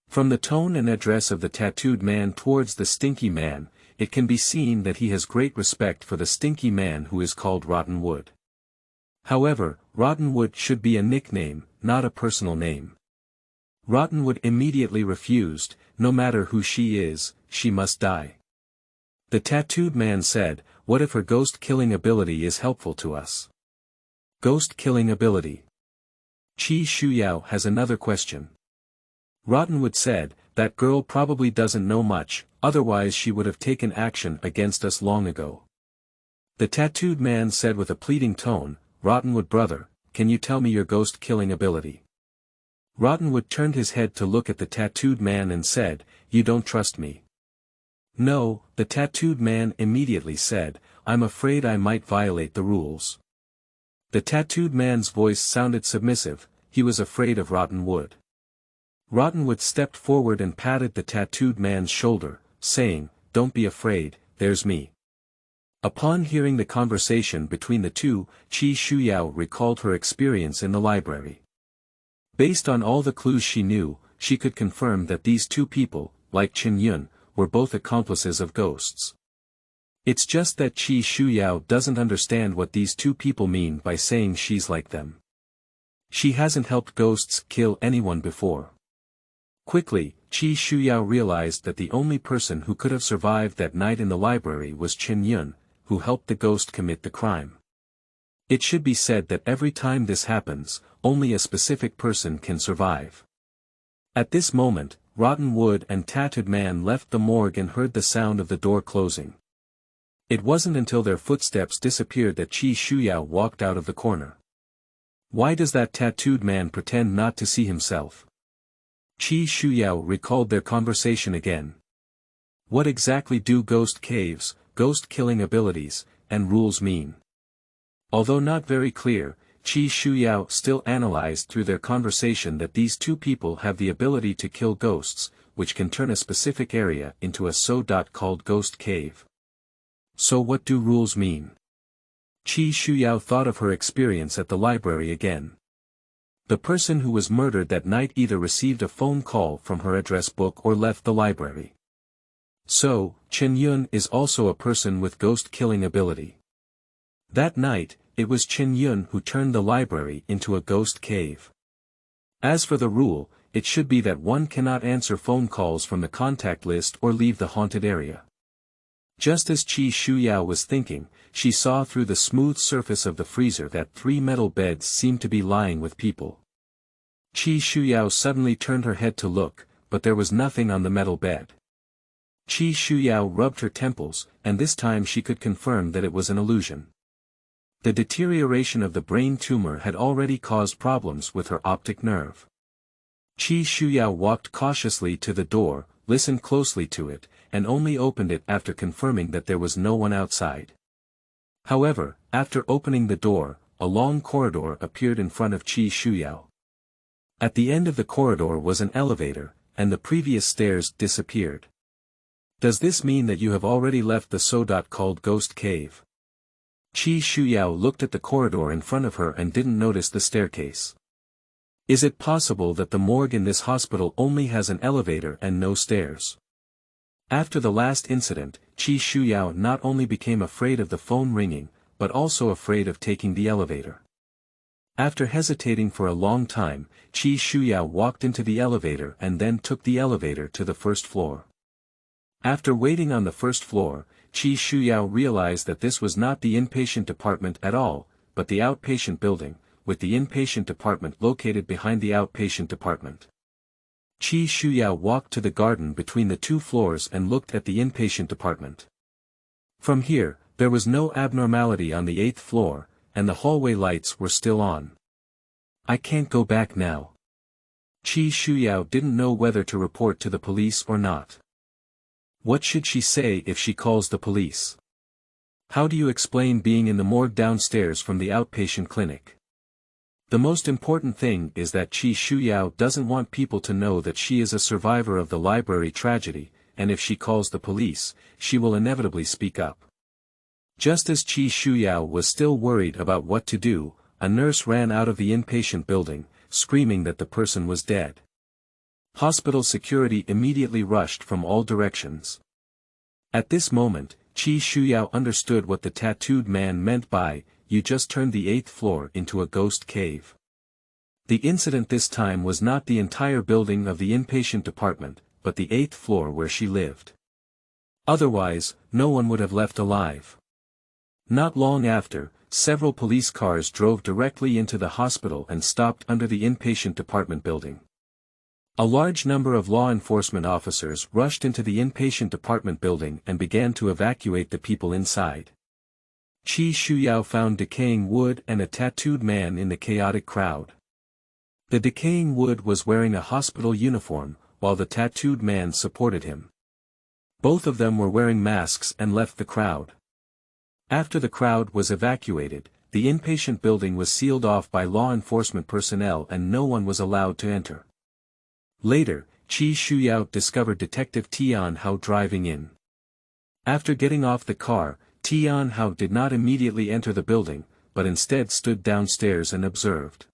From the tone and address of the tattooed man towards the stinky man, it can be seen that he has great respect for the stinky man who is called Rottenwood. However, Rottenwood should be a nickname, not a personal name. Rottenwood immediately refused, "No matter who she is, she must die." The tattooed man said, "What if her ghost-killing ability is helpful to us?" Ghost-killing ability. Shuyao has another question. Rottenwood said, "That girl probably doesn't know much, otherwise she would have taken action against us long ago." The tattooed man said with a pleading tone, "Rottenwood brother, can you tell me your ghost-killing ability?" Rottenwood turned his head to look at the tattooed man and said, "You don't trust me?" "No," the tattooed man immediately said, "I'm afraid I might violate the rules." The tattooed man's voice sounded submissive, he was afraid of Rottenwood. Rottenwood stepped forward and patted the tattooed man's shoulder, saying, "Don't be afraid, there's me." Upon hearing the conversation between the two, Shuyao recalled her experience in the library. Based on all the clues she knew, she could confirm that these two people, like Chen-yun, were both accomplices of ghosts. It's just that Shuyao doesn't understand what these two people mean by saying she's like them. She hasn't helped ghosts kill anyone before. Quickly, Qi Shuyao realized that the only person who could have survived that night in the library was Chen Yun, who helped the ghost commit the crime. It should be said that every time this happens, only a specific person can survive. At this moment, Rotten Wood and Tattooed Man left the morgue and heard the sound of the door closing. It wasn't until their footsteps disappeared that Qi Shuyao walked out of the corner. Why does that tattooed man pretend not to see himself? Qi Shuyao recalled their conversation again. What exactly do ghost caves, ghost killing abilities, and rules mean? Although not very clear, Qi Shuyao still analyzed through their conversation that these two people have the ability to kill ghosts, which can turn a specific area into a called ghost cave. So what do rules mean? Qi Shuyao thought of her experience at the library again. The person who was murdered that night either received a phone call from her address book or left the library. So, Chen Yun is also a person with ghost killing ability. That night, it was Chen Yun who turned the library into a ghost cave. As for the rule, it should be that one cannot answer phone calls from the contact list or leave the haunted area. Just as Qi Shuyao was thinking, she saw through the smooth surface of the freezer that 3 metal beds seemed to be lying with people. Qi Shuyao suddenly turned her head to look, but there was nothing on the metal bed. Qi Shuyao rubbed her temples, and this time she could confirm that it was an illusion. The deterioration of the brain tumor had already caused problems with her optic nerve. Qi Shuyao walked cautiously to the door, listened closely to it, and only opened it after confirming that there was no one outside. However, after opening the door, a long corridor appeared in front of Qi Shuyao. At the end of the corridor was an elevator, and the previous stairs disappeared. Does this mean that you have already left the called ghost cave? Qi Shuyao looked at the corridor in front of her and didn't notice the staircase. Is it possible that the morgue in this hospital only has an elevator and no stairs? After the last incident, Qi Shuyao not only became afraid of the phone ringing, but also afraid of taking the elevator. After hesitating for a long time, Qi Shuyao walked into the elevator and then took the elevator to the first floor. After waiting on the first floor, Qi Shuyao realized that this was not the inpatient department at all, but the outpatient building, with the inpatient department located behind the outpatient department. Qi Shuyao walked to the garden between the 2 floors and looked at the inpatient department. From here, there was no abnormality on the 8th floor, and the hallway lights were still on. I can't go back now. Qi Shuyao didn't know whether to report to the police or not. What should she say if she calls the police? How do you explain being in the morgue downstairs from the outpatient clinic? The most important thing is that Qi Shuyao doesn't want people to know that she is a survivor of the library tragedy, and if she calls the police, she will inevitably speak up. Just as Qi Shuyao was still worried about what to do, a nurse ran out of the inpatient building, screaming that the person was dead. Hospital security immediately rushed from all directions. At this moment, Qi Shuyao understood what the tattooed man meant by, "You just turned the 8th floor into a ghost cave." The incident this time was not the entire building of the inpatient department, but the 8th floor where she lived. Otherwise, no one would have left alive. Not long after, several police cars drove directly into the hospital and stopped under the inpatient department building. A large number of law enforcement officers rushed into the inpatient department building and began to evacuate the people inside. Qi Shuyao found decaying wood and a tattooed man in the chaotic crowd. The decaying wood was wearing a hospital uniform, while the tattooed man supported him. Both of them were wearing masks and left the crowd. After the crowd was evacuated, the inpatient building was sealed off by law enforcement personnel and no one was allowed to enter. Later, Qi Shuyao discovered Detective Tian Hao driving in. After getting off the car, Tian Hao did not immediately enter the building, but instead stood downstairs and observed.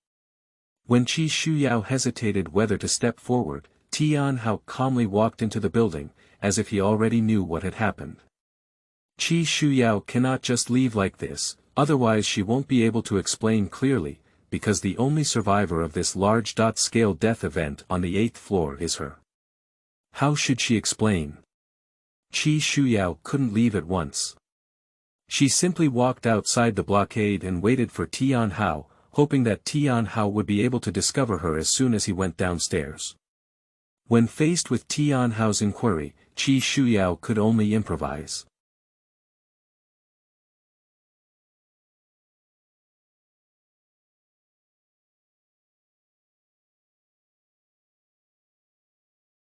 When Qi Shuyao hesitated whether to step forward, Tian Hao calmly walked into the building, as if he already knew what had happened. Qi Shuyao cannot just leave like this, otherwise she won't be able to explain clearly, because the only survivor of this large-scale death event on the 8th floor is her. How should she explain? Shuyao couldn't leave at once. She simply walked outside the blockade and waited for Tianhao, hoping that Tianhao would be able to discover her as soon as he went downstairs. When faced with Tianhao's inquiry, Shuyao could only improvise.